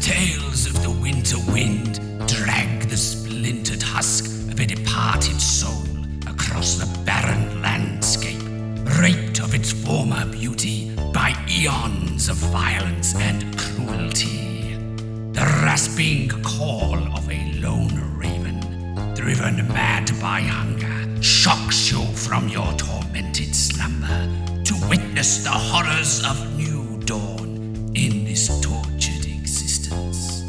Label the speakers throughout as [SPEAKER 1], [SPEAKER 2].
[SPEAKER 1] tales of the winter wind drag the splintered husk of a departed soul across the barren landscape, raped of its former beauty by eons of violence and cruelty. The rasping call of a lone raven, driven mad by hunger, shocks you from your tormented slumber to witness the horrors of new dawn in this tortured existence,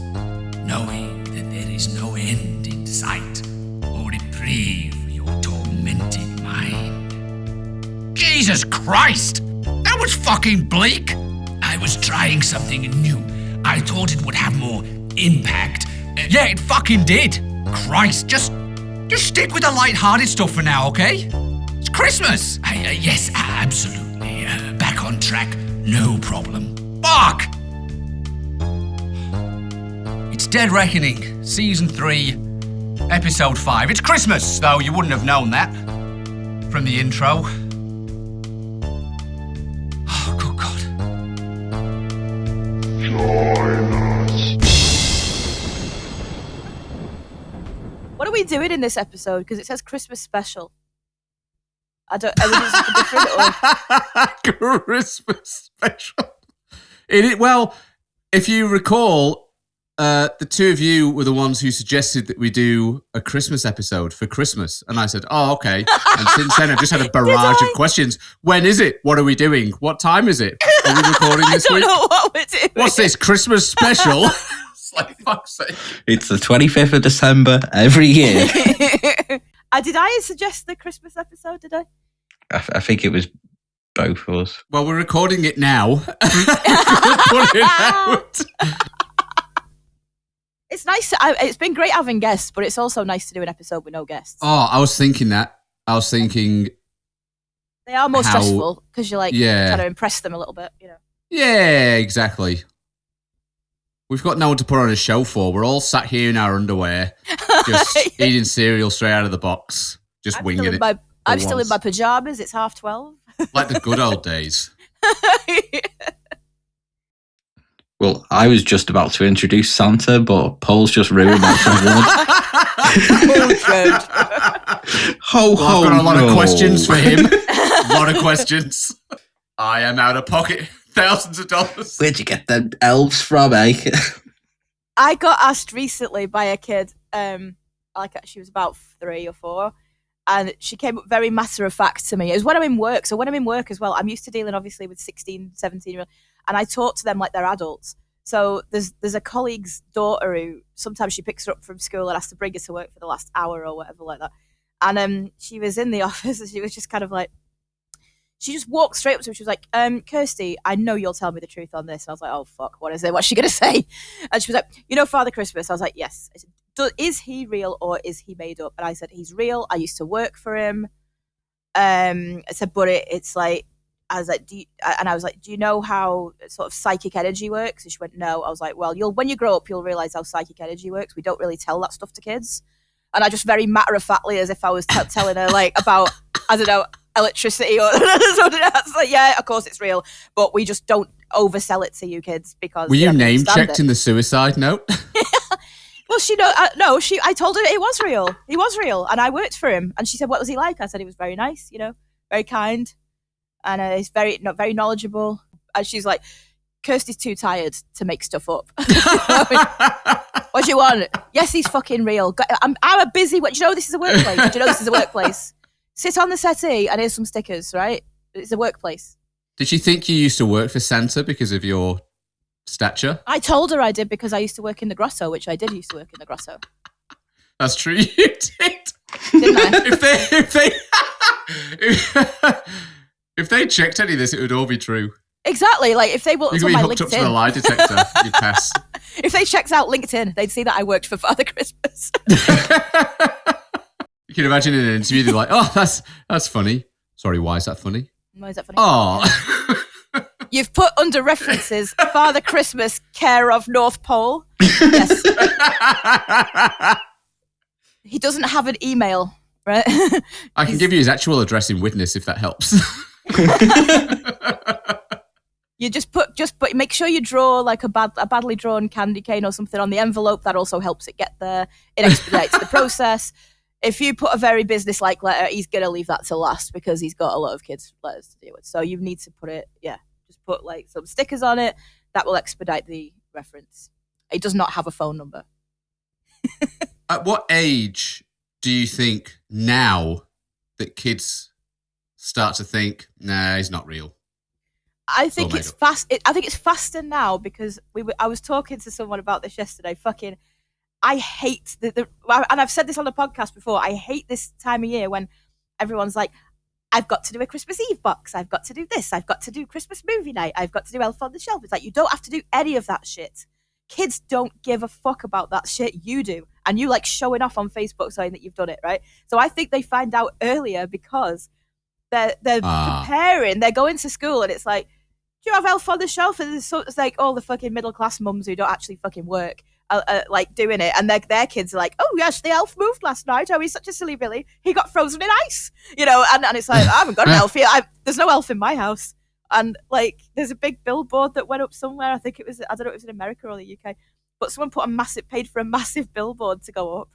[SPEAKER 1] knowing that there is no end in sight or reprieve for your tormented mind. Jesus Christ! That was fucking bleak! I was trying something new. I thought it would have more impact. Yeah, it fucking did! Christ, just stick with the light-hearted stuff for now, okay? It's Christmas! Yes, absolutely. Back on track, no problem. Fuck! It's Dead Reckoning, Season 3, Episode 5. It's Christmas, though you wouldn't have known that from the intro. Oh, good God.
[SPEAKER 2] Join us.
[SPEAKER 3] What are we doing in this episode? Because it says Christmas special. I don't know. Different or...
[SPEAKER 4] Christmas special. Well, if you recall, the two of you were the ones who suggested that we do a Christmas episode for Christmas. And I said, oh, okay. And since then, I've just had a barrage of questions. When is it? What are we doing? What time is it? Are we recording this week?
[SPEAKER 3] I don't know what we're doing.
[SPEAKER 4] What's this, Christmas special? It's like, fuck's sake.
[SPEAKER 5] It's the 25th of December every year.
[SPEAKER 3] Did I suggest the Christmas episode, did I?
[SPEAKER 5] I think it was both of us.
[SPEAKER 4] Well, we're recording it now. Put it out.
[SPEAKER 3] It's nice. It's been great having guests, but it's also nice to do an episode with no guests.
[SPEAKER 4] Oh, I was thinking that.
[SPEAKER 3] They are more stressful because you're like trying to impress them a little bit, you know.
[SPEAKER 4] Yeah, exactly. We've got no one to put on a show for. We're all sat here in our underwear, just eating cereal straight out of the box, just winging it.
[SPEAKER 3] I'm still in my pajamas. It's 12:30.
[SPEAKER 4] Like the good old days.
[SPEAKER 5] Well, I was just about to introduce Santa, but Paul's just ruined that for Ho, ho,
[SPEAKER 4] I've got a lot of questions for him. A lot of questions. I am out of pocket. Thousands of dollars.
[SPEAKER 5] Where'd you get them elves from, eh?
[SPEAKER 3] I got asked recently by a kid, she was about 3 or 4, and she came up very matter of fact to me. It was when I'm in work. So when I'm in work as well, I'm used to dealing obviously with 16, 17-year-olds, and I talk to them like they're adults. So there's a colleague's daughter who sometimes she picks her up from school and has to bring her to work for the last hour or whatever like that. And she was in the office and she was just kind of like, she just walked straight up to me. She was like, Kirsty, I know you'll tell me the truth on this. And I was like, oh, fuck, what is it? What's she going to say? And she was like, Father Christmas? I was like, yes. I said, is he real or is he made up? And I said, he's real. I used to work for him. I said, but it's like, I was like, do you know how sort of psychic energy works? And she went, no. I was like, well, when you grow up, you'll realize how psychic energy works. We don't really tell that stuff to kids. And I just very matter-of-factly, as if I was telling her like about, I don't know, electricity or something. I was like, yeah, of course it's real, but we just don't oversell it to you kids because.
[SPEAKER 4] Were you name checked in the suicide note?
[SPEAKER 3] Well, I told her it was real. He was real, and I worked for him. And she said, "What was he like?" I said, "He was very nice, very kind, and he's very knowledgeable." And she's like, "Kirsty's too tired to make stuff up." What do you want? Yes, he's fucking real. I'm a busy. Do you know this is a workplace? Do you know this is a workplace? Sit on the settee and here's some stickers, right? It's a workplace.
[SPEAKER 4] Did she think you used to work for Santa because of your stature?
[SPEAKER 3] I told her I did because I used to work in the Grotto, which I did used to work in the Grotto.
[SPEAKER 4] That's true, you did.
[SPEAKER 3] Didn't I?
[SPEAKER 4] If they checked any of this, it would all be true.
[SPEAKER 3] Exactly. Like if they were
[SPEAKER 4] on my LinkedIn, up to the lie detector, you'd pass.
[SPEAKER 3] If they checked out LinkedIn, they'd see that I worked for Father Christmas.
[SPEAKER 4] You can imagine in an interview, they're like, "Oh, that's funny." Sorry, why is that funny?
[SPEAKER 3] Why is that funny?
[SPEAKER 4] Oh.
[SPEAKER 3] You've put under references Father Christmas, care of North Pole. Yes. He doesn't have an email, right?
[SPEAKER 4] I can give you his actual address in witness if that helps.
[SPEAKER 3] You just put make sure you draw like a badly drawn candy cane or something on the envelope. That also helps it get there. It expedites the process. If you put a very business-like letter, he's gonna leave that to last because he's got a lot of kids' letters to deal with. So you need to put it, just put like some stickers on it. That will expedite the reference. It does not have a phone number.
[SPEAKER 4] At what age do you think now that kids start to think, nah, he's not real?
[SPEAKER 3] I think it's fast. I think it's faster now because I was talking to someone about this yesterday. I hate and I've said this on the podcast before. I hate this time of year when everyone's like, I've got to do a Christmas Eve box. I've got to do this. I've got to do Christmas movie night. I've got to do Elf on the Shelf. It's like, you don't have to do any of that shit. Kids don't give a fuck about that shit. You do. And you like showing off on Facebook saying that you've done it, right? So I think they find out earlier because they're preparing. They're going to school and it's like, do you have Elf on the Shelf? And it's like all the fucking middle class mums who don't actually fucking work, like doing it, and their kids are like, oh yes, the elf moved last night. Oh, he's such a silly Billy. He got frozen in ice, and it's like, I haven't got an elf here. There's no elf in my house. And like, there's a big billboard that went up somewhere. I think I don't know if it was in America or the UK, but someone paid for a massive billboard to go up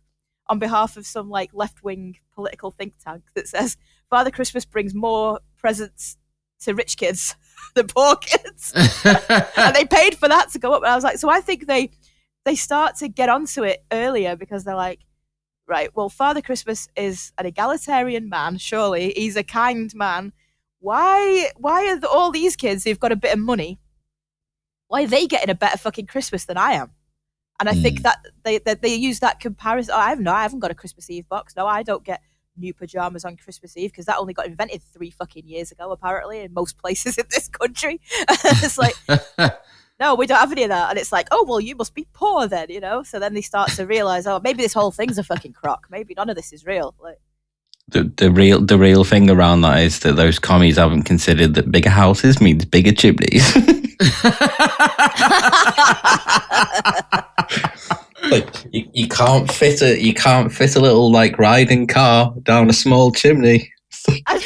[SPEAKER 3] on behalf of some like left wing political think tank that says Father Christmas brings more presents to rich kids than poor kids. And they paid for that to go up. And I was like, so I think they start to get onto it earlier because they're like, right, well, Father Christmas is an egalitarian man, surely. He's a kind man. Why are all these kids who've got a bit of money, why are they getting a better fucking Christmas than I am? And I think that they use that comparison. Oh, I haven't got a Christmas Eve box. No, I don't get new pajamas on Christmas Eve because that only got invented 3 fucking years ago, apparently, in most places in this country. It's like, no, we don't have any of that. And it's like, oh, well, you must be poor then, So then they start to realize, oh, maybe this whole thing's a fucking crock. Maybe none of this is real. Like,
[SPEAKER 5] the real thing around that is that those commies haven't considered that bigger houses means bigger chimneys. Like you can't fit a little like riding car down a small chimney.
[SPEAKER 3] I've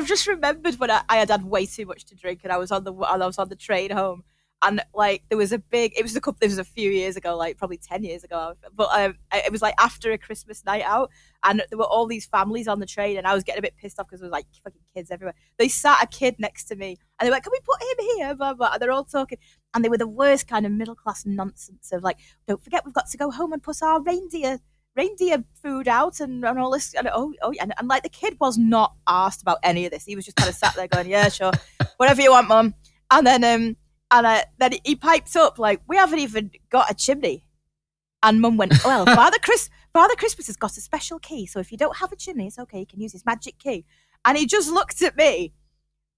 [SPEAKER 3] just remembered when I had way too much to drink and I was on the train home, and like it was a few years ago, like probably 10 years ago, but it was like after a Christmas night out, and there were all these families on the train, and I was getting a bit pissed off because there was like fucking kids everywhere. They sat a kid next to me, and they were like, "Can we put him here?" Blah blah. And they're all talking, and they were the worst kind of middle class nonsense of like, "Don't forget, we've got to go home and put our reindeer food out and all this." And and like the kid was not asked about any of this. He was just kind of sat there going, "Yeah, sure, whatever you want, mum." And then then he piped up like, "We haven't even got a chimney." And mum went, "Well, Father Christmas has got a special key, so if you don't have a chimney, it's okay. You can use his magic key." And he just looked at me,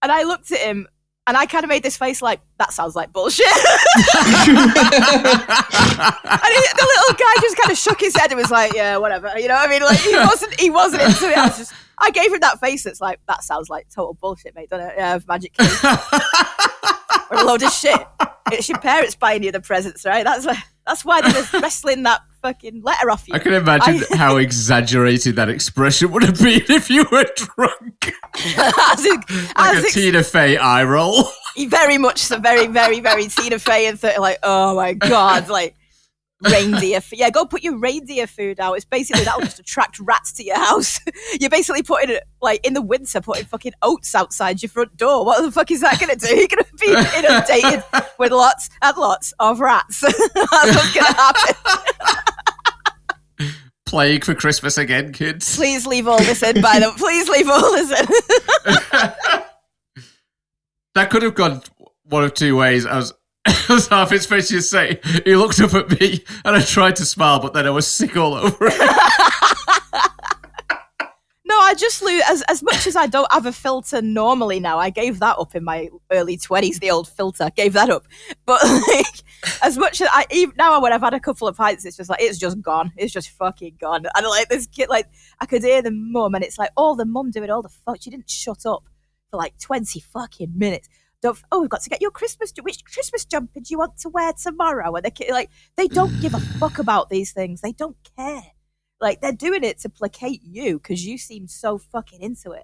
[SPEAKER 3] and I looked at him, and I kind of made this face like, that sounds like bullshit. And the little guy just kind of shook his head and was like, yeah, whatever. You know what I mean? Like, he wasn't into it. I gave him that face that's like, that sounds like total bullshit, mate, doesn't it? Yeah, magic key. What a load of shit. It's your parents buying you the presents, right? That's why they were wrestling that fucking letter off you.
[SPEAKER 4] I can imagine how exaggerated that expression would have been if you were drunk. Like a Tina Fey eye roll.
[SPEAKER 3] Very much so, very, very, very Tina Fey and like, oh my God, like reindeer. Yeah, go put your reindeer food out. It's basically that'll just attract rats to your house. You're basically putting it like in the winter, putting fucking oats outside your front door. What the fuck is that going to do? You're going to be inundated with lots and lots of rats. That's what's going to happen.
[SPEAKER 4] Plague for Christmas again, kids.
[SPEAKER 3] Please leave all this in, by the way. Please leave all this in.
[SPEAKER 4] That could have gone one of two ways. I was half expecting you to say, he looked up at me and I tried to smile, but then I was sick all over it.
[SPEAKER 3] No, I just lose, as much as I don't have a filter normally now, I gave that up in my early 20s, the old filter, gave that up. But like, as much as even now when I've had a couple of pints, it's just gone. It's just fucking gone. And like this kid, like I could hear the mum and it's like all the mum doing all the fuck. She didn't shut up for like 20 fucking minutes. We've got to get your which Christmas jumper do you want to wear tomorrow? And they don't give a fuck about these things. They don't care. Like, they're doing it to placate you because you seem so fucking into it.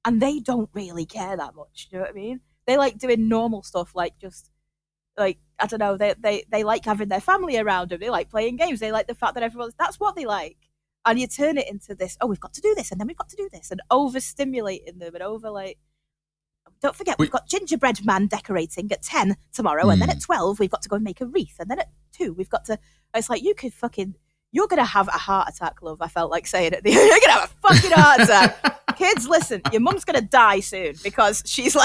[SPEAKER 3] And they don't really care that much. You know what I mean? They like doing normal stuff, like just like I don't know. They like having their family around them. They like playing games. They like the fact that that's what they like. And you turn it into this. Oh, we've got to do this, and then we've got to do this, and overstimulating them, and over like. Don't forget, we've got gingerbread man decorating at 10 tomorrow, and then at 12 we've got to go and make a wreath, and then at 2 we've got to. It's like you're gonna have a heart attack, love. I felt like saying it. You're gonna have a fucking heart attack. Kids, listen, your mum's gonna die soon because she's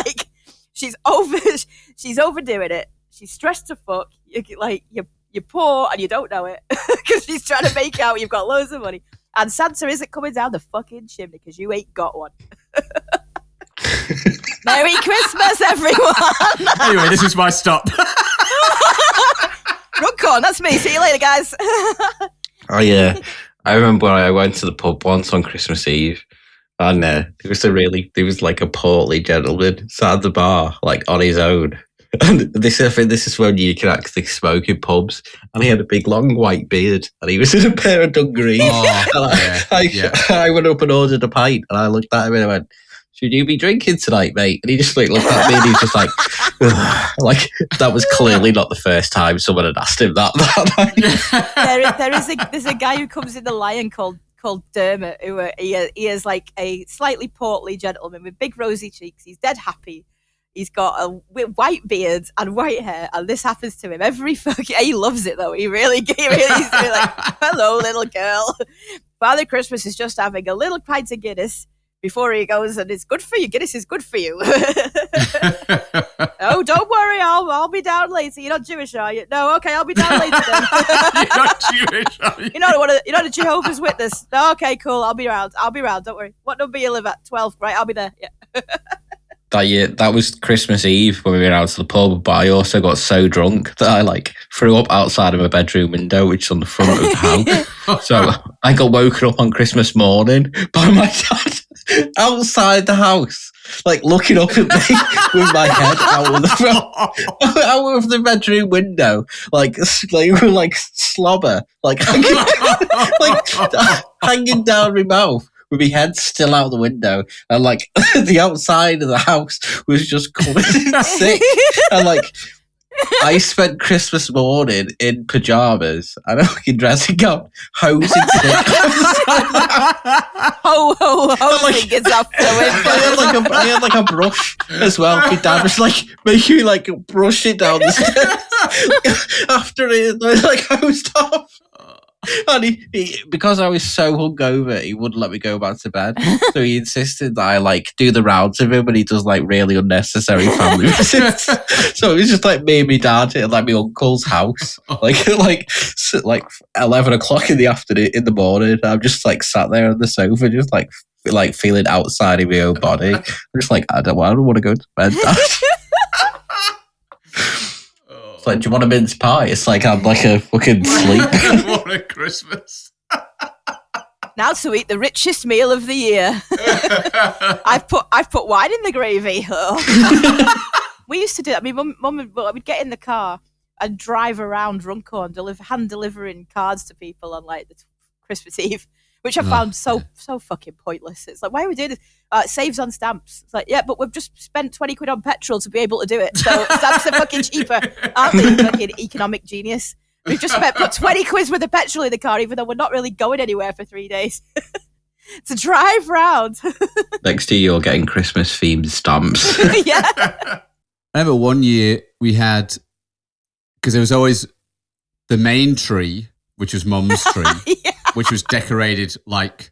[SPEAKER 3] overdoing it. She's stressed to fuck. You're poor and you don't know it because she's trying to make out you've got loads of money, and Santa isn't coming down the fucking chimney because you ain't got one. Merry Christmas, everyone.
[SPEAKER 4] Anyway, this is my stop.
[SPEAKER 3] Runcorn, that's me. See you later, guys.
[SPEAKER 5] Oh yeah, I remember I went to the pub once on Christmas Eve, and there was like a portly gentleman sat at the bar, like on his own. And I think this is when you can actually smoke in pubs. And he had a big long white beard, and he was in a pair of dungarees. I went up and ordered a pint, and I looked at him and I went, "Should you be drinking tonight, mate?" And he just looked at me and he's just like, ugh. Like that was clearly not the first time someone had asked him that
[SPEAKER 3] There's a guy who comes in the Lion called Dermot, who he is like a slightly portly gentleman with big rosy cheeks. He's dead happy. He's got a white beard and white hair, and this happens to him every fucking. He loves it though. He really he's like, "Hello, little girl. Father Christmas is just having a little pint of Guinness." Before he goes, and it's good for you. Guinness is good for you. Oh, don't worry, I'll be down later. You're not Jewish, are you? No, okay, I'll be down later then.
[SPEAKER 4] You're not Jewish, are you?
[SPEAKER 3] You're not a Jehovah's Witness. No, okay, cool. I'll be around. Don't worry. What number you live at? 12. Right, I'll be there. Yeah.
[SPEAKER 5] That was Christmas Eve when we went out to the pub, but I also got so drunk that I like threw up outside of my bedroom window, which is on the front of the house. So I got woken up on Christmas morning by my dad outside the house, like looking up at me with my head out of the bedroom window, like slobber, like hanging down my mouth, with my head still out the window, and like the outside of the house was just covered in sick. And like I spent Christmas morning in pajamas and a fucking dressing gown, hosing sick.
[SPEAKER 3] Hosing is up the window.
[SPEAKER 5] I had like a brush as well. My dad was like making me like brush it down the stairs after it like hosed off. And he because I was so hungover, he wouldn't let me go back to bed. So he insisted that I like do the rounds of him, and he does like really unnecessary family visits. So it was just like me and my dad at like my uncle's house, like 11 o'clock in the afternoon, in the morning. I'm just like sat there on the sofa, just like feeling outside of my own body. I'm just like, I don't want to go to bed, Dad. Like, do you want a mince pie? It's like I'm like a fucking sleep.
[SPEAKER 4] What a Christmas.
[SPEAKER 3] Now to eat the richest meal of the year. I've put wine in the gravy. We used to do that. I mean, mum would get in the car and drive around Runcorn, hand delivering cards to people on like the Christmas Eve, which I found so fucking pointless. It's like, why are we doing this? It saves on stamps. It's like, yeah, but we've just spent 20 quid on petrol to be able to do it. So stamps are fucking cheaper. Aren't they, fucking economic genius? We've just put 20 quid worth of petrol in the car, even though we're not really going anywhere for 3 days. To drive round.
[SPEAKER 5] Next year, you're getting Christmas themed stamps.
[SPEAKER 3] Yeah.
[SPEAKER 4] I remember one year we had, because there was always the main tree, which was Mum's tree,
[SPEAKER 3] Yeah.
[SPEAKER 4] which was decorated like,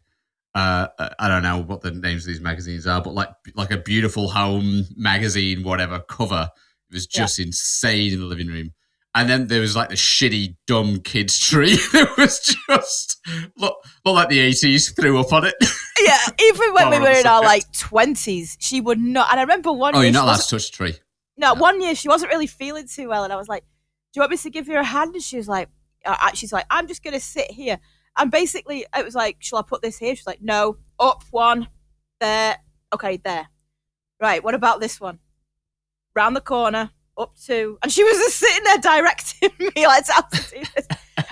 [SPEAKER 4] I don't know what the names of these magazines are, but like a beautiful home magazine, whatever cover. It was just insane in the living room. And then there was like the shitty, dumb kids tree that was just look like the 80s threw up on it.
[SPEAKER 3] Yeah, even when we were in our like 20s, she would not. And I remember one year.
[SPEAKER 4] Oh, you're not allowed to touch the tree.
[SPEAKER 3] No, one year she wasn't really feeling too well, and I was like, "Do you want me to give you a hand?" And she was like, "I'm just gonna sit here." And basically, it was like, "Shall I put this here?" She's like, "No, up one, there, okay, there, right. What about this one? Round the corner, up two." And she was just sitting there directing me like how to do this.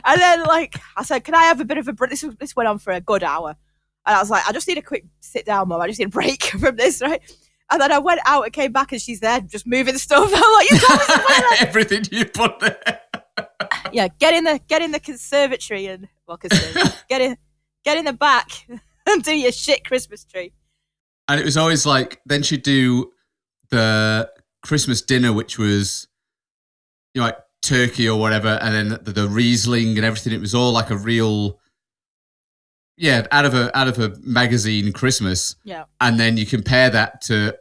[SPEAKER 3] And then like I said, "Can I have a bit of a break?" This went on for a good hour, and I was like, "I just need a quick sit down, Mum. I just need a break from this, right?" And then I went out and came back and she's there just moving stuff. I'm like, you told me to put that.
[SPEAKER 4] Everything you put there.
[SPEAKER 3] Yeah, get in the conservatory and get in the back and do your shit Christmas tree.
[SPEAKER 4] And it was always like, then she'd do the Christmas dinner, which was, like turkey or whatever, and then the Riesling and everything. It was all like a real, out of a magazine Christmas.
[SPEAKER 3] Yeah.
[SPEAKER 4] And then you compare that to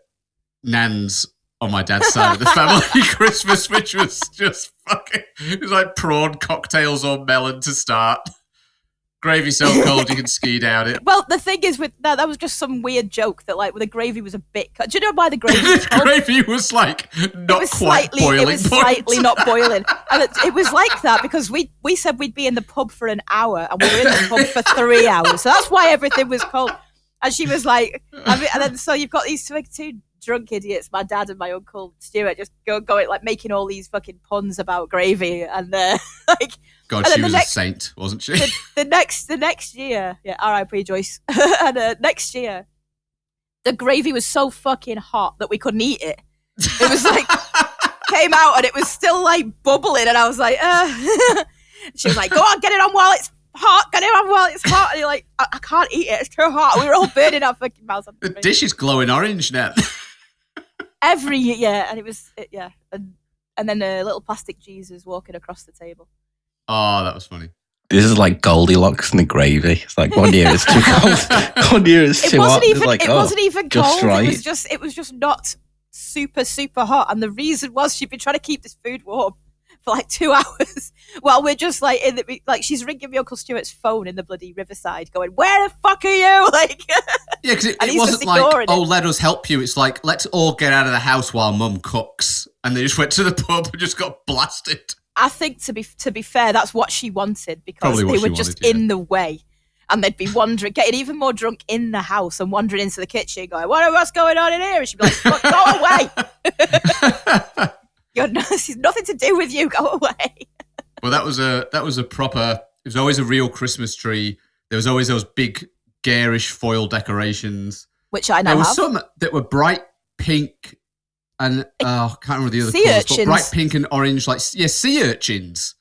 [SPEAKER 4] Nan's on my dad's side of the family Christmas, which was just fucking, it was like prawn cocktails or melon to start. Gravy so cold you can ski down it.
[SPEAKER 3] Well, the thing is with that was just some weird joke that like the gravy was a bit. Do you know why the gravy?
[SPEAKER 4] The gravy was like not quite boiling.
[SPEAKER 3] It was slightly not boiling, and it was like that because we said we'd be in the pub for an hour, and we were in the pub for 3 hours. So that's why everything was cold. And she was like, and then so you've got these two drunk idiots, my dad and my uncle Stuart, just going like making all these fucking puns about gravy and like.
[SPEAKER 4] God, she was a saint, wasn't she?
[SPEAKER 3] The next year, R.I.P. Joyce. And next year, the gravy was so fucking hot that we couldn't eat it. It was like came out and it was still like bubbling, and I was like, She was like, "Go on, get it on while it's hot. Get it on while it's hot." And you're like, I can't eat it. It's too hot. We were all burning our fucking mouths.
[SPEAKER 4] The dish is glowing orange now.
[SPEAKER 3] Every year, and it was and then a little plastic Jesus walking across the table.
[SPEAKER 4] Oh, that was funny.
[SPEAKER 5] This is like Goldilocks and the gravy. It's like 1 year it's too cold, 1 year it's too hot.
[SPEAKER 3] It wasn't even cold.
[SPEAKER 5] Right.
[SPEAKER 3] It was just not super, super hot. And the reason was she'd been trying to keep this food warm for like 2 hours while we're just like she's ringing me Uncle Stuart's phone in the bloody Riverside, going, "Where the fuck are you?" Like,
[SPEAKER 4] yeah, because it wasn't like, "Oh, let us help you." It's like, "Let's all get out of the house while Mum cooks," and they just went to the pub and just got blasted.
[SPEAKER 3] I think to be fair, that's what she wanted because they were just in the way, and they'd be wandering, getting even more drunk in the house and wandering into the kitchen, going, "What's going on in here?" And she'd be like, "Go away! This has nothing to do with you. Go away."
[SPEAKER 4] Well, that was a proper. It was always a real Christmas tree. There was always those big garish foil decorations,
[SPEAKER 3] which I now have.
[SPEAKER 4] There were some that were bright pink. And I can't remember the other
[SPEAKER 3] sea
[SPEAKER 4] colours,
[SPEAKER 3] urchins.
[SPEAKER 4] but bright pink and orange, like sea urchins.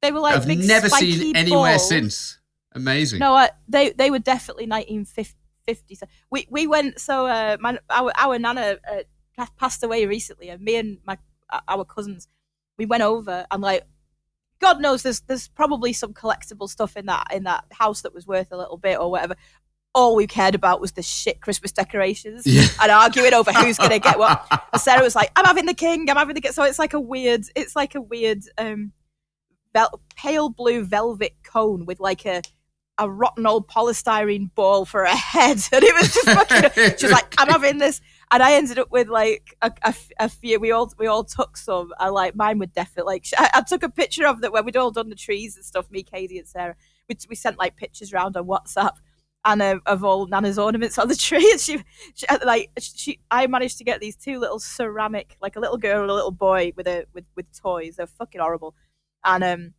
[SPEAKER 3] They were like
[SPEAKER 4] I've
[SPEAKER 3] big
[SPEAKER 4] never
[SPEAKER 3] spiky
[SPEAKER 4] seen anywhere
[SPEAKER 3] balls.
[SPEAKER 4] Since. Amazing.
[SPEAKER 3] No, they were definitely 1950s. We went. So our nana passed away recently, and me and our cousins, we went over and like, God knows there's probably some collectible stuff in that house that was worth a little bit or whatever. All we cared about was the shit Christmas decorations and arguing over who's going to get what. And Sarah was like, "I'm having the king, I'm having the king." So it's like a weird pale blue velvet cone with like a rotten old polystyrene ball for a head. And it was just fucking, she was like, "I'm having this." And I ended up with like a few, we all took some. I like, mine would definitely, like, I took a picture of that when we'd all done the trees and stuff, me, Katie and Sarah. We sent like pictures around on WhatsApp. And of all Nana's ornaments on the tree, and I managed to get these two little ceramic, like a little girl and a little boy with toys. They're fucking horrible. And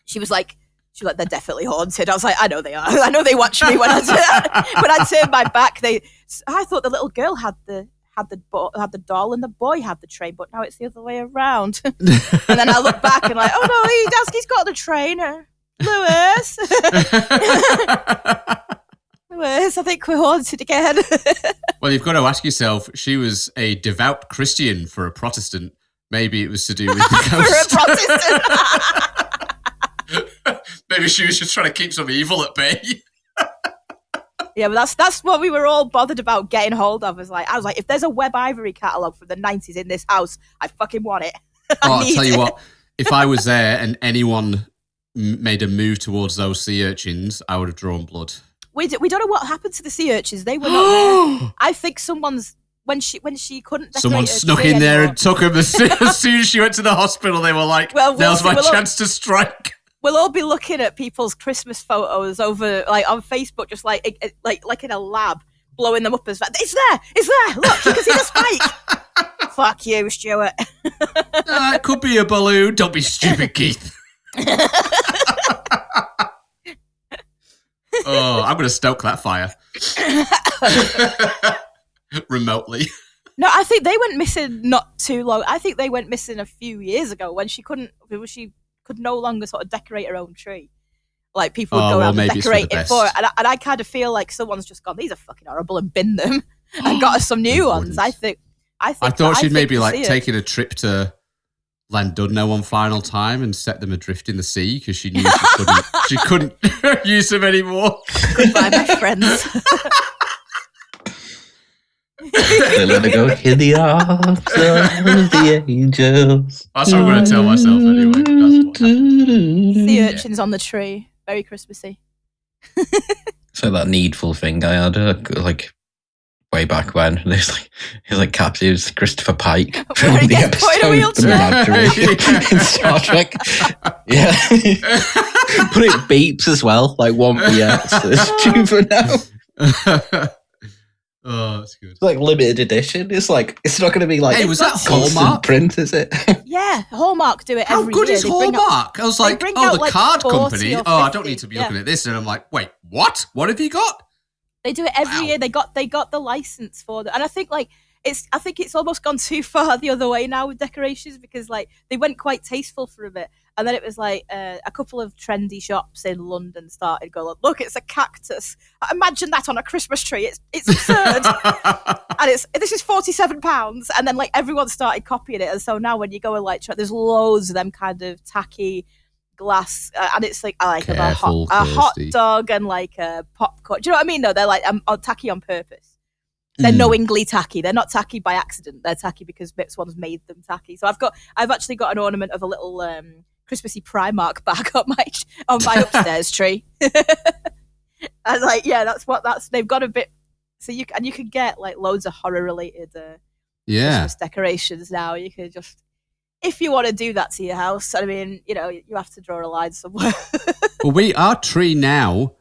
[SPEAKER 3] she was like, "They're definitely haunted." I was like, "I know they are. I know they watch me when I turned my back." I thought the little girl had the doll and the boy had the train, but now it's the other way around. And then I look back and like, "Oh no, he's got the trainer, Lewis." Lewis, I think we're haunted again.
[SPEAKER 4] Well, you've got to ask yourself, she was a devout Christian for a Protestant. Maybe it was to do with the ghost.
[SPEAKER 3] For a Protestant.
[SPEAKER 4] Maybe she was just trying to keep some evil at bay.
[SPEAKER 3] Yeah, but that's what we were all bothered about getting hold of. I was like, if there's a Web Ivory catalogue from the 90s in this house, I fucking want it.
[SPEAKER 4] I'll tell you what, if I was there and anyone made a move towards those sea urchins, I would have drawn blood.
[SPEAKER 3] We don't know what happened to the sea urchins. They were not there. I think someone's when she couldn't.
[SPEAKER 4] Someone snuck in there and took them as soon as she went to the hospital. They were like, "Now's my chance to strike."
[SPEAKER 3] We'll all be looking at people's Christmas photos over like on Facebook, just like in a lab, blowing them up as like, it's there. Look, you can see the spike. Fuck you, Stuart.
[SPEAKER 4] It could be a balloon. Don't be stupid, Keith. Oh, I'm going to stoke that fire. remotely.
[SPEAKER 3] No, I think they went missing not too long. I think they went missing a few years ago when she could no longer sort of decorate her own tree. Like people would go around and decorate it for her. And I kind of feel like someone's just gone, these are fucking horrible, and bin them and got us some new ones. I thought
[SPEAKER 4] she'd maybe like taken a trip to Llandudno one final time and set them adrift in the sea because she knew she couldn't use them anymore.
[SPEAKER 3] Goodbye, my friends.
[SPEAKER 5] They let her go in the arms of the angels.
[SPEAKER 4] That's what I'm going to tell myself anyway.
[SPEAKER 3] Sea urchins on the tree. Very Christmassy.
[SPEAKER 5] So that needful thing I had, like way back when, he was like captives Christopher Pike from the episode The Menagerie in Star Trek. Yeah, but it beeps as well, like 1 p.m. So it's 2 for now.
[SPEAKER 4] Oh, that's good.
[SPEAKER 5] It's like limited edition. It's like it's not going to be like.
[SPEAKER 4] Hey, was that
[SPEAKER 5] constant
[SPEAKER 4] Hallmark
[SPEAKER 5] print? Is it?
[SPEAKER 3] Yeah, Hallmark do it
[SPEAKER 4] How
[SPEAKER 3] every
[SPEAKER 4] good
[SPEAKER 3] year.
[SPEAKER 4] is Hallmark? I was like,
[SPEAKER 3] bring
[SPEAKER 4] oh,
[SPEAKER 3] out
[SPEAKER 4] the
[SPEAKER 3] like
[SPEAKER 4] card
[SPEAKER 3] 40
[SPEAKER 4] company.
[SPEAKER 3] or
[SPEAKER 4] Oh, I
[SPEAKER 3] 50,
[SPEAKER 4] don't need to be looking at this. And I'm like, wait, what? What have you got?
[SPEAKER 3] They do it every
[SPEAKER 4] Wow.
[SPEAKER 3] year. They got the license for it, and I think it's almost gone too far the other way now with decorations because like they went quite tasteful for a bit, and then it was like a couple of trendy shops in London started going, look, it's a cactus. Imagine that on a Christmas tree. It's absurd, and this is £47, and then like everyone started copying it, and so now when you go and like try, there's loads of them kind of tacky glass, and it's like a hot dog and like a popcorn. Do you know what I mean? No, they're like tacky on purpose. They're knowingly tacky. They're not tacky by accident. They're tacky because someone's made them tacky. So I've actually got an ornament of a little Christmassy Primark bag on my upstairs tree. And like, yeah, they've got a bit. So you can get like loads of horror related Christmas decorations now. You can just, if you want to do that to your house, I mean, you know, you have to draw a line somewhere.
[SPEAKER 4] Well, our tree now.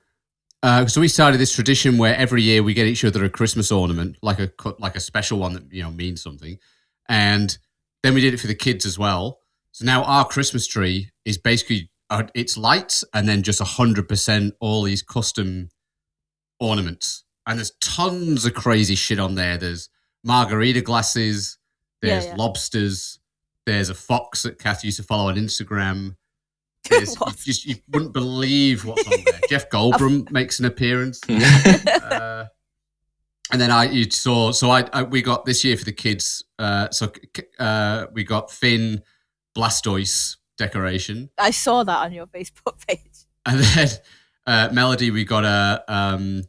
[SPEAKER 4] So we started this tradition where every year we get each other a Christmas ornament, like a special one that means something, and then we did it for the kids as well. So now our Christmas tree is basically it's lights and then just 100% all these custom ornaments, and there's tons of crazy shit on there. There's margarita glasses, there's lobsters, there's a fox that Kath used to follow on Instagram. You wouldn't believe what's on there. Jeff Goldblum makes an appearance, and then we got this year for the kids. We got Finn Blastoise decoration.
[SPEAKER 3] I saw that on your Facebook page.
[SPEAKER 4] And then Melody, we got a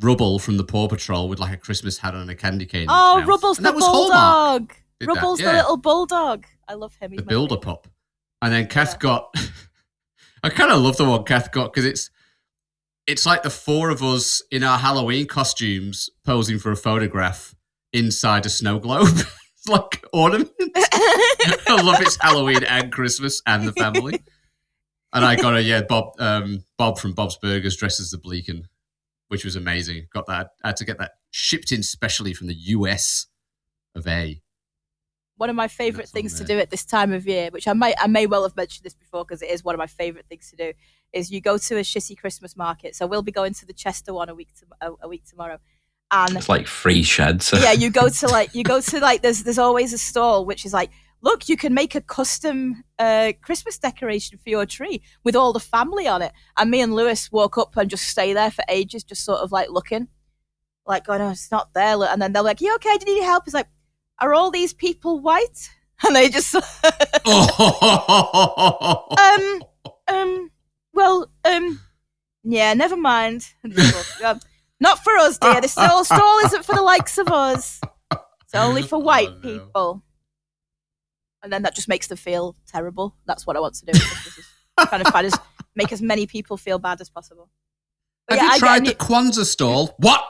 [SPEAKER 4] Rubble from the Paw Patrol with like a Christmas hat on a candy cane.
[SPEAKER 3] Oh, Rubble's the bulldog. Rubble's
[SPEAKER 4] the
[SPEAKER 3] little bulldog. I love him. He's
[SPEAKER 4] the builder pup. And then Kath got. I kind of love the one Kath got because it's like the four of us in our Halloween costumes posing for a photograph inside a snow globe. It's like ornament. I love it's Halloween and Christmas and the family. And I got Bob from Bob's Burgers dressed as the Bleakin, which was amazing. Got that. I had to get that shipped in specially from the US of A.
[SPEAKER 3] One of my favourite things to do at this time of year, which I may well have mentioned this before because it is one of my favourite things to do, is you go to a shitty Christmas market. So we'll be going to the Chester one a week tomorrow, and
[SPEAKER 5] it's like free sheds.
[SPEAKER 3] Yeah, you go to like there's always a stall which is like, look, you can make a custom Christmas decoration for your tree with all the family on it. And me and Lewis walk up and just stay there for ages, just sort of like looking, like going, oh, it's not there. And then they're like, you okay? Do you need help? It's like, are all these people white? And they just yeah, never mind. Not for us, dear. This stall isn't for the likes of us. It's only for white people. And then that just makes them feel terrible. That's what I want to do. Trying to make as many people feel bad as possible.
[SPEAKER 4] But have you tried the Kwanzaa stall? What?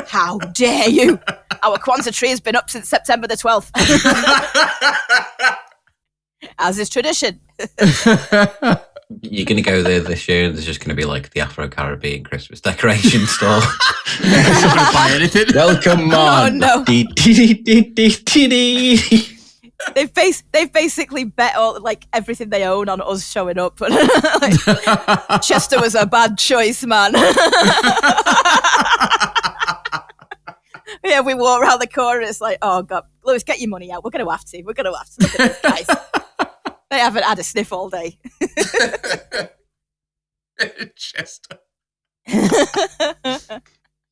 [SPEAKER 3] How dare you? Our Kwanzaa tree has been up since September the 12th. As is tradition.
[SPEAKER 5] You're going to go there this year and there's just going to be like the Afro-Caribbean Christmas decoration store.
[SPEAKER 4] Not going to buy anything.
[SPEAKER 5] Welcome on.
[SPEAKER 3] Oh, no. They've basically bet all like everything they own on us showing up. Like, Chester was a bad choice, man. Yeah, we walk around the corner and it's like, oh God, Lewis, get your money out. We're going to have to. Look at these guys. They haven't had a sniff all day.
[SPEAKER 4] Chester.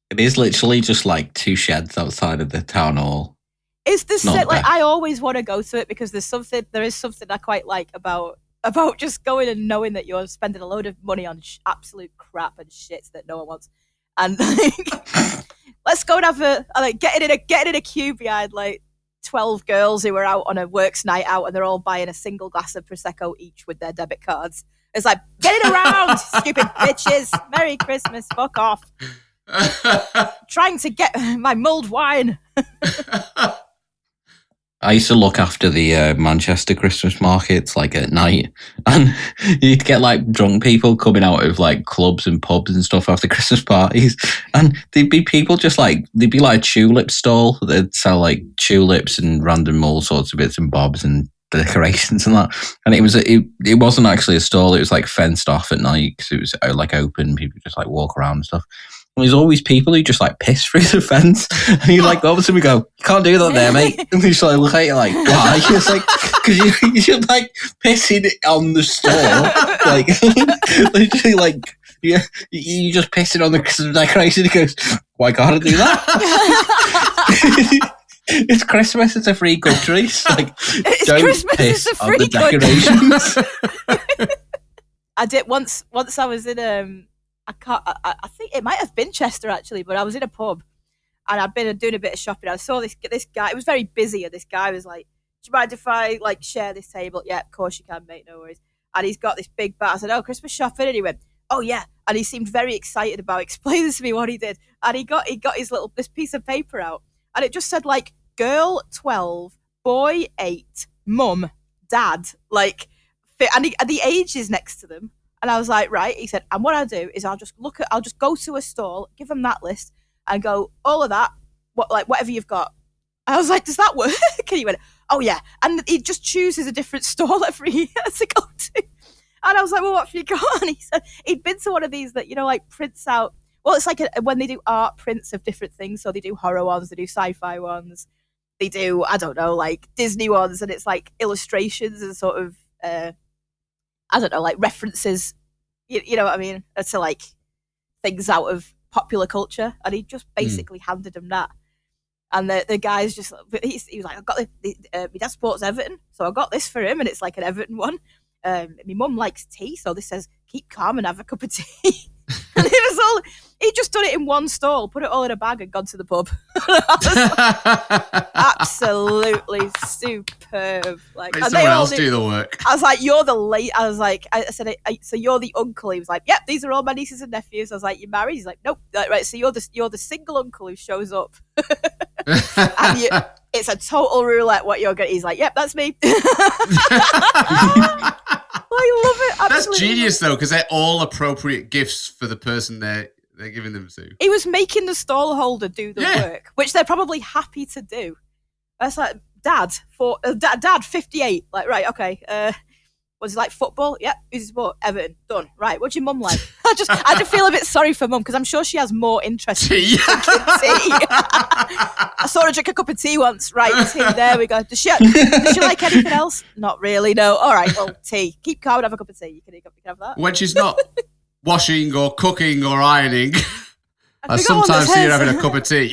[SPEAKER 5] It is literally just like 2 sheds outside of the town hall.
[SPEAKER 3] It's the
[SPEAKER 5] Not
[SPEAKER 3] set, like
[SPEAKER 5] bad.
[SPEAKER 3] I always want to go to it because there is something I quite like about just going and knowing that you're spending a load of money on absolute crap and shit that no one wants. And like, let's go and have getting in a queue behind like 12 girls who are out on a works night out and they're all buying a single glass of Prosecco each with their debit cards. It's like, get it around, stupid bitches. Merry Christmas, fuck off. Trying to get my mulled wine.
[SPEAKER 5] I used to look after the Manchester Christmas markets like at night, and you'd get like drunk people coming out of like clubs and pubs and stuff after Christmas parties, and there'd be people just like there'd be like a tulip stall that'd sell like tulips and random all sorts of bits and bobs and decorations and that, and it wasn't actually a stall, it was like fenced off at night because it was like open, people just like walk around and stuff. And there's always people who just like piss through the fence, and you like go up to them and go, "You can't do that there, mate." And they just like look at you like, "Why?" It's like, because you're like pissing on the store, like literally like you just pissing on the Christmas decoration. He goes, "Why can't I do that?" It's Christmas. It's a free country. It's like,
[SPEAKER 3] It's
[SPEAKER 5] don't
[SPEAKER 3] Christmas,
[SPEAKER 5] piss
[SPEAKER 3] it's a
[SPEAKER 5] on
[SPEAKER 3] free
[SPEAKER 5] the decorations.
[SPEAKER 3] I did once I was in I think it might have been Chester actually, but I was in a pub and I'd been doing a bit of shopping. I saw this guy. It was very busy, and this guy was like, "Do you mind if I like share this table?" "Yeah, of course you can, mate. No worries." And he's got this big bag. I said, "Oh, Christmas shopping," and he went, "Oh yeah," and he seemed very excited about explaining to me what he did. And he got this piece of paper out, and it just said like, "Girl 12, boy 8, mum, dad," like, and the age is next to them. And I was like, right. He said, and what I'll do is I'll just go to a stall, give them that list, and go, all of that, whatever you've got. And I was like, does that work? And he went, oh yeah. And he just chooses a different stall every year to go to. And I was like, well, what have you got? And he said he'd been to one of these that, like prints out. Well, it's like when they do art prints of different things. So they do horror ones, they do sci-fi ones, they do, I don't know, like Disney ones, and it's like illustrations and sort of, I don't know, like references, you know what I mean, to like things out of popular culture. And he just basically handed him that. And the guy's just, he was like, I've got my dad supports Everton, so I got this for him, and it's like an Everton one. My mum likes tea, so this says, keep calm and have a cup of tea. And he just done it in one stall, put it all in a bag and gone to the pub. Absolutely superb. Like,
[SPEAKER 4] Make
[SPEAKER 3] and
[SPEAKER 4] someone
[SPEAKER 3] they all
[SPEAKER 4] else do the work.
[SPEAKER 3] I was like, you're the late. I was like, I said, so you're the uncle. He was like, yep, these are all my nieces and nephews. I was like, you married? He's like, nope. Like, right, so you're the single uncle who shows up. And it's a total roulette what you're going to. He's like, yep, that's me. I love it.
[SPEAKER 4] That's genius though, because they're all appropriate gifts for the person they're giving them to.
[SPEAKER 3] He was making the stall holder do the work, which they're probably happy to do. That's like, Dad 58. Like, right, okay. Was it like football? Yep. Who's his sport? Everton. Done. Right. What's your mum like? I just feel a bit sorry for mum because I'm sure she has more interest in drinking tea. I saw her drink a cup of tea once. Right, tea. There we go. Does she like anything else? Not really. No. All right. Well, tea. Keep calm and have a cup of tea. You can have that.
[SPEAKER 4] When she's not washing or cooking or ironing, I
[SPEAKER 3] forgot
[SPEAKER 4] sometimes
[SPEAKER 3] one that
[SPEAKER 4] see her
[SPEAKER 3] says-
[SPEAKER 4] having a cup of tea.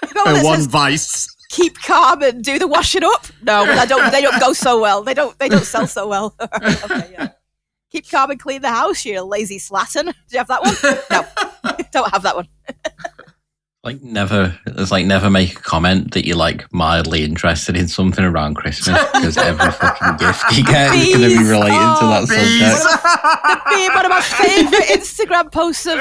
[SPEAKER 3] Forgot one
[SPEAKER 4] Her
[SPEAKER 3] that
[SPEAKER 4] one
[SPEAKER 3] says,
[SPEAKER 4] vice.
[SPEAKER 3] keep calm and do the washing up. No, but they don't go so well. They don't sell so well. Okay, yeah. Keep calm and clean the house, you lazy slattern. Do you have that one? No, don't have that one.
[SPEAKER 5] Never make a comment that you're like mildly interested in something around Christmas, because every fucking gift you get is going to be related to that subject.
[SPEAKER 3] One of my favourite Instagram posts in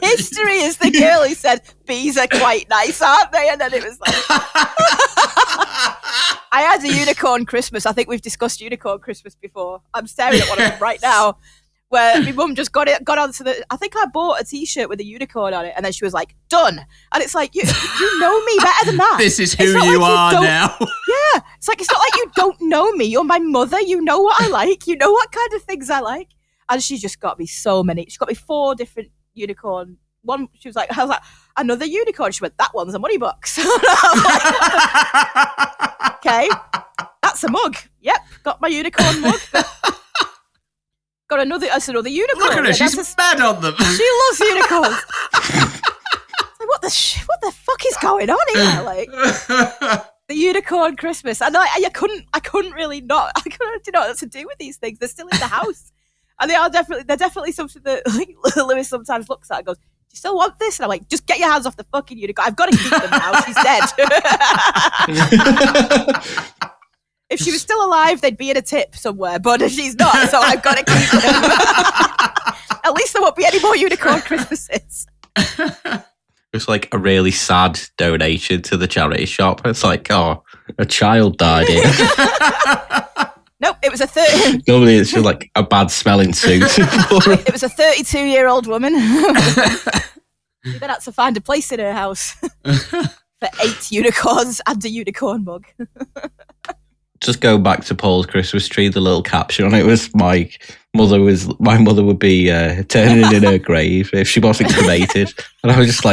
[SPEAKER 3] history is the girl who said, bees are quite nice, aren't they? And then it was like... I had a unicorn Christmas. I think we've discussed unicorn Christmas before. I'm staring at one of them right now, where my mum just got onto the... I think I bought a T-shirt with a unicorn on it, and then she was like, done. And it's like, you know me better than that.
[SPEAKER 4] This is who you are now.
[SPEAKER 3] Yeah. It's like, it's not like you don't know me. You're my mother. You know what I like. You know what kind of things I like. And she just got me so many. She got me 4 different unicorn one. She was like, I was like, another unicorn. She went, that one's a money box. Like, okay, that's a mug. Yep, got my unicorn mug. Got another. That's another unicorn.
[SPEAKER 4] Look at her. She's mad on them.
[SPEAKER 3] She loves unicorns. Like, what the fuck is going on here? Like the unicorn Christmas, and I couldn't really not. I couldn't know what to do with these things. They're still in the house, and they're definitely something that like Lewis sometimes looks at and goes, "Do you still want this?" And I'm like, "Just get your hands off the fucking unicorn. I've got to keep them now. She's dead." If she was still alive, they'd be in a tip somewhere, but she's not, so I've got to keep them. At least there won't be any more unicorn Christmases.
[SPEAKER 5] It's like a really sad donation to the charity shop. It's like, oh, a child died here.
[SPEAKER 3] Nope, it was a 30.
[SPEAKER 5] Normally it's just like a bad smelling suit.
[SPEAKER 3] It was a 32-year-old woman. You then had to find a place in her house for 8 unicorns and a unicorn mug.
[SPEAKER 5] Just go back to Paul's Christmas tree, the little caption on it was my mother would be turning in her grave if she wasn't cremated. And I was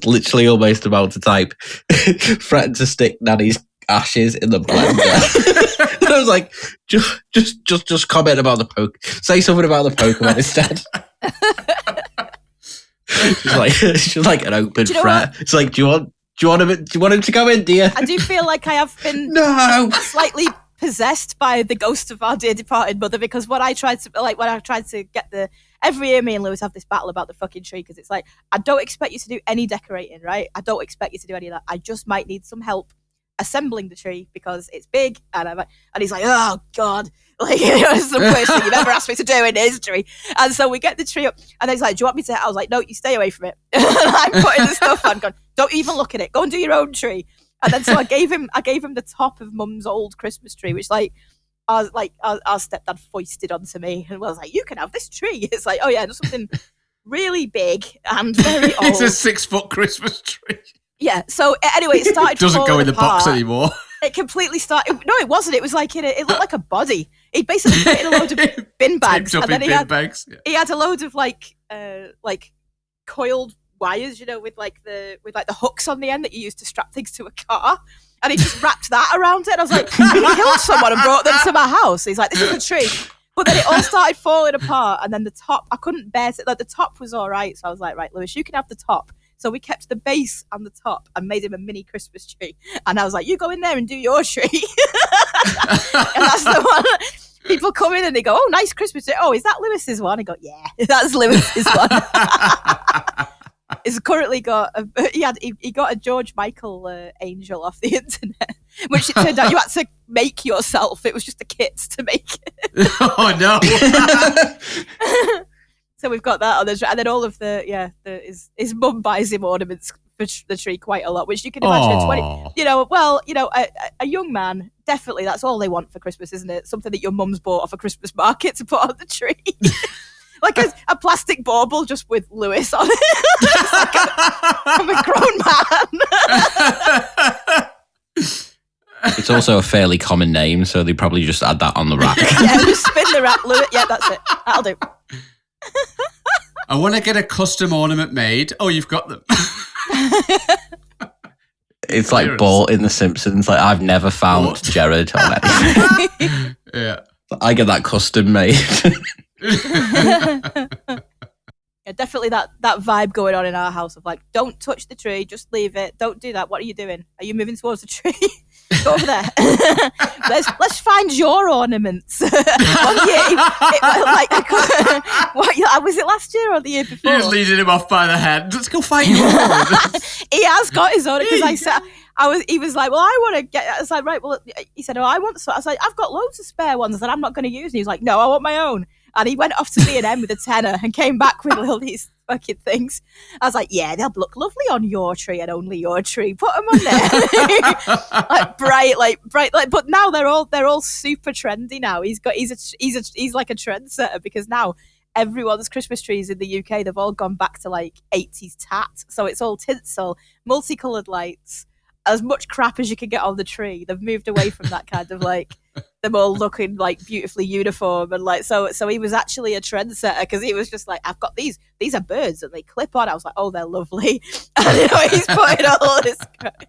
[SPEAKER 5] literally almost about to type threaten to stick Nanny's ashes in the blender. And I was like, just comment about the poke. Say something about the Pokemon instead. She's like an open threat. It's like, do you want him to go in, dear?
[SPEAKER 3] I do feel like I have been slightly possessed by the ghost of our dear departed mother, because when I tried to get every year me and Lewis have this battle about the fucking tree, because it's like, I don't expect you to do any decorating, right? I don't expect you to do any of that. I just might need some help assembling the tree because it's big, and he's like, oh god, like, it's the worst thing you've ever asked me to do in history. And so we get the tree up, and then he's like, do you want me to? I was like, no, you stay away from it. And I'm putting the stuff on, going, don't even look at it, go and do your own tree. And then so I gave him the top of Mum's old Christmas tree, which our stepdad foisted onto me, and was like, you can have this tree. It's like, oh yeah, just something really big and very old.
[SPEAKER 4] It's a 6-foot Christmas tree.
[SPEAKER 3] Yeah. So anyway, it started.
[SPEAKER 4] Doesn't go in the
[SPEAKER 3] apart.
[SPEAKER 4] box anymore.
[SPEAKER 3] It completely started. No, it wasn't. It was like it looked like a body. He basically put in a load of bin bags,
[SPEAKER 4] and then
[SPEAKER 3] he had a load of like coiled wires, with the hooks on the end that you use to strap things to a car. And he just wrapped that around it. And I was like, you killed someone and brought them to my house. He's like, this is a tree. But then it all started falling apart. And then the top, I couldn't bear it. Like, the top was all right. So I was like, right, Lewis, you can have the top. So we kept the base and the top and made him a mini Christmas tree. And I was like, you go in there and do your tree. And that's the one. People come in and they go, oh, nice Christmas tree. Oh, is that Lewis's one? I go, yeah, that's Lewis's one. He's currently got he got a George Michael angel off the internet, which it turned out you had to make yourself. It was just a kit to make it.
[SPEAKER 4] Oh no.
[SPEAKER 3] So we've got that on the tree, and then all of his mum buys him ornaments for the tree quite a lot, which you can imagine. A young man, definitely that's all they want for Christmas, isn't it? Something that your mum's bought off a Christmas market to put on the tree. Like a plastic bauble just with Lewis on it. Like I'm a grown man.
[SPEAKER 5] It's also a fairly common name, so they probably just add that on the rack.
[SPEAKER 3] Yeah, just spin the rack, Lewis. Yeah, that's it. That'll do.
[SPEAKER 4] I want to get a custom ornament made. Oh, you've got them.
[SPEAKER 5] It's like bought in The Simpsons. Like, I've never found Jared on anything.
[SPEAKER 4] Yeah.
[SPEAKER 5] I get that custom made.
[SPEAKER 3] Yeah, definitely that vibe going on in our house of like, don't touch the tree, just leave it. Don't do that. What are you doing? Are you moving towards the tree? Go over there. let's find your ornaments. 1 year, was it last year or the year before?
[SPEAKER 4] He was leading him off by the hand. Let's go find your ornaments.
[SPEAKER 3] He has got his own, because he was like, well, I want to get. I was like, right. Well, he said, oh, I want. So I was like, I've got loads of spare ones that I'm not going to use. And he was like, no, I want my own. And he went off to B&M with a tenner and came back with all these fucking things. I was like, yeah, they'll look lovely on your tree and only your tree. Put them on there. like bright. But now they're all super trendy now. He's like a trendsetter, because now everyone's Christmas trees in the UK, they've all gone back to like 80s tat. So it's all tinsel, multicolored lights, as much crap as you can get on the tree. They've moved away from that kind of like them all looking like beautifully uniform, and like so he was actually a trendsetter because he was just like, I've got these are birds and they clip on. I was like, oh, they're lovely. And he's putting all this crap.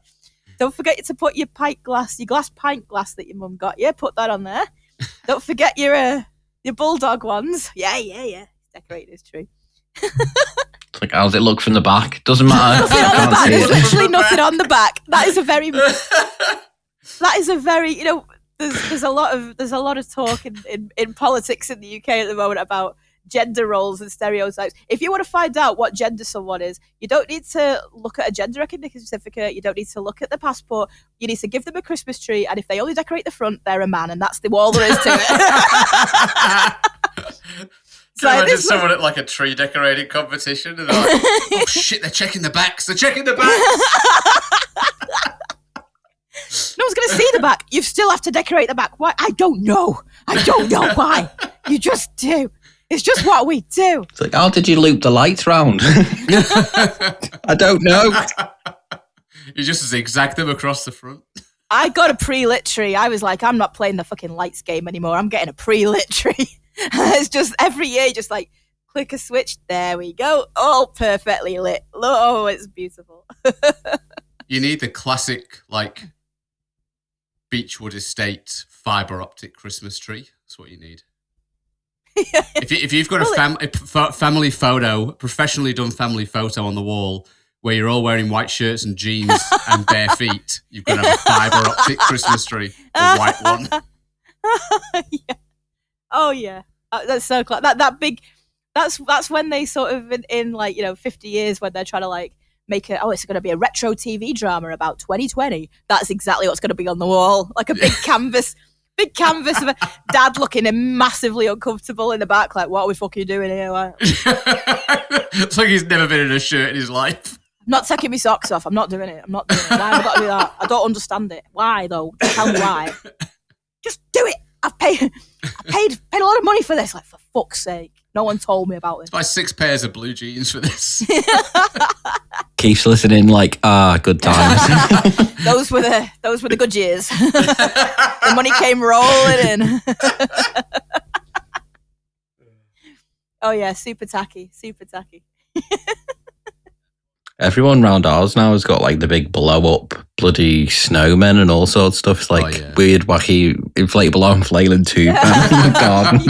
[SPEAKER 3] Don't forget to put your glass pint glass that your mum got you, put that on there. Don't forget your bulldog ones. Yeah, decorate his tree.
[SPEAKER 5] It's like, how does it look from the back? Doesn't matter.
[SPEAKER 3] Nothing on the back. There's literally nothing on the back. That is a very there's a lot of talk in politics in the UK at the moment about gender roles and stereotypes. If you want to find out what gender someone is, you don't need to look at a gender recognition certificate. You don't need to look at the passport. You need to give them a Christmas tree, and if they only decorate the front, they're a man, and that's all there is to it.
[SPEAKER 4] So imagine someone at like a tree decorating competition and they're like, oh shit, they're checking the backs. No one's
[SPEAKER 3] going to see the back. You still have to decorate the back. Why? I don't know why. You just do. It's just what we do.
[SPEAKER 5] It's like, how did you loop the lights round? I don't know.
[SPEAKER 4] You just zigzag them across the front.
[SPEAKER 3] I got a pre-lit tree. I was like, I'm not playing the fucking lights game anymore. I'm getting a pre-lit tree. It's just every year, just like click a switch. There we go. All perfectly lit. Oh, it's beautiful.
[SPEAKER 4] You need the classic, like, Beechwood Estate fibre optic Christmas tree. That's what you need.
[SPEAKER 3] Yeah.
[SPEAKER 4] If you've got a family photo, professionally done family photo on the wall where you're all wearing white shirts and jeans and bare feet, you've got to have a fibre optic Christmas tree, a white one.
[SPEAKER 3] Yeah. Oh yeah, that's so clever. That big. That's when they sort of in like 50 years when they're trying to like make it. Oh, it's going to be a retro TV drama about 2020. That's exactly what's going to be on the wall, like a big canvas. Big canvas of a dad looking massively uncomfortable in the back, like, what are we fucking doing here? Like,
[SPEAKER 4] it's like he's never been in a shirt in his life.
[SPEAKER 3] I'm not taking my socks off. I'm not doing it. Why have I got to do that? I don't understand it. Why though? Tell me why. Just do it. I paid a lot of money for this. Like, for fuck's sake. No one told me about this.
[SPEAKER 4] Buy 6 pairs of blue jeans for this.
[SPEAKER 5] Keith's listening like, good times.
[SPEAKER 3] Those were the good years. The money came rolling in. Oh yeah, super tacky.
[SPEAKER 5] Everyone round ours now has got like the big blow up bloody snowmen and all sorts of stuff. It's like weird, wacky, inflatable arm flailing tube in the garden.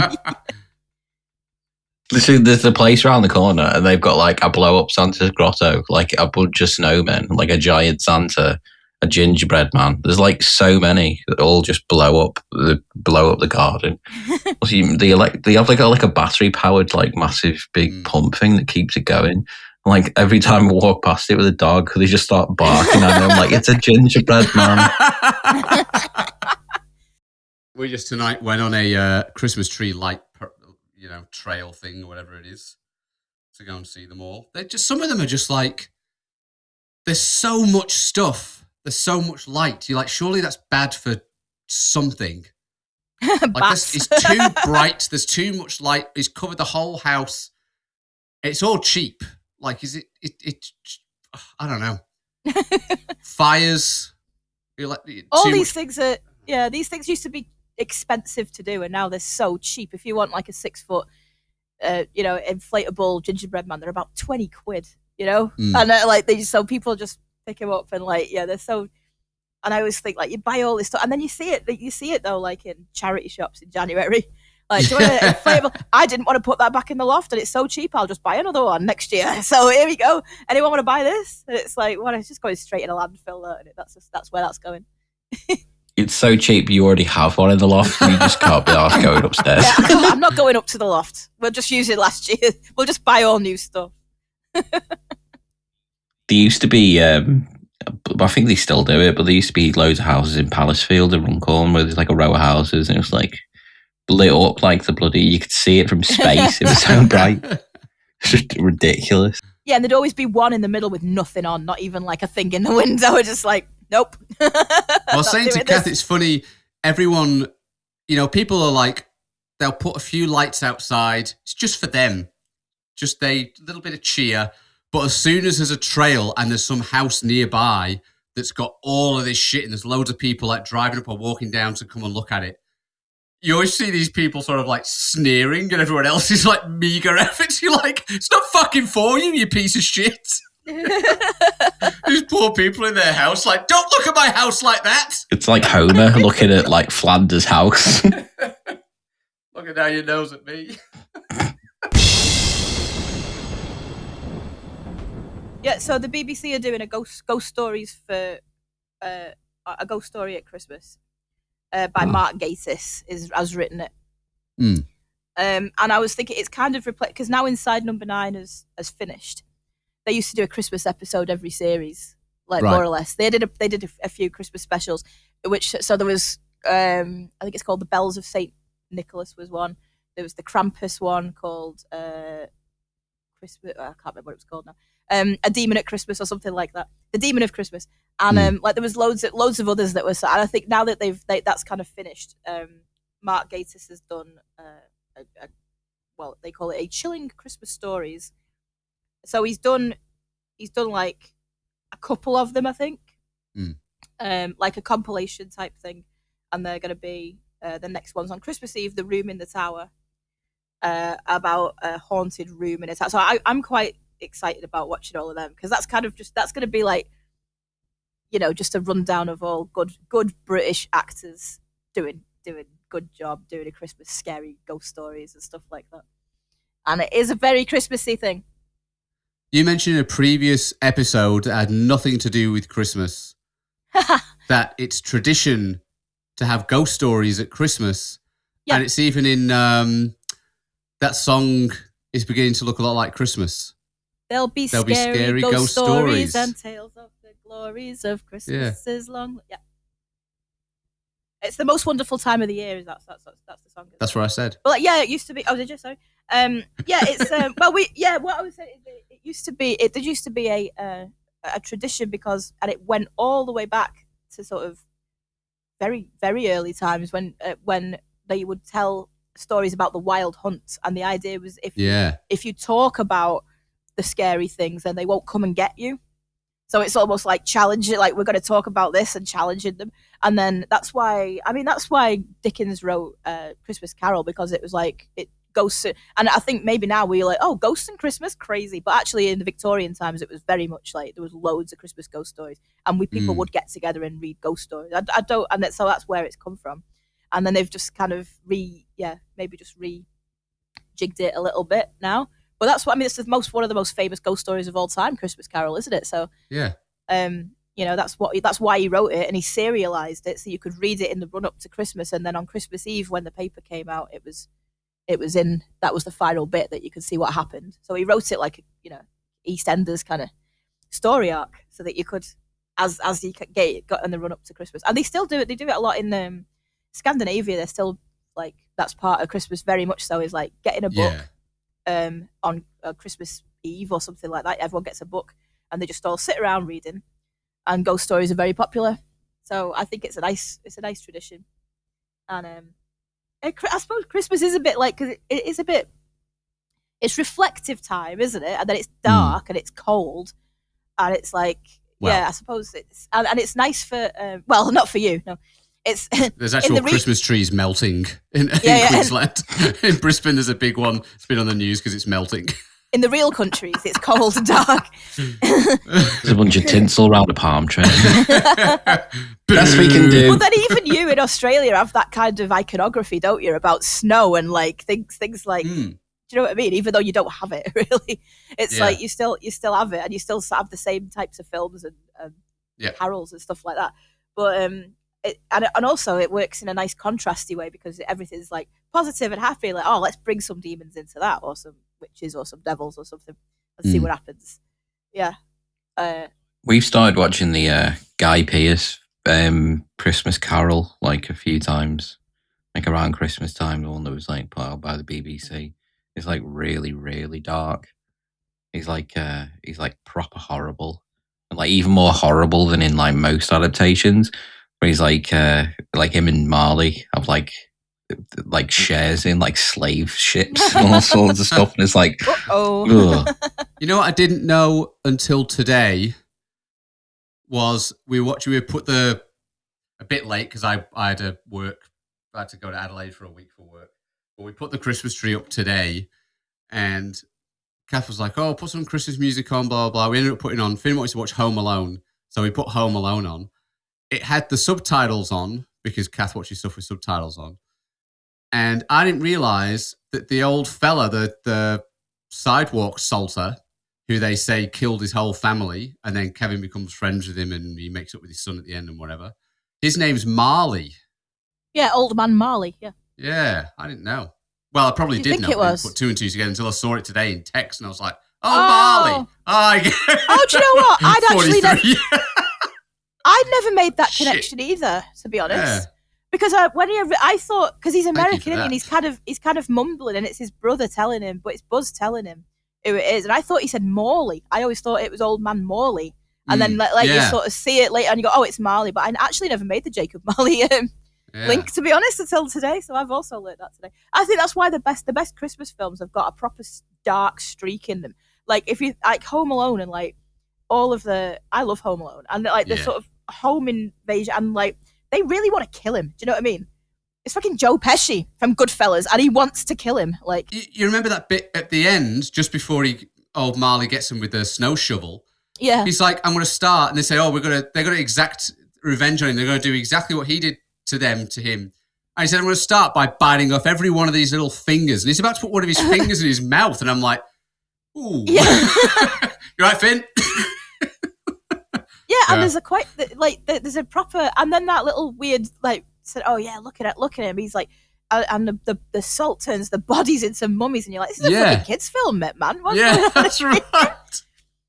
[SPEAKER 5] There's a place around the corner and they've got like a blow up Santa's grotto, like a bunch of snowmen, like a giant Santa, a gingerbread man. There's like so many that all just blow up the garden. They have like a battery powered like massive big pump thing that keeps it going. Like every time I walk past it with a dog, they just start barking at him like it's a gingerbread man.
[SPEAKER 4] We just tonight went on a Christmas tree light, trail thing or whatever it is to go and see them all. They just some of them are just like there's so much stuff, there's so much light. You're like, surely that's bad for something. Like it's too bright. There's too much light. It's covered the whole house. It's all cheap. Like, is it I don't know. Fires.
[SPEAKER 3] All these things are, these things used to be expensive to do, and now they're so cheap. If you want like a 6 foot, inflatable gingerbread man, they're about 20 quid, and so people just pick them up and they're so. And I always think like you buy all this stuff, and then you see it though, like in charity shops in January. Like, do you want an inflatable? I didn't want to put that back in the loft, and it's so cheap. I'll just buy another one next year. So here we go. Anyone want to buy this? And it's like, well, it's just going straight in a landfill. And that's where that's going.
[SPEAKER 5] It's so cheap. You already have one in the loft. You just can't be asked going upstairs.
[SPEAKER 3] Yeah, I'm not going up to the loft. We'll just use it last year. We'll just buy all new stuff.
[SPEAKER 5] There used to be, I think they still do it, but there used to be loads of houses in Pallisfield and Runcorn where there's like a row of houses, and it was like lit up like the bloody, you could see it from space. It was so bright. It's just ridiculous.
[SPEAKER 3] Yeah, and there'd always be one in the middle with nothing on, not even like a thing in the window. We're just like, nope.
[SPEAKER 4] Well, saying to Kath, it's funny, everyone, people are like, they'll put a few lights outside. It's just for them. Just a little bit of cheer. But as soon as there's a trail and there's some house nearby that's got all of this shit and there's loads of people like driving up or walking down to come and look at it, you always see these people sort of like sneering and everyone else is like meager efforts. You're like, it's not fucking for you, you piece of shit. These poor people in their house, like, don't look at my house like that.
[SPEAKER 5] It's like Homer looking at like Flanders' house.
[SPEAKER 4] Looking down your nose at me.
[SPEAKER 3] Yeah, so the BBC are doing a ghost stories for a ghost story at Christmas by Mark Gatiss has written it. And I was thinking it's kind of because now Inside Number 9 has finished. They used to do a Christmas episode every series, like more or less. They did a few Christmas specials, so there was I think it's called The Bells of Saint Nicholas was one. There was the Krampus one called Christmas. I can't remember what it was called now. A Demon at Christmas or something like that. The Demon of Christmas, and like there was loads of others that were. And I think now that that's kind of finished, Mark Gatiss has done they call it a Chilling Christmas Stories. So he's done like a couple of them, I think, like a compilation type thing, and they're going to be the next one's on Christmas Eve, The Room in the Tower, about a haunted room in a tower. So I'm quite excited about watching all of them because that's kind of that's going to be like, just a rundown of all good British actors doing good job doing a Christmas scary ghost stories and stuff like that. And it is a very Christmassy thing.
[SPEAKER 4] You mentioned in a previous episode that had nothing to do with Christmas that it's tradition to have ghost stories at Christmas. Yeah. And it's even in that song is beginning to look a lot like Christmas.
[SPEAKER 3] There'll be scary ghost stories and tales of the glories of Christmases long. Yeah. It's the most wonderful time of the year. That's the song.
[SPEAKER 4] That's what I said.
[SPEAKER 3] Well, yeah, it used to be. Oh, did you? Sorry. Yeah, it's what I was saying is it used to be. It did used to be a tradition and it went all the way back to sort of very very early times when they would tell stories about the wild hunt, and the idea was if you talk about the scary things, then they won't come and get you. So it's almost like challenging, like we're going to talk about this and challenging them. And then that's why Dickens wrote Christmas Carol, because it was like it ghosts. And I think maybe now we're like, oh, ghosts and Christmas, crazy. But actually in the Victorian times, it was very much like there was loads of Christmas ghost stories, and people would get together and read ghost stories. So that's where it's come from. And then they've just kind of rejigged it a little bit now. But that's what it's one of the most famous ghost stories of all time, Christmas Carol, isn't it? So
[SPEAKER 4] yeah,
[SPEAKER 3] that's why he wrote it, and he serialized it so you could read it in the run up to Christmas, and then on Christmas Eve when the paper came out, that was the final bit that you could see what happened. So he wrote it like EastEnders kind of story arc, so that you could as you got in the run up to Christmas, and they still do it. They do it a lot in Scandinavia. They're still like that's part of Christmas very much. So is like getting a book.
[SPEAKER 4] Yeah.
[SPEAKER 3] On Christmas Eve or something like that, everyone gets a book and they just all sit around reading, and ghost stories are very popular. So I think it's a nice tradition. And I suppose Christmas is a bit like, because it is a bit, it's reflective time, isn't it? And then it's dark and it's cold, and it's like, I suppose it's and it's nice for not for you, no.
[SPEAKER 4] There's actual Christmas trees melting in Queensland. In Brisbane, there's a big one. It's been on the news because it's melting.
[SPEAKER 3] In the real countries, it's cold and dark.
[SPEAKER 5] There's a bunch of tinsel around a palm tree. Best we can do.
[SPEAKER 3] Well, then even you in Australia have that kind of iconography, don't you, about snow and like things like. Do you know what I mean? Even though you don't have it, really, it's like you still have it, and you still have the same types of films and carols and stuff like that. But and also it works in a nice contrasty way, because everything's like positive and happy, like, oh, let's bring some demons into that, or some witches or some devils or something, and see what happens.
[SPEAKER 5] We've started watching the Guy Pearce Christmas Carol like a few times, like around Christmas time, the one that was like put out by the BBC. It's like really really dark. He's like proper horrible, and like even more horrible than in like most adaptations. Where he's like him and Marley have like shares in like slave ships and all sorts of stuff, and it's like,
[SPEAKER 4] you know what I didn't know until today was we were put a bit late because I had to work I had to go to Adelaide for a week for work. But we put the Christmas tree up today, and Kath was like, "Oh, put some Christmas music on, blah, blah, blah." We ended up putting on, Finn wanted to watch Home Alone, so we put Home Alone on. It had the subtitles on, because Kath watches stuff with subtitles on. And I didn't realise that the old fella, the sidewalk salter, who they say killed his whole family, and then Kevin becomes friends with him and he makes up with his son at the end and whatever. His name's Marley.
[SPEAKER 3] Yeah, old man Marley. Yeah.
[SPEAKER 4] Yeah, I didn't know. Well, I probably did know.
[SPEAKER 3] It was?
[SPEAKER 4] Put two and two together until I saw it today in text, and I was like, Marley.
[SPEAKER 3] Oh, do you know what? I'd never made that connection either, to be honest.
[SPEAKER 4] Yeah.
[SPEAKER 3] Because I thought, because he's American and he's kind of mumbling, and it's his brother telling him, but it's Buzz telling him who it is. And I thought he said Morley. I always thought it was old man Morley. And then you sort of see it later and you go, oh, it's Marley. But I actually never made the Jacob Marley link, to be honest, until today. So I've also learned that today. I think that's why the best Christmas films have got a proper dark streak in them. Like if you like Home Alone and like all of I love Home Alone and like the sort of home invasion and like they really want to kill him. Do you know what I mean? It's fucking Joe Pesci from Goodfellas and he wants to kill him. Like
[SPEAKER 4] you remember that bit at the end, just before old Marley gets him with the snow shovel?
[SPEAKER 3] Yeah.
[SPEAKER 4] He's like, I'm going to start. And they say, oh, they're going to exact revenge on him. They're going to do exactly what he did to him. And he said, I'm going to start by biting off every one of these little fingers. And he's about to put one of his fingers in his mouth. And I'm like, ooh. Yeah. You right, Finn?
[SPEAKER 3] Yeah, and there's there's a proper, and then that little weird, like, said, oh yeah, look at him. He's like, and the salt turns the bodies into mummies. And you're like, this is a fucking kids film, man. What's going on?
[SPEAKER 4] That's right.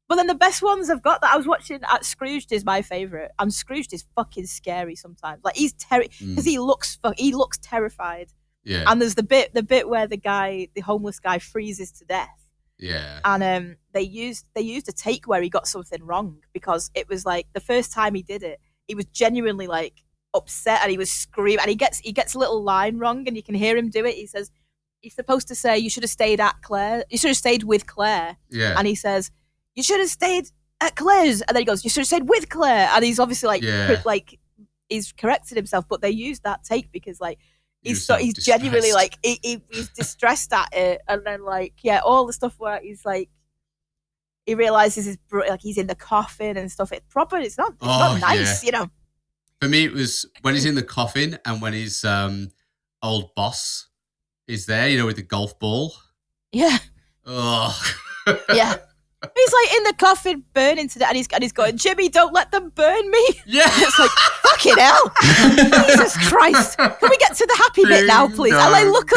[SPEAKER 3] But then the best ones I've got that I was watching at Scrooged is my favourite. And Scrooged is fucking scary sometimes. Like he's because he looks terrified.
[SPEAKER 4] Yeah.
[SPEAKER 3] And there's the bit where the homeless guy freezes to death.
[SPEAKER 4] Yeah.
[SPEAKER 3] And they used a take where he got something wrong because it was like the first time he did it, he was genuinely like upset and he was screaming and he gets a little line wrong and you can hear him do it. He says he's supposed to say you should have stayed with Claire.
[SPEAKER 4] Yeah.
[SPEAKER 3] And he says you should have stayed at Claire's. And then he goes, you should have stayed with Claire. And he's obviously like he's corrected himself, but they used that take because like he's genuinely like he's distressed at it. And then like, yeah, all the stuff where he's like, he realizes he's in the coffin and stuff. It's not nice, you know.
[SPEAKER 4] For me, it was when he's in the coffin and when his old boss is there, you know, with the golf ball.
[SPEAKER 3] Yeah.
[SPEAKER 4] Oh.
[SPEAKER 3] Yeah. He's like in the coffin burning to death and he's going, Jimmy, don't let them burn me.
[SPEAKER 4] Yeah.
[SPEAKER 3] It's like, fucking hell. Jesus Christ. Can we get to the happy bit now, please? And like, look,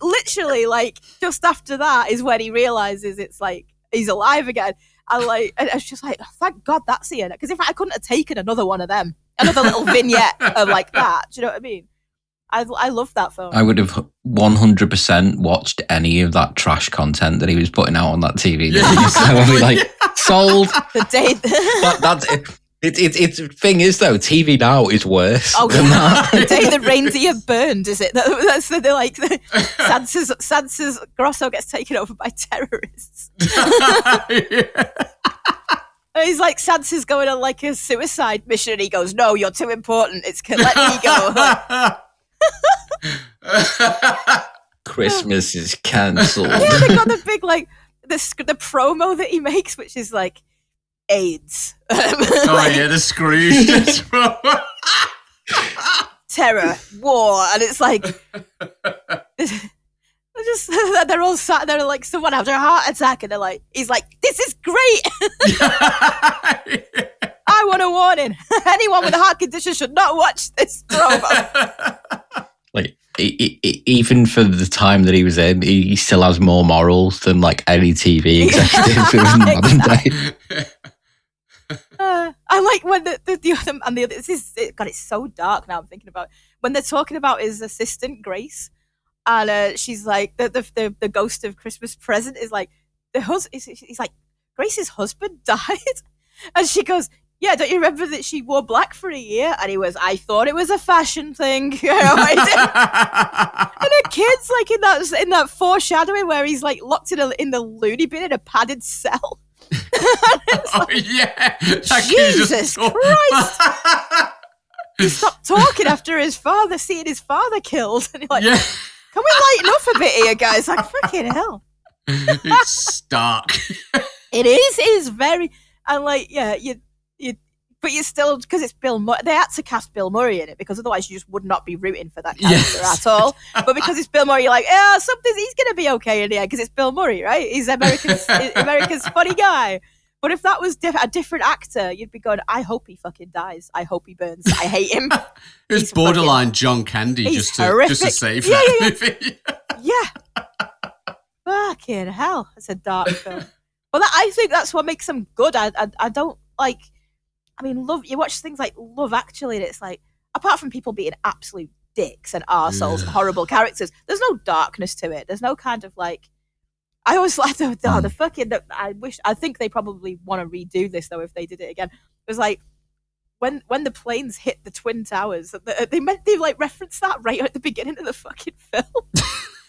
[SPEAKER 3] literally, like, just after that is when he realizes it's like, he's alive again. And like, and it's just like, oh, thank God that's the end. Because if I couldn't have taken another one of them, another little vignette of like that, do you know what I mean? I love that film.
[SPEAKER 5] I would have 100% watched any of that trash content that he was putting out on that TV.
[SPEAKER 4] Yeah.
[SPEAKER 5] So I'd be like, sold.
[SPEAKER 3] The day
[SPEAKER 5] That's it. It's thing is though, TV now is worse than that.
[SPEAKER 3] The day the reindeer burned, is it? That's they're like Santa's Grosso gets taken over by terrorists. And he's like, Santa's going on like a suicide mission, and he goes, "No, you're too important. Let me go."
[SPEAKER 5] Christmas is cancelled.
[SPEAKER 3] Yeah, they got the big like the promo that he makes, which is like AIDS.
[SPEAKER 4] The Scrooge
[SPEAKER 3] terror, war, and it's like they're all sat there like someone having a heart attack, and he's like, "This is great." I want a warning. Anyone with a heart condition should not watch this promo.
[SPEAKER 5] Like, even for the time that he was in, he still has more morals than like any TV executive in modern day.
[SPEAKER 3] I like when the other and the other. God, it's so dark now. I'm thinking about when they're talking about his assistant Grace, and she's like the ghost of Christmas Present is like he's like, Grace's husband died, and she goes, yeah, don't you remember that she wore black for a year? And he was, I thought it was a fashion thing. You know, and the kid's like in that foreshadowing where he's like locked in the loony bin in a padded cell.
[SPEAKER 4] That
[SPEAKER 3] Jesus Christ. he stopped talking after his father seeing his father killed. And you're like,
[SPEAKER 4] Yeah.
[SPEAKER 3] can we lighten up a bit here, guys? Like, fucking hell.
[SPEAKER 4] It's stark.
[SPEAKER 3] It is very, and like, yeah, but you still, because it's Bill Murray, they had to cast Bill Murray in it because otherwise you just would not be rooting for that character at all. But because it's Bill Murray, you're like, he's going to be okay in the end because it's Bill Murray, right? He's America's funny guy. But if that was a different actor, you'd be going, I hope he fucking dies. I hope he burns. I hate him.
[SPEAKER 4] It was borderline John Candy just to save that movie.
[SPEAKER 3] Yeah. Fucking hell. It's a dark film. But I think that's what makes them good. I don't like... I mean, you watch things like Love Actually, and it's like, apart from people being absolute dicks and arseholes and horrible characters, there's no darkness to it. There's no kind of like, I always like I think they probably want to redo this though if they did it again. It was like, when the planes hit the Twin Towers, they like reference that right at the beginning of the fucking film.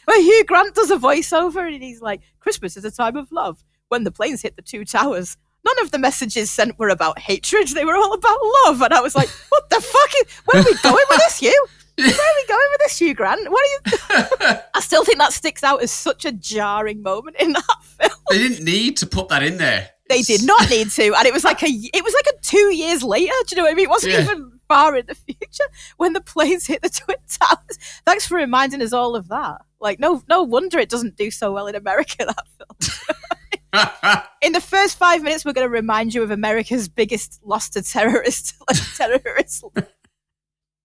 [SPEAKER 3] Where Hugh Grant does a voiceover and he's like, Christmas is a time of love. When the planes hit the two towers, none of the messages sent were about hatred. They were all about love. And I was like, what the fuck? Where are we going with this, Hugh? Where are we going with this, Hugh Grant? What are you... I still think that sticks out as such a jarring moment in that film.
[SPEAKER 4] They didn't need to put that in there.
[SPEAKER 3] They did not need to. And it was like 2 years later. Do you know what I mean? It wasn't even far in the future when the planes hit the Twin Towers. Thanks for reminding us all of that. Like, no wonder it doesn't do so well in America, that film. In the first 5 minutes, we're going to remind you of America's biggest loss to terrorist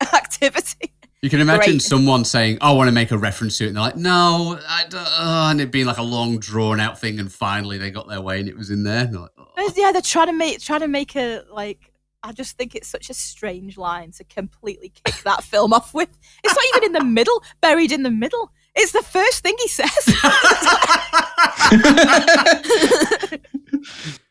[SPEAKER 3] activity.
[SPEAKER 4] You can imagine someone saying, I want to make a reference to it. And they're like, no, I don't. And it being like a long, drawn-out thing. And finally, they got their way and it was in there. And they're like, oh.
[SPEAKER 3] Yeah, they're trying to make a, like... I just think it's such a strange line to completely kick that film off with. It's not even in the middle, buried in the middle. It's the first thing he says.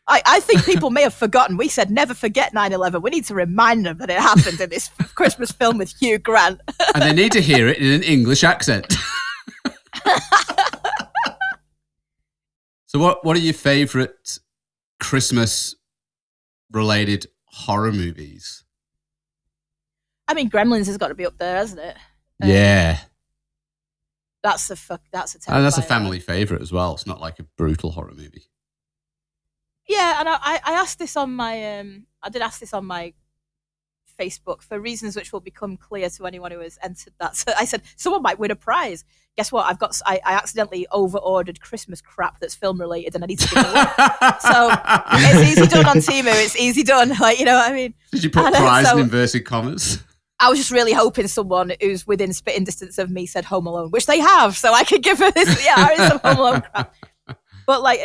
[SPEAKER 3] I think people may have forgotten. We said never forget 9/11. We need to remind them that it happened in this Christmas film with Hugh Grant.
[SPEAKER 4] And they need to hear it in an English accent. So what are your favourite Christmas-related horror movies?
[SPEAKER 3] I mean, Gremlins has got to be up there, hasn't it?
[SPEAKER 4] Yeah.
[SPEAKER 3] That's a
[SPEAKER 4] and that's a family favourite as well. It's not like a brutal horror movie.
[SPEAKER 3] Yeah, and I asked this on my I did ask this on my Facebook for reasons which will become clear to anyone who has entered that. So I said someone might win a prize. Guess what? I accidentally over-ordered Christmas crap that's film related, and I need to give it away. So it's easy done on Temu. It's easy done. Like, you know what I mean?
[SPEAKER 4] Did you put prize in inverted commas?
[SPEAKER 3] I was just really hoping someone who's within spitting distance of me said Home Alone, which they have, so I could give her this. Yeah, there is some Home Alone crap. But like,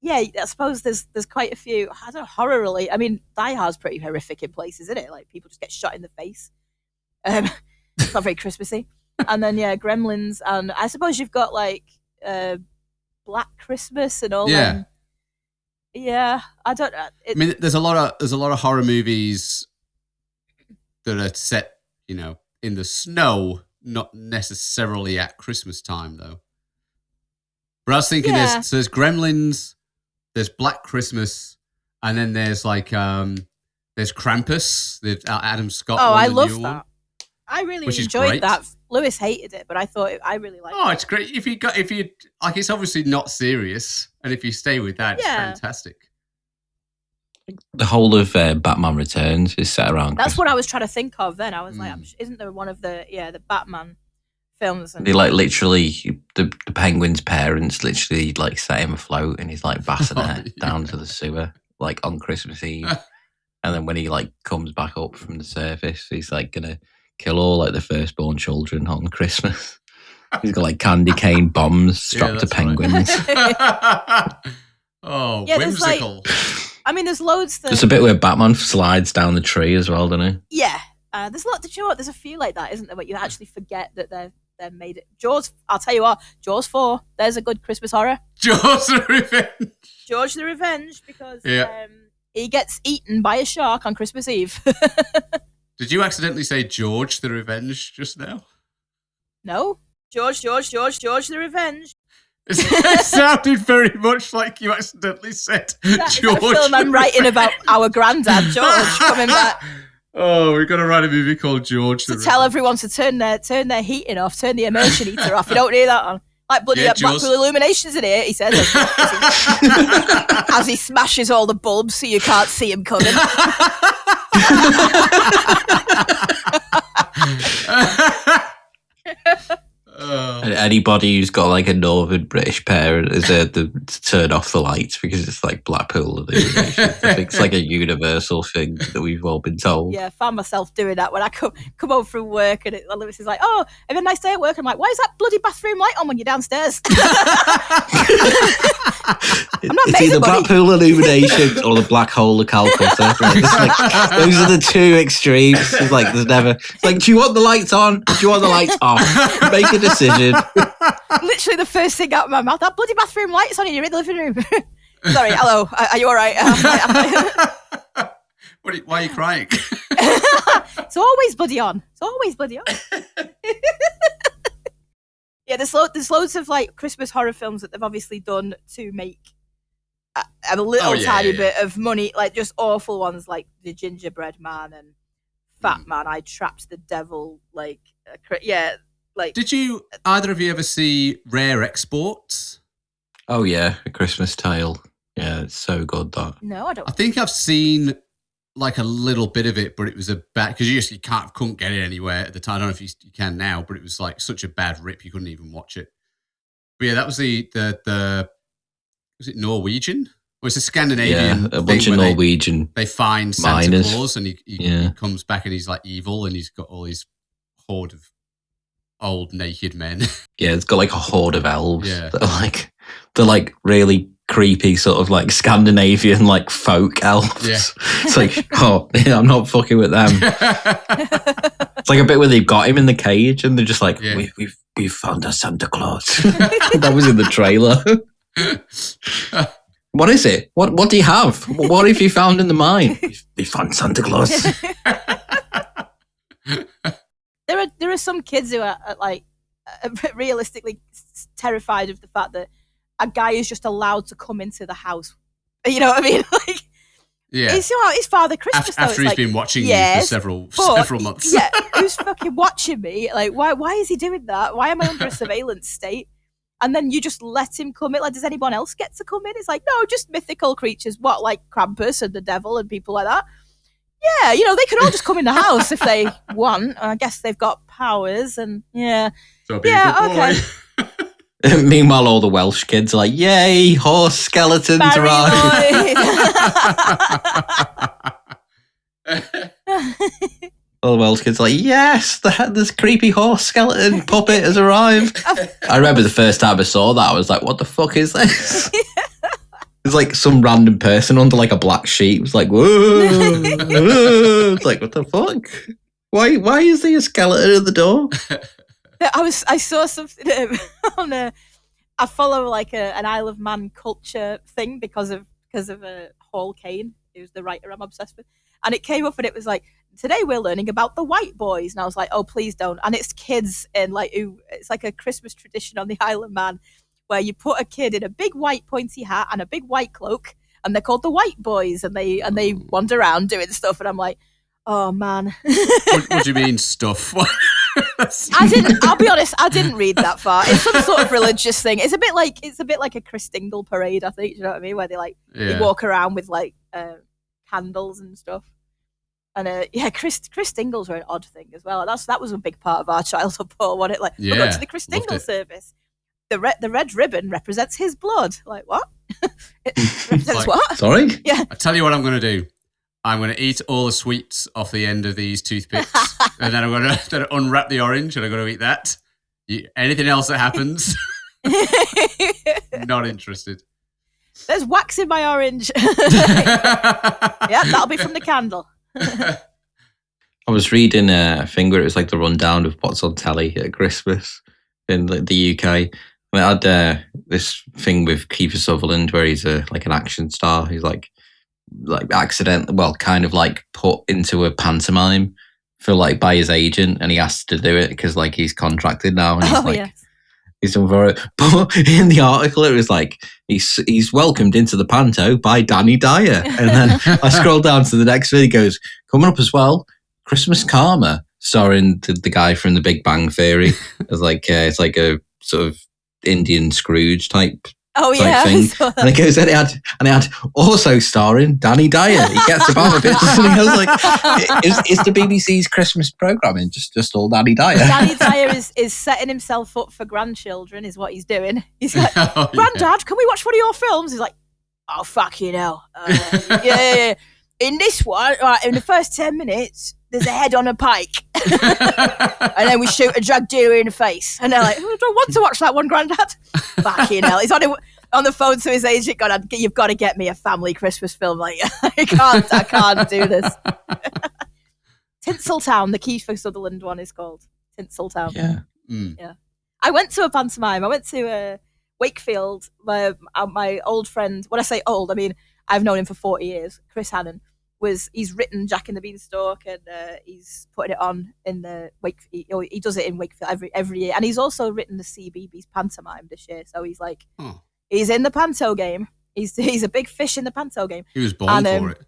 [SPEAKER 3] yeah, I suppose there's quite a few. I don't know, horror related. I mean, Die Hard's pretty horrific in places, isn't it? Like people just get shot in the face. It's not very Christmassy. And then yeah, Gremlins, and I suppose you've got like Black Christmas and all.
[SPEAKER 4] Yeah,
[SPEAKER 3] yeah. I don't.
[SPEAKER 4] I mean, there's a lot of horror movies that are set, you know, in the snow, not necessarily at Christmas time though. But I was thinking, there's Gremlins, there's Black Christmas, and then there's like there's Krampus, the Adam Scott.
[SPEAKER 3] Oh,
[SPEAKER 4] one,
[SPEAKER 3] I love that.
[SPEAKER 4] one.
[SPEAKER 3] I really enjoyed that. Lewis hated it, but I really liked it.
[SPEAKER 4] Oh, it's great. If you like, it's obviously not serious, and if you stay with that, it's fantastic.
[SPEAKER 5] The whole of Batman Returns is set around.
[SPEAKER 3] That's what I was trying to think of. Then I was like, isn't there one of the Batman films? And
[SPEAKER 5] they like literally the Penguin's parents literally like set him afloat, and he's like bassinet down to the sewer like on Christmas Eve, and then when he like comes back up from the surface, he's like gonna kill all like the firstborn children on Christmas. He's got like candy cane bombs strapped to penguins.
[SPEAKER 4] Right. Oh, whimsical.
[SPEAKER 3] I mean, there's loads.
[SPEAKER 5] There's a bit where Batman slides down the tree as well, doesn't he?
[SPEAKER 3] Yeah. There's a lot. Did you know what? There's a few like that, isn't there? But you actually forget that they're made it. Jaws. I'll tell you what. Jaws 4. There's a good Christmas horror.
[SPEAKER 4] Jaws the Revenge.
[SPEAKER 3] George the Revenge, because he gets eaten by a shark on Christmas Eve.
[SPEAKER 4] Did you accidentally say George the Revenge just now?
[SPEAKER 3] No. George the Revenge.
[SPEAKER 4] It sounded very much like you accidentally said
[SPEAKER 3] That's
[SPEAKER 4] George.
[SPEAKER 3] a film I'm writing about our granddad, George, coming back.
[SPEAKER 4] Oh, we've got to write a movie called George.
[SPEAKER 3] To tell everyone to turn their heating off, turn the immersion heater off. You don't need that on. Like bloody Blackpool Illuminations in here, he says, as he smashes all the bulbs so you can't see him coming.
[SPEAKER 5] Anybody who's got like a northern British parent has heard them to turn off the lights because it's like Blackpool illumination. I think it's like a universal thing that we've all been told.
[SPEAKER 3] Yeah, I found myself doing that when I come home from work and Lewis is like, "Oh, have a nice day at work." I'm like, "Why is that bloody bathroom light on when you're downstairs?" I'm not
[SPEAKER 5] it's either Blackpool illuminations or the black hole of Calcutta. Those are the two extremes. It's like there's never. It's like, do you want the lights on? Do you want the lights off? Make a decision.
[SPEAKER 3] Literally the first thing out of my mouth. That bloody bathroom light is on. You're in the living room. Sorry, hello. Are you all right?
[SPEAKER 4] Why are you crying?
[SPEAKER 3] It's always bloody on. Yeah, there's loads of like Christmas horror films that they've obviously done to make a little tiny bit of money, like just awful ones like The Gingerbread Man and Fat Man, I Trapped the Devil. Like, did
[SPEAKER 4] you either of you ever see Rare Exports?
[SPEAKER 5] Oh yeah, A Christmas Tale. Yeah, it's so good that.
[SPEAKER 3] No, I don't.
[SPEAKER 4] I think I've seen like a little bit of it, but it was a bad because you couldn't get it anywhere at the time. I don't know if you can now, but it was like such a bad rip you couldn't even watch it. But yeah, that was the was it Norwegian? Or it's a Scandinavian.
[SPEAKER 5] Yeah, a bunch of Norwegian.
[SPEAKER 4] They find Santa
[SPEAKER 5] miners.
[SPEAKER 4] Claus and he comes back and he's like evil and he's got all these horde of old naked men.
[SPEAKER 5] Yeah, it's got like a horde of elves. Yeah. They're like really creepy sort of like Scandinavian like folk elves.
[SPEAKER 4] Yeah.
[SPEAKER 5] It's like, I'm not fucking with them. It's like a bit where they've got him in the cage and they're just like, we've found a Santa Claus. That was in the trailer. What is it? What do you have? What have you found in the mine? We found Santa Claus.
[SPEAKER 3] There are some kids who are like realistically terrified of the fact that a guy is just allowed to come into the house. You know what I mean? Like,
[SPEAKER 4] yeah,
[SPEAKER 3] it's Father Christmas.
[SPEAKER 4] After he's been watching you for several months.
[SPEAKER 3] Yeah, who's fucking watching me? Like, why is he doing that? Why am I under a surveillance state? And then you just let him come in. Like, does anyone else get to come in? It's like, no, just mythical creatures. What, like Krampus and the devil and people like that? Yeah, they can all just come in the house if they want. I guess they've got powers and yeah.
[SPEAKER 4] So be a good boy.
[SPEAKER 3] Okay.
[SPEAKER 5] Meanwhile, all the Welsh kids are like, yay, horse skeletons arrive. All the Welsh kids are like, yes, this creepy horse skeleton puppet has arrived. I remember the first time I saw that, I was like, what the fuck is this? It's like some random person under like a black sheet. It was like, whoa. It's like, what the fuck? Why is there a skeleton at the door?
[SPEAKER 3] I saw something on I follow like an Isle of Man culture thing because of Hall Caine, who's the writer I'm obsessed with, and it came up and it was like, today we're learning about the white boys, and I was like, oh please don't. And it's kids in like it's like a Christmas tradition on the Isle of Man where you put a kid in a big white pointy hat and a big white cloak, and they're called the white boys, and they wander around doing stuff, and I'm like, oh man.
[SPEAKER 4] What do you mean stuff?
[SPEAKER 3] I'll be honest, I didn't read that far. It's some sort of religious thing. It's a bit like a Chris Dingle parade, I think. You know what I mean? Where they walk around with like candles and stuff. And Chris Dingles were an odd thing as well. That was a big part of our childhood, Paul. Wasn't it? Like, we're going to the Chris Dingle service. The red ribbon represents his blood. Like, what? It represents what?
[SPEAKER 5] Sorry?
[SPEAKER 3] Yeah.
[SPEAKER 4] I tell you what I'm going to do. I'm going to eat all the sweets off the end of these toothpicks, and then I'm going to unwrap the orange, and I'm going to eat that. Anything else that happens, not interested.
[SPEAKER 3] There's wax in my orange. Yeah, that'll be from the candle.
[SPEAKER 5] I was reading a thing where it was like the rundown of what's on telly at Christmas in the UK. I mean, I had this thing with Kiefer Sutherland where he's like an action star. He's like kind of like put into a pantomime for like by his agent, and he has to do it because like he's contracted now, and he's done for it. But in the article, it was like he's welcomed into the panto by Danny Dyer, and then I scrolled down to the next video. He goes, coming up as well, Christmas Karma, starring the guy from The Big Bang Theory. It's like a sort of Indian Scrooge type.
[SPEAKER 3] Oh
[SPEAKER 5] type
[SPEAKER 3] yeah,
[SPEAKER 5] thing. And it goes, and it had also starring Danny Dyer. He gets about a bit, and he goes like, "Is the BBC's Christmas programming just all Danny Dyer?"
[SPEAKER 3] Danny Dyer is setting himself up for grandchildren, is what he's doing. He's like, "Granddad, can we watch one of your films?" He's like, "Oh fuck, yeah. In this one, in the first 10 minutes, there's a head on a pike, and then we shoot a drug dealer in the face." And they're like, "I don't want to watch that one, Granddad." Fucking hell. He's on the phone to his agent, going, "You've got to get me a family Christmas film." Like, I can't do this. Tinseltown, the Kiefer Sutherland one is called Tinseltown.
[SPEAKER 5] Yeah.
[SPEAKER 3] Yeah. I went to a pantomime. I went to Wakefield. My old friend, when I say old, I mean, I've known him for 40 years. Chris Hannon he's written Jack and the Beanstalk, and he's putting it on in the Wakefield. He does it in Wakefield every year, and he's also written the CBeebies pantomime this year. So he's like, he's in the panto game. He's a big fish in the panto game.
[SPEAKER 4] He was born for it.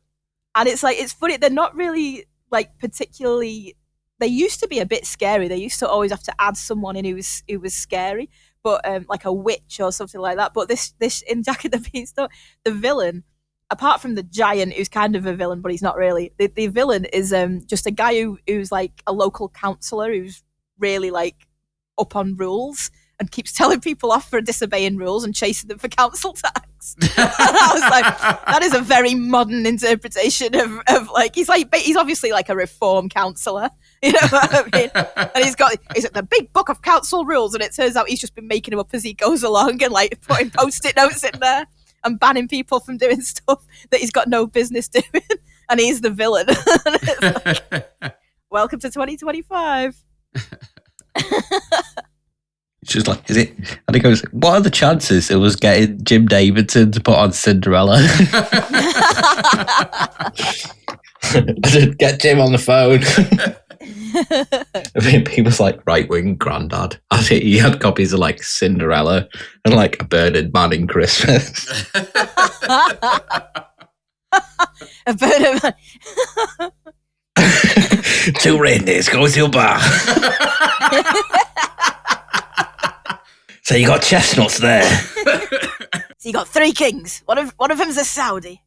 [SPEAKER 3] And it's like, it's funny. They're not really like particularly. They used to be a bit scary. They used to always have to add someone in who was scary, but like a witch or something like that. But this in Jack and the Beanstalk, the villain, apart from the giant, who's kind of a villain, but he's not really. The villain is just a guy who's like a local councillor who's really like up on rules and keeps telling people off for disobeying rules and chasing them for council tax. And I was like, that is a very modern interpretation of like, he's obviously like a reform councillor, you know what I mean? And he's at the big book of council rules, and it turns out he's just been making them up as he goes along and like putting post-it notes in there and banning people from doing stuff that he's got no business doing. And he's the villain. And it's like, welcome to 2025.
[SPEAKER 5] She's like, is it? And he goes, what are the chances it was getting Jim Davidson to put on Cinderella? Get Jim on the phone. I mean, he was like right-wing granddad. I think he had copies of like Cinderella and like A Bernard Manning Christmas.
[SPEAKER 3] A Bernard Manning.
[SPEAKER 5] 2 reindeers go to a bar. So you got chestnuts there.
[SPEAKER 3] So you got 3 kings. One of them's a Saudi.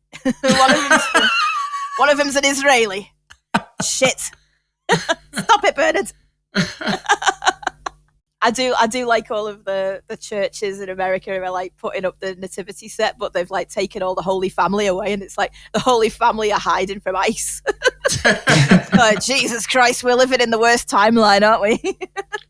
[SPEAKER 3] one of them's an Israeli. Shit. Stop it, Bernard. I do like all of the churches in America who are like putting up the nativity set, but they've like taken all the Holy Family away, and it's like the Holy Family are hiding from ICE. Like, Jesus Christ, we're living in the worst timeline, aren't we?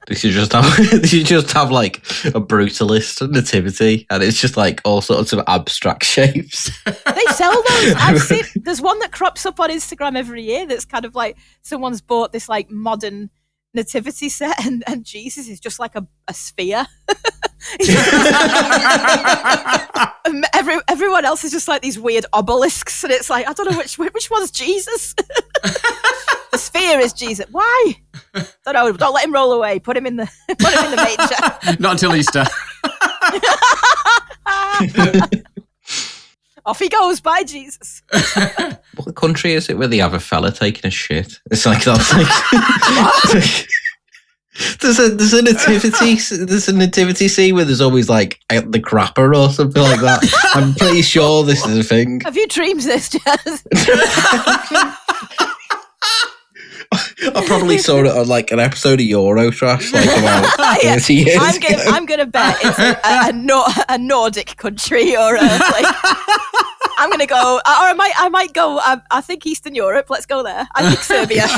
[SPEAKER 5] They should just have like a brutalist nativity, and it's just like all sorts of abstract shapes.
[SPEAKER 3] They sell those. I've seen. There's one that crops up on Instagram every year that's kind of like someone's bought this like modern nativity set, and Jesus is just like a sphere. Everyone else is just like these weird obelisks, and it's like, I don't know which one's Jesus. The sphere is Jesus. Why? Don't know. Don't let him roll away. Put him in the manger.
[SPEAKER 4] Not until Easter.
[SPEAKER 3] Off he goes. Bye, Jesus.
[SPEAKER 5] What country is it where they have a fella taking a shit? It's like that's like there's a nativity scene where there's always like the crapper or something like that. I'm pretty sure this is a thing.
[SPEAKER 3] Have you dreamed this, Jazz?
[SPEAKER 5] I probably saw it on like an episode of Eurotrash like about 30 years ago.
[SPEAKER 3] I'm gonna bet it's a Nordic country or like. I'm gonna go, or I might go. I think Eastern Europe. Let's go there. I think Serbia.
[SPEAKER 5] It's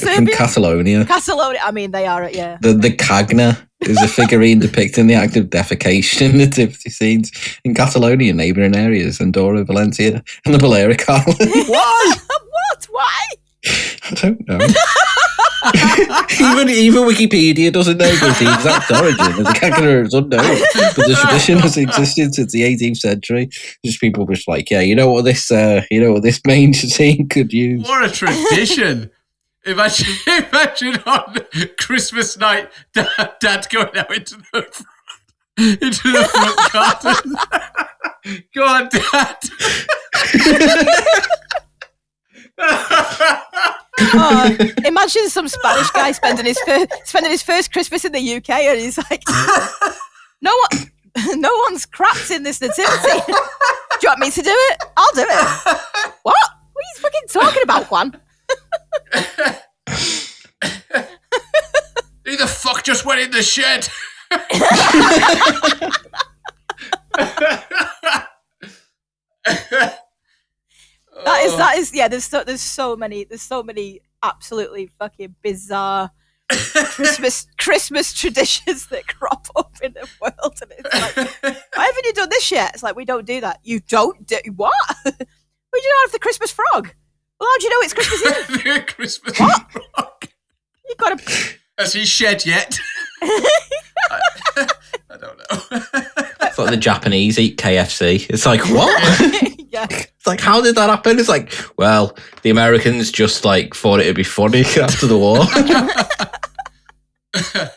[SPEAKER 5] from Catalonia.
[SPEAKER 3] Catalonia. I mean, they are. Yeah.
[SPEAKER 5] The Cagna is a figurine depicting the act of defecation in nativity scenes in Catalonia, neighbouring areas, Andorra, Valencia, and the Balearic Islands.
[SPEAKER 3] Why? What? Why?
[SPEAKER 5] I don't know. even Wikipedia doesn't know because the exact origin of the Cagna is unknown. But the tradition has existed since the 18th century. Just people were just like, yeah, you know what this manger scene could use.
[SPEAKER 4] What a tradition! Imagine on Christmas night, Dad going out into the front garden. Go on, Dad.
[SPEAKER 3] Imagine some Spanish guy spending his first Christmas in the UK, and he's like, no one's crapped in this nativity. Do you want me to do it? I'll do it. What are you fucking talking about, Juan?
[SPEAKER 4] Who the fuck just went in the shed?
[SPEAKER 3] That is yeah. There's so many absolutely fucking bizarre Christmas traditions that crop up in the world, and it's like, why haven't you done this yet? It's like, we don't do that. You don't do what? We do not have the Christmas frog. Well, how do you know it's Christmas Eve?
[SPEAKER 4] The Christmas
[SPEAKER 3] What?
[SPEAKER 4] frog.
[SPEAKER 3] You got to.
[SPEAKER 4] Has he shed yet? I don't know.
[SPEAKER 5] It's like the Japanese eat KFC. It's like, what?
[SPEAKER 3] Yeah.
[SPEAKER 5] It's like, how did that happen? It's like, well, the Americans just like thought it'd be funny after the war. It's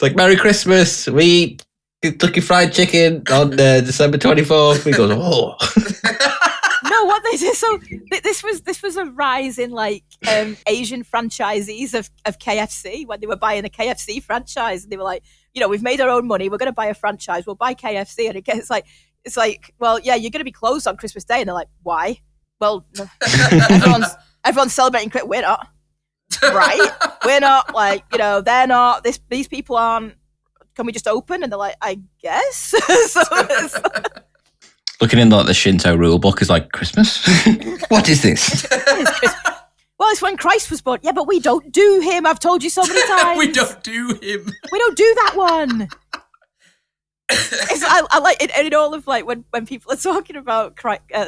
[SPEAKER 5] like, Merry Christmas. We eat Kentucky Fried Chicken on December 24th. We go, oh.
[SPEAKER 3] No, what they did. So this was a rise in like Asian franchisees of KFC when they were buying a KFC franchise, and they were like, we've made our own money. We're going to buy a franchise. We'll buy KFC, and it's like, well, yeah, you're going to be closed on Christmas Day, and they're like, why? Well, everyone's celebrating. We're not, right? We're not. Like, they're not. These people aren't. Can we just open? And they're like, I guess. So it's
[SPEAKER 5] looking in like the Shinto rule book is like, Christmas? What is this?
[SPEAKER 3] Well, it's when Christ was born. Yeah, but we don't do him. I've told you so many times.
[SPEAKER 4] We don't do him.
[SPEAKER 3] We don't do that one. I like it in all of like when people are talking about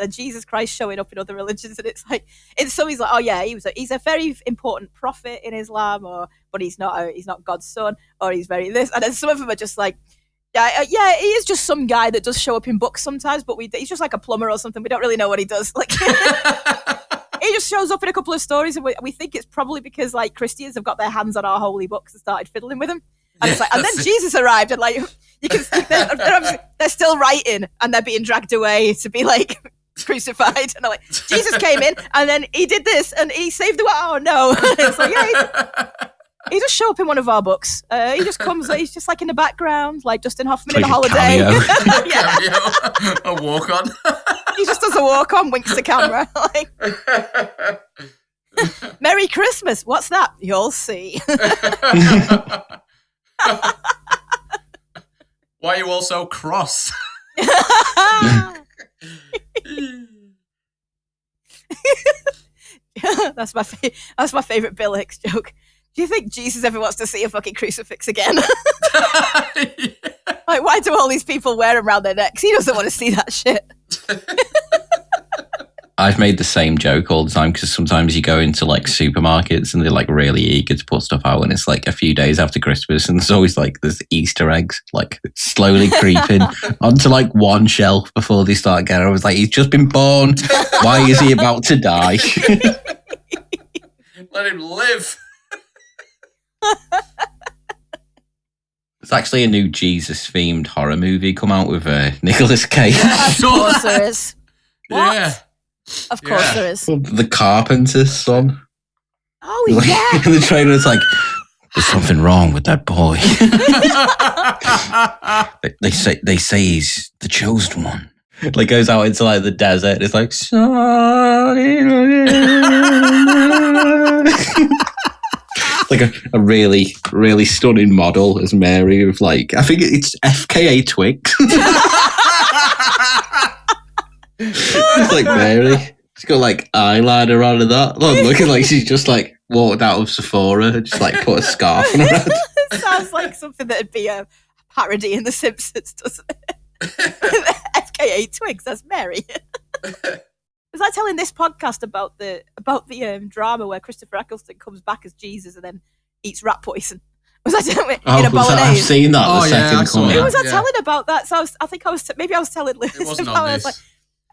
[SPEAKER 3] Jesus Christ showing up in other religions, and it's like in some he's like, oh yeah, he's a very important prophet in Islam, but he's not God's son, or he's very this, and then some of them are just like, yeah, he is just some guy that does show up in books sometimes, but he's just like a plumber or something. We don't really know what he does. Like he just shows up in a couple of stories, and we think it's probably because like Christians have got their hands on our holy books and started fiddling with them. And it's like, and then Jesus arrived, and like you can see they're still writing, and they're being dragged away to be like crucified, and they're like, Jesus came in, and then he did this, and he saved the world. Oh no! It's like, yeah, he just show up in one of our books. He just comes, he's just like in the background, like Dustin Hoffman in a holiday.
[SPEAKER 4] Yeah, a walk on.
[SPEAKER 3] He just does a walk on, winks to camera, like. Merry Christmas. What's that? You'll see.
[SPEAKER 4] Why are you all so cross?
[SPEAKER 3] That's my favorite Bill Hicks joke. Do you think Jesus ever wants to see a fucking crucifix again? Like, why do all these people wear them around their necks? He doesn't want to see that shit.
[SPEAKER 5] I've made the same joke all the time because sometimes you go into like supermarkets and they're like really eager to put stuff out, and it's like a few days after Christmas, and there's always like there's Easter eggs like slowly creeping onto like one shelf before they start getting. I was like, he's just been born. Why is he about to die?
[SPEAKER 4] Let him live.
[SPEAKER 5] There's actually a new Jesus-themed horror movie come out with Nicolas Cage.
[SPEAKER 3] Of course there is. What?
[SPEAKER 4] Yeah.
[SPEAKER 3] Of course there is.
[SPEAKER 5] The Carpenter's son.
[SPEAKER 3] Oh yeah.
[SPEAKER 5] In the trailer, it's like, there's something wrong with that boy. they say he's the chosen one. Like goes out into like the desert. It's like, like a really, really stunning model as Mary with like, I think it's FKA Twigs. It's like Mary. She's got like eyeliner on and that. Looking like she's just like walked out of Sephora and just like put a scarf on her head.
[SPEAKER 3] It sounds like something that'd be a parody in The Simpsons, doesn't it? FKA Twigs, that's Mary. Was I telling this podcast about the drama where Christopher Eccleston comes back as Jesus and then eats rat poison? Was I telling in a bolognese?
[SPEAKER 5] I've seen that.
[SPEAKER 4] Oh,
[SPEAKER 5] the second
[SPEAKER 4] I saw
[SPEAKER 5] coming.
[SPEAKER 3] Who was I telling about that? So maybe I was telling Liz.
[SPEAKER 4] It wasn't
[SPEAKER 3] about
[SPEAKER 4] on
[SPEAKER 3] it.
[SPEAKER 4] this.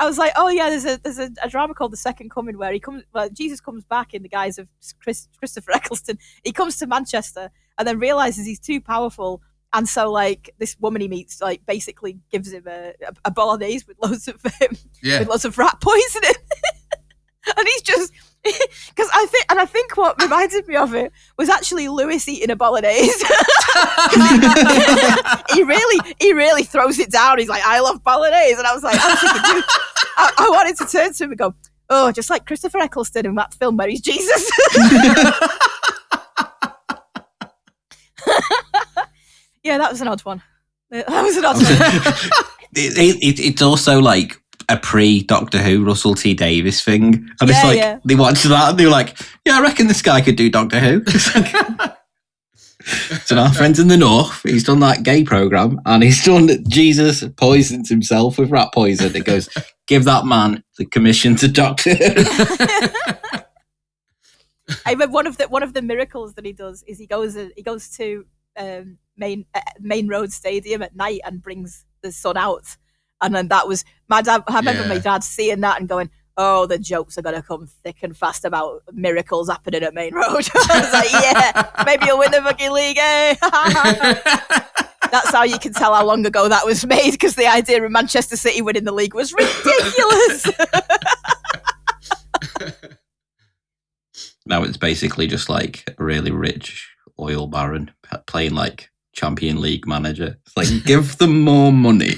[SPEAKER 3] I was like, oh yeah, there's a drama called The Second Coming where Jesus comes back in the guise of Christopher Eccleston. He comes to Manchester and then realizes he's too powerful, and so like this woman he meets like basically gives him a bolognese with loads of rat poison in it. And he's just because I think what reminded me of it was actually Lewis eating a bolognese. he really throws it down. He's like, I love bolognese, and I was thinking, dude, I wanted to turn to him and go, oh, just like Christopher Eccleston in that film where he's Jesus. Yeah, that was an odd one.
[SPEAKER 5] It's also like a pre-Doctor Who Russell T Davies thing. And it's like, they watched that and they were like, yeah, I reckon this guy could do Doctor Who. So our friends in the North, he's done that gay programme and he's done Jesus poisons himself with rat poison. It goes, give that man the commission to Doctor Who.
[SPEAKER 3] I remember one of the miracles that he does is he goes to Main Road Stadium at night and brings the sun out. And then that was my dad. I remember my dad seeing that and going, oh, the jokes are going to come thick and fast about miracles happening at Main Road. I was like, yeah, maybe you'll win the fucking league, eh? That's how you can tell how long ago that was made, because the idea of Manchester City winning the league was ridiculous.
[SPEAKER 5] Now it's basically just like a really rich oil baron playing like Champion League manager. It's like, give them more money.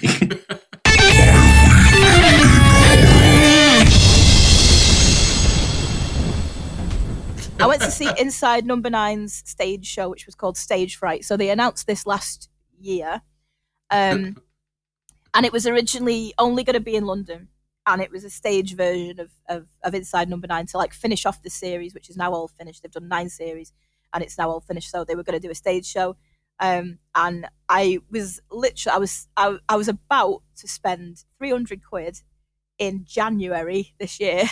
[SPEAKER 3] I went to see Inside Number 9's stage show, which was called Stage Fright. So they announced this last year. And it was originally only going to be in London. And it was a stage version of Inside Number 9 to like finish off the series, which is now all finished. They've done 9 series and it's now all finished. So they were going to do a stage show. And I was literally, I was about to spend 300 quid in January this year.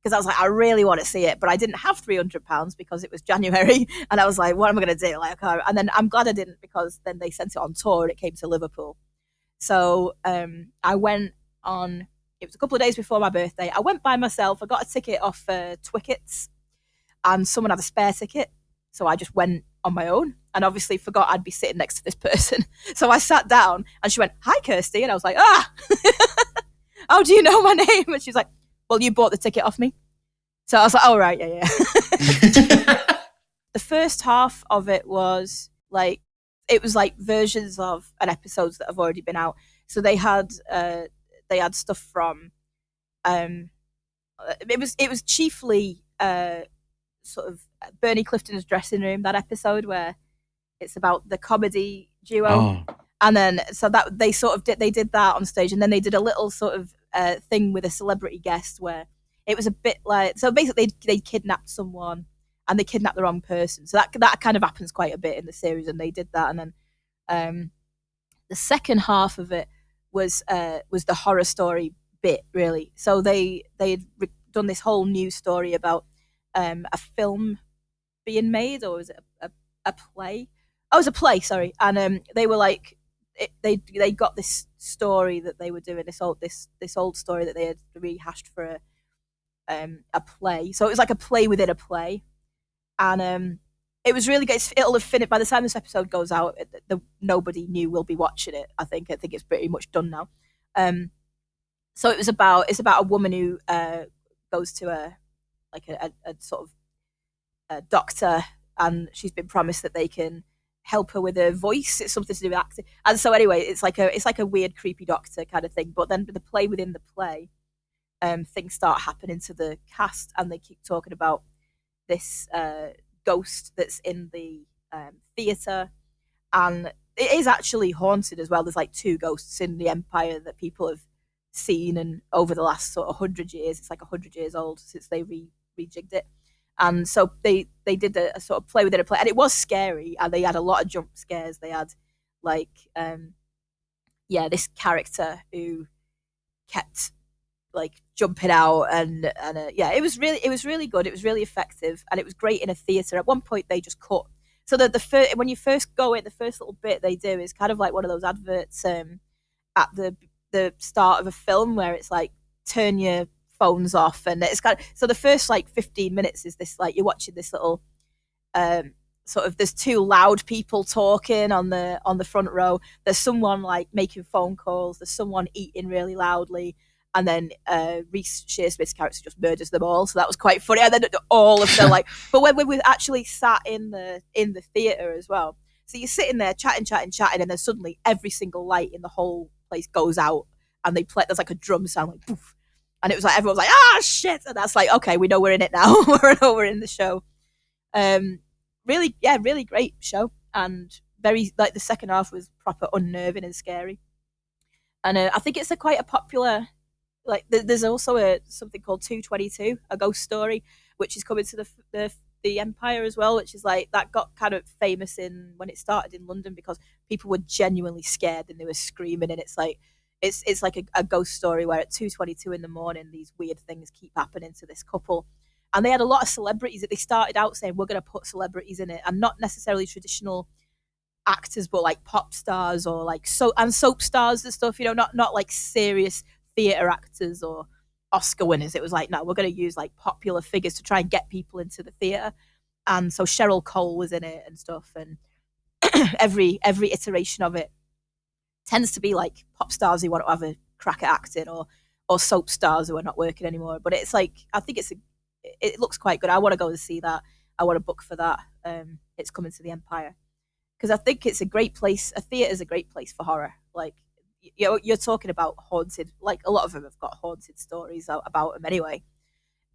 [SPEAKER 3] Because I was like, I really want to see it, but I didn't have £300 because it was January, and I was like, what am I going to do? Like, and then I'm glad I didn't, because then they sent it on tour and it came to Liverpool. So I went on. It was a couple of days before my birthday. I went by myself. I got a ticket off Twickets, and someone had a spare ticket, so I just went on my own, and obviously forgot I'd be sitting next to this person. So I sat down, and she went, "Hi, Kirsty," and I was like, "Ah, how do you know my name?" And she was like, well, you bought the ticket off me. So I was like, oh, right, yeah. The first half of it was like, it was like versions of an episodes that have already been out. So they had stuff from, it was chiefly sort of Bernie Clifton's dressing room, that episode where it's about the comedy duo. Oh. And then, so that they did that on stage, and then they did a little sort of thing with a celebrity guest where it was a bit like, so basically they kidnapped someone and they kidnapped the wrong person. So that kind of happens quite a bit in the series, and they did that. And then the second half of it was the horror story bit, really. So they had done this whole new story about a film being made, or was it a play? Oh, it was a play, sorry. And they were like, they got this story that they were doing, this old story that they had rehashed for a play. So it was like a play within a play, and it was really good. It'll have finished by the time this episode goes out. Nobody new will be watching it. I think it's pretty much done now. So it's about a woman who goes to a sort of a doctor, and she's been promised that they can help her with her voice. It's something to do with acting. And so anyway, it's like a weird, creepy doctor kind of thing. But then the play within the play, things start happening to the cast, and they keep talking about this ghost that's in the theatre, and it is actually haunted as well. There's like 2 ghosts in the Empire that people have seen, and over the last sort of 100 years, it's like 100 years old since they rejigged it. And so they did a sort of play within a play, and it was scary, and they had a lot of jump scares. They had like this character who kept like jumping out, and it was really good. It was really effective, and it was great in a theatre. At one point they just cut, so that when you first go in, the first little bit they do is kind of like one of those adverts at the start of a film where it's like, turn your phones off, and it's kind of, so the first like 15 minutes is this, like, you're watching this little sort of, there's 2 loud people talking on the front row, there's someone like making phone calls, there's someone eating really loudly, And then Reece Shearsmith's character just murders them all, so that was quite funny. And then all of them but when we actually sat in the theatre as well, so you're sitting there chatting, and then suddenly every single light in the whole place goes out, and they play. There's like a drum sound, like poof, and it was like everyone's like, ah, shit, and that's like, okay, we know we're in it now. we're in the show. Really great show, and very like the second half was proper unnerving and scary. And I think it's quite a popular. Like there's also something called 222, a ghost story, which is coming to the Empire as well, which is like that got kind of famous when it started in London because people were genuinely scared and they were screaming, and it's like a ghost story where at 2:22 in the morning these weird things keep happening to this couple, and they had a lot of celebrities that they started out saying we're going to put celebrities in it, and not necessarily traditional actors, but like pop stars or like soap stars and stuff, not like serious theatre actors or Oscar winners. It was like, no, we're going to use like popular figures to try and get people into the theatre. And so Cheryl Cole was in it and stuff, and every iteration of it tends to be like pop stars who want to have a crack at acting, or soap stars who are not working anymore. But it's like, I think it looks quite good. I want to go and see that. I want to book for that. It's coming to the Empire because I think it's a great place. A theatre is a great place for horror. Like, you're talking about haunted, like a lot of them have got haunted stories about them anyway.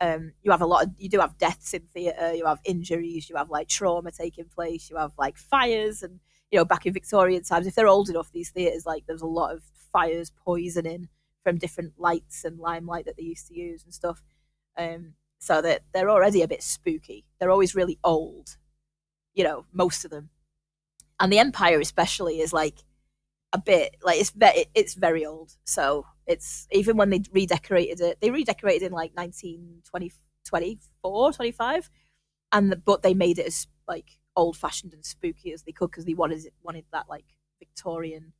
[SPEAKER 3] You do have deaths in theatre, you have injuries, you have like trauma taking place, you have like fires, and back in Victorian times, if they're old enough, these theatres, like there's a lot of fires, poisoning from different lights and limelight that they used to use and stuff. So that they're already a bit spooky. They're always really old, most of them. And the Empire especially is like a bit like it's very old. So it's, even when they redecorated it in like 1924, 25, but they made it as like old fashioned and spooky as they could because they wanted that like Victorian,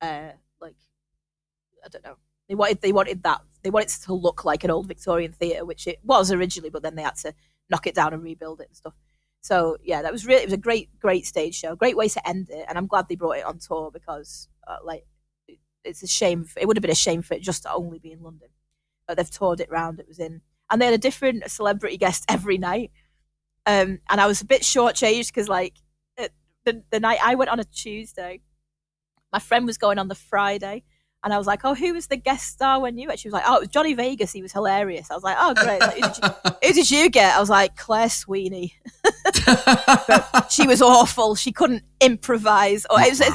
[SPEAKER 3] like, I don't know. They wanted it to look like an old Victorian theatre, which it was originally, but then they had to knock it down and rebuild it and stuff. So yeah, it was a great stage show, great way to end it, and I'm glad they brought it on tour because it's a shame. It would have been a shame for it just to only be in London, but they've toured it round. It was in, and they had a different celebrity guest every night, and I was a bit shortchanged because like the night I went on a Tuesday, my friend was going on the Friday. And I was like, oh, who was the guest star when you went? She was like, oh, it was Johnny Vegas. He was hilarious. I was like, oh, great. Like, who did you get? I was like, Claire Sweeney. But she was awful. She couldn't improvise. Or it's an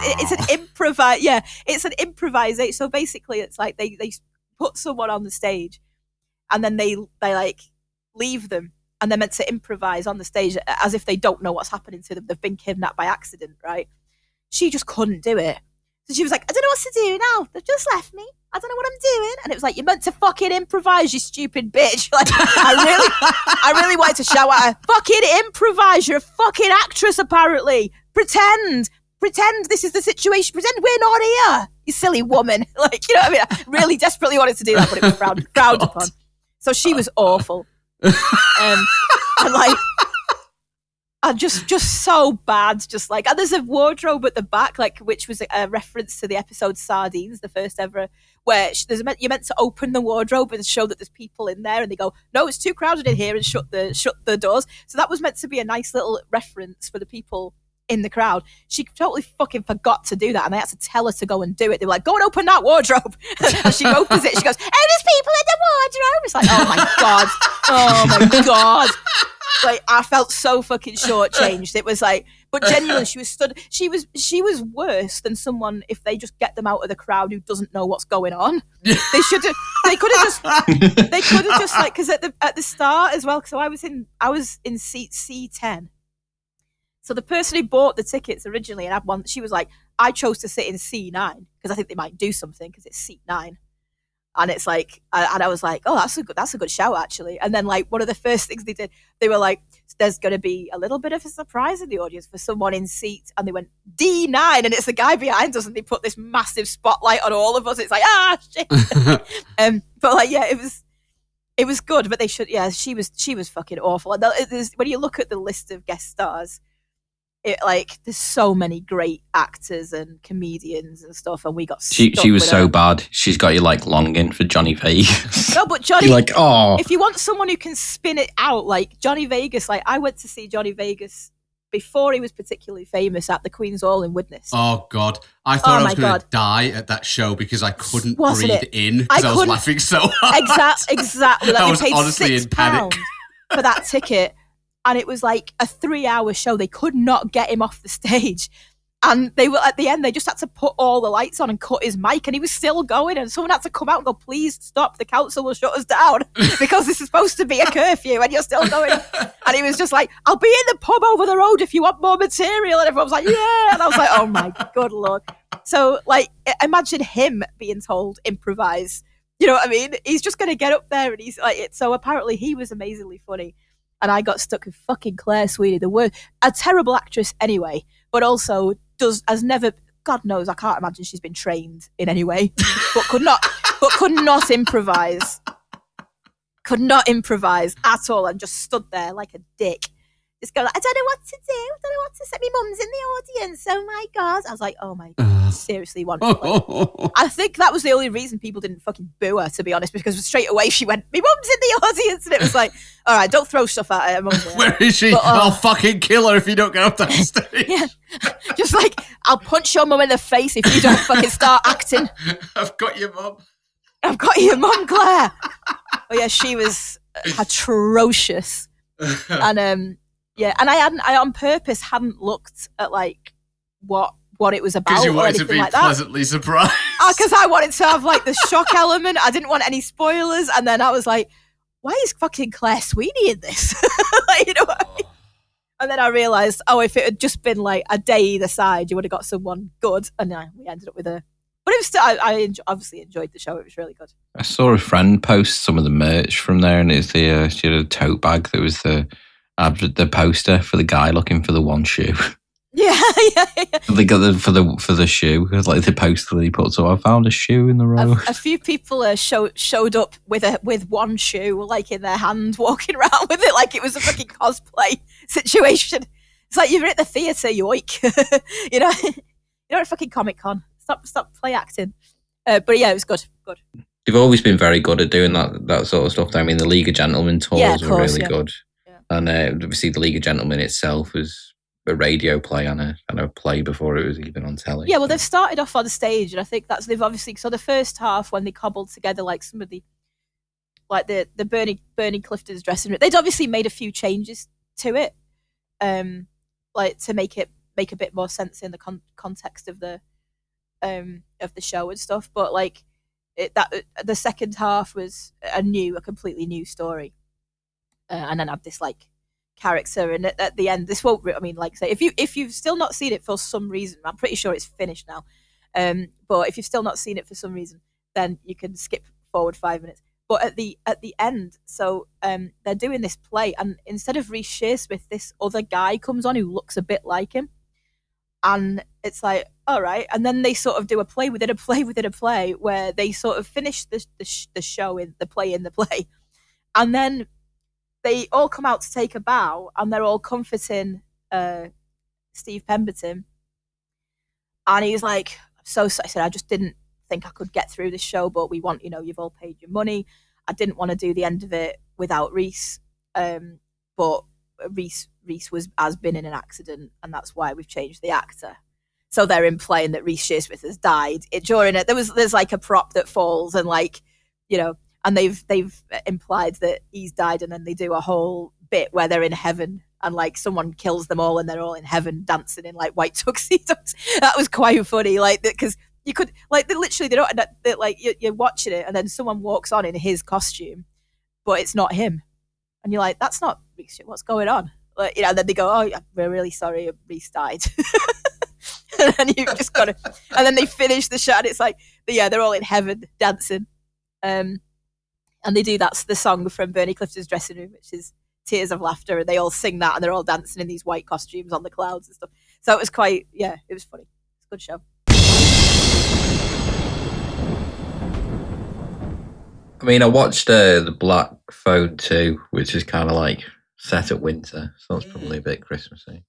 [SPEAKER 3] improvise. Yeah, it's an improvisation. So basically, it's like they put someone on the stage, and then they like leave them, and they're meant to improvise on the stage as if they don't know what's happening to them. They've been kidnapped by accident, right? She just couldn't do it. So she was like, I don't know what to do now. They've just left me. I don't know what I'm doing. And it was like, you're meant to fucking improvise, you stupid bitch. Like, I really wanted to shout at her, fucking improvise. You're a fucking actress, apparently. Pretend this is the situation. Pretend we're not here, you silly woman. Like, what I mean? I really desperately wanted to do that, but it was frowned upon. So she was awful. And like, and just so bad, just like, and there's a wardrobe at the back, like, which was a reference to the episode Sardines, the first ever, where you're meant to open the wardrobe and show that there's people in there, and they go, no, it's too crowded in here, and shut the doors. So that was meant to be a nice little reference for the people in the crowd. She totally fucking forgot to do that, and they had to tell her to go and do it. They were like, go and open that wardrobe. And she opens it, she goes, hey, there's people in the wardrobe. It's like, oh my god. Like, I felt so fucking shortchanged. It was like, but genuinely, she was worse than someone if they just get them out of the crowd who doesn't know what's going on. They could have just like, because at the start as well. So I was in seat C10. So the person who bought the tickets originally and had one, she was like, I chose to sit in C9 because I think they might do something because it's seat 9. And it's like, and I was like, oh, that's a good show, actually. And then, like, one of the first things they did, they were like, there's going to be a little bit of a surprise in the audience for someone in seat. And they went, D9. And it's the guy behind us. And they put this massive spotlight on all of us. It's like, shit. But, like, yeah, it was good. But they should, yeah, she was fucking awful. And when you look at the list of guest stars, like there's so many great actors and comedians and stuff, and we got
[SPEAKER 5] She
[SPEAKER 3] stuck
[SPEAKER 5] was
[SPEAKER 3] with
[SPEAKER 5] so
[SPEAKER 3] her.
[SPEAKER 5] bad. She's got you like longing for Johnny Vegas.
[SPEAKER 3] No, but Johnny,
[SPEAKER 5] You're like, oh,
[SPEAKER 3] if you want someone who can spin it out, like Johnny Vegas, like I went to see Johnny Vegas before he was particularly famous at the Queen's Hall in Widnes.
[SPEAKER 4] Oh God, I thought
[SPEAKER 3] Oh,
[SPEAKER 4] I was
[SPEAKER 3] my
[SPEAKER 4] going to
[SPEAKER 3] God.
[SPEAKER 4] die at that show because I couldn't
[SPEAKER 3] Wasn't
[SPEAKER 4] breathe
[SPEAKER 3] it?
[SPEAKER 4] in because I was
[SPEAKER 3] couldn't-
[SPEAKER 4] laughing so hard.
[SPEAKER 3] Exactly. Like
[SPEAKER 4] I
[SPEAKER 3] we
[SPEAKER 4] was
[SPEAKER 3] paid
[SPEAKER 4] honestly in panic.
[SPEAKER 3] £6 for that ticket, and it was like a 3-hour show. They could not get him off the stage. And they were at the end, they just had to put all the lights on and cut his mic, and he was still going. And someone had to come out and go, "Please stop, the council will shut us down because this is supposed to be a curfew and you're still going." And he was just like, "I'll be in the pub over the road if you want more material." And everyone was like, "Yeah." And I was like, "Oh my good Lord." So, like, imagine him being told, improvise. You know what I mean? He's just going to get up there and he's like, it. So apparently he was amazingly funny. And I got stuck with fucking Claire Sweeney, a terrible actress anyway, but also has never, God knows, I can't imagine she's been trained in any way, but could not improvise. Could not improvise at all, and just stood there like a dick. Just going, "I don't know what to do. I don't know what to say. My mum's in the audience. Oh my God." I was like, oh my God, seriously, one. I think that was the only reason people didn't fucking boo her, to be honest, because straight away she went, "My mum's in the audience," and it was like, all right, don't throw stuff at her. Mum's there.
[SPEAKER 4] Where is she?
[SPEAKER 3] But,
[SPEAKER 4] I'll fucking kill her if you don't get up that stage.
[SPEAKER 3] Yeah. Just like, "I'll punch your mum in the face if you don't fucking start acting.
[SPEAKER 4] I've got your mum.
[SPEAKER 3] I've got your mum, Claire." But yeah, she was atrocious. And yeah, and I on purpose hadn't looked at like what it was about
[SPEAKER 4] Because you
[SPEAKER 3] or
[SPEAKER 4] wanted to
[SPEAKER 3] anything
[SPEAKER 4] be
[SPEAKER 3] like that.
[SPEAKER 4] pleasantly surprised.
[SPEAKER 3] Because I wanted to have like the shock element. I didn't want any spoilers, and then I was like, "Why is fucking Claire Sweeney in this?" Like, you know what I mean? And then I realised, if it had just been like a day either side, you would have got someone good, and we ended up with her. But it was still, obviously enjoyed the show. It was really good.
[SPEAKER 5] I saw a friend post some of the merch from there, and it's the she had a tote bag that was the poster for the guy looking for the one shoe.
[SPEAKER 3] Yeah.
[SPEAKER 5] They got for the shoe, like the poster that he put. So I found a shoe in the road.
[SPEAKER 3] A few people showed up with one shoe, like in their hand, walking around with it like it was a fucking cosplay situation. It's like you're at the theatre, yoink. You know, you're at a fucking Comic-Con. Stop play acting. But yeah, it was good.
[SPEAKER 5] They've always been very good at doing that sort of stuff. I mean, the League of Gentlemen tours were really good, and obviously the League of Gentlemen itself was a radio play and a play before it was even on telly.
[SPEAKER 3] Yeah, well, they've started off on stage, and I think they've obviously. So the first half, when they cobbled together like some of the, like the Bernie Clifton's dressing room, they'd obviously made a few changes to it, like to make it make a bit more sense in the context of the show and stuff. But like the second half was a completely new story, and then had this like character, and at the end, this won't. I mean, like say if you've still not seen it for some reason, I'm pretty sure it's finished now. But if you've still not seen it for some reason, then you can skip forward 5 minutes. But at the end, so they're doing this play, and instead of Reece Shearsmith, this other guy comes on who looks a bit like him, and it's like, all right. And then they sort of do a play within a play within a play, where they sort of finish the show in the play, and then they all come out to take a bow, and they're all comforting Steve Pemberton, and he's like, I said, "I just didn't think I could get through this show, but we want, you've all paid your money. I didn't want to do the end of it without Reece, but Reece has been in an accident, and that's why we've changed the actor." So they're implying that Reece Shearsmith has died during it. There's like a prop that falls, and like, and they've implied that he's died, and then they do a whole bit where they're in heaven, and like someone kills them all, and they're all in heaven dancing in like white tuxedos. That was quite funny, like because you could like they don't like you're watching it, and then someone walks on in his costume, but it's not him, and you're like, that's not Reece. What's going on? Like, and then they go, "Oh, we're really sorry, Reece died." And then you just got to, and then they finish the show, and it's like, they're all in heaven dancing, and they do that's the song from Bernie Clifton's Dressing Room, which is Tears of Laughter, and they all sing that, and they're all dancing in these white costumes on the clouds and stuff. So it was quite, it was funny. It's a good show.
[SPEAKER 5] I mean, I watched the Black Phone 2, which is kind of like set at winter, so it's probably a bit Christmassy.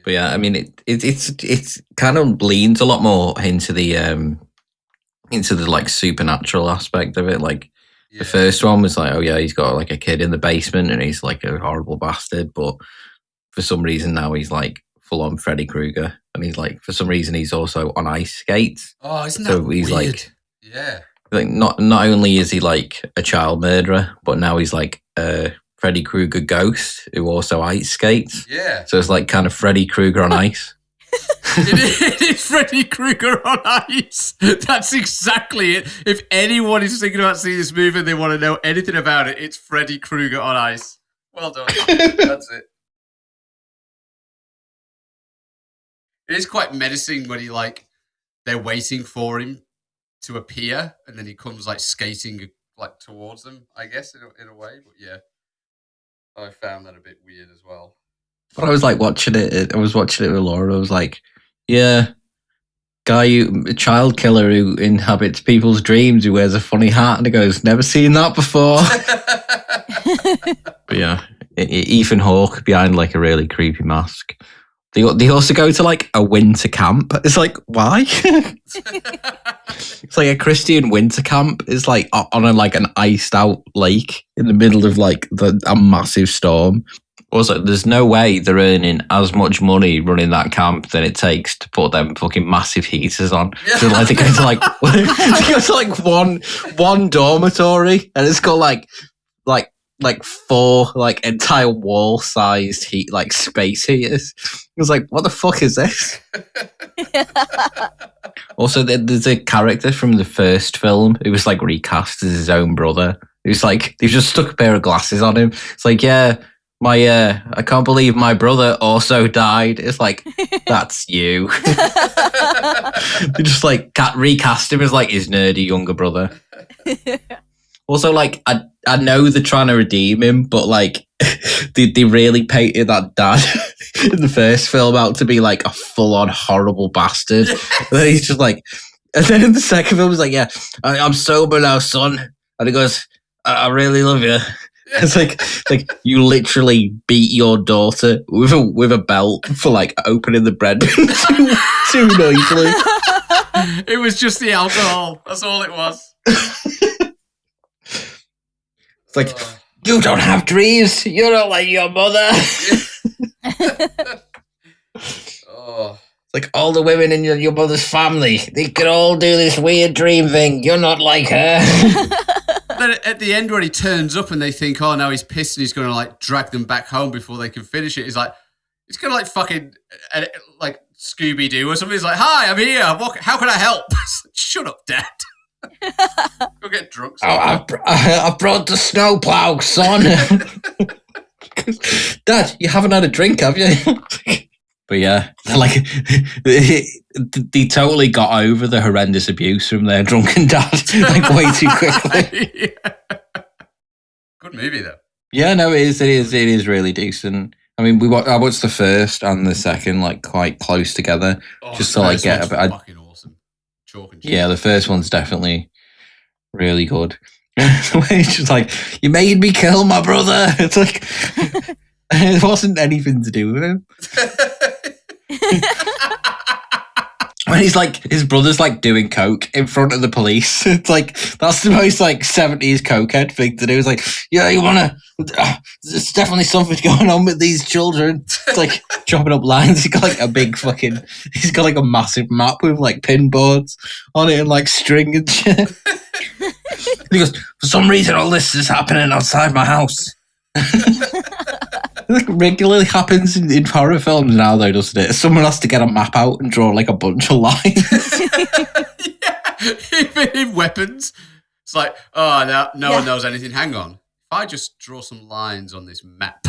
[SPEAKER 5] But yeah, I mean, it's kind of leans a lot more into the like supernatural aspect of it. Like the first one was like, oh yeah, he's got like a kid in the basement and he's like a horrible bastard, but for some reason now he's like full on Freddy Krueger, and he's like for some reason he's also on ice skates.
[SPEAKER 4] Oh, isn't that
[SPEAKER 5] So he's
[SPEAKER 4] weird?
[SPEAKER 5] like,
[SPEAKER 4] Yeah.
[SPEAKER 5] like not only is he like a child murderer, but now he's like a Freddy Krueger ghost who also ice skates.
[SPEAKER 4] Yeah.
[SPEAKER 5] So it's like kind of Freddy Krueger on ice.
[SPEAKER 4] It is Freddy Krueger on ice. That's exactly it. If anyone is thinking about seeing this movie and they want to know anything about it, it's Freddy Krueger on ice. Well done. That's it. It is quite menacing when they're waiting for him to appear, and then he comes like skating like towards them, I guess, in a way. But yeah, I found that a bit weird as well.
[SPEAKER 5] But I was like watching it. I was watching it with Laura. I was like, yeah, a child killer who inhabits people's dreams, who wears a funny hat, and he goes, never seen that before. But yeah, Ethan Hawke behind like a really creepy mask. They also go to like a winter camp. It's like, why? It's like a Christian winter camp. It's like on an iced out lake in the middle of like a massive storm. Also, there's no way they're earning as much money running that camp than it takes to put them fucking massive heaters on. So like they go to one dormitory, and it's got like 4 like entire wall sized heat like space heaters. I was like, what the fuck is this? Also, there's a character from the first film who was like recast as his own brother. He was like, they've just stuck a pair of glasses on him. It's like, yeah, I can't believe my brother also died. It's like, that's you. They just like recast him as like his nerdy younger brother. Also, like, I know they're trying to redeem him, but like, they really painted that dad in the first film out to be like a full-on horrible bastard. And then he's just like, and then in the second film, he's like, yeah, I'm sober now, son. And he goes, I really love you. It's like you literally beat your daughter with a belt for like opening the bread too noisily.
[SPEAKER 4] It was just the alcohol. That's all it was.
[SPEAKER 5] It's like, you don't have dreams. You're not like your mother.
[SPEAKER 4] Oh.
[SPEAKER 5] It's like all the women in your mother's family, they could all do this weird dream thing. You're not like her.
[SPEAKER 4] Then at the end, when he turns up and they think, oh, now he's pissed and he's going to like drag them back home before they can finish it. He's like, it's kind of like fucking like Scooby Doo or something. He's like, hi, I'm here. How can I help? Shut up, Dad. Go get drunk.
[SPEAKER 5] I brought the snowplow, son. Dad, you haven't had a drink, have you? But yeah, like they totally got over the horrendous abuse from their drunken dad like way too quickly.
[SPEAKER 4] Yeah. Good movie though.
[SPEAKER 5] Yeah, no, it is really decent. I mean, I watched the first and the second like quite close together, just to like get a bit.
[SPEAKER 4] Fucking awesome. Chalk and cheese.
[SPEAKER 5] Yeah, the first one's definitely really good. It's just like, you made me kill my brother. It's like it wasn't anything to do with him. When he's like, his brother's like doing coke in front of the police. It's like, that's the most like 70s cokehead thing to do. It's like, yeah, you wanna, there's definitely something going on with these children. It's like chopping up lines. He's got like he's got like a massive map with like pinboards on it and like string and shit. He goes, for some reason all this is happening outside my house. It regularly happens in horror films now, though, doesn't it? Someone has to get a map out and draw like a bunch of lines.
[SPEAKER 4] Yeah, even in weapons. It's like, oh, no one knows anything. Hang on. If I just draw some lines on this map.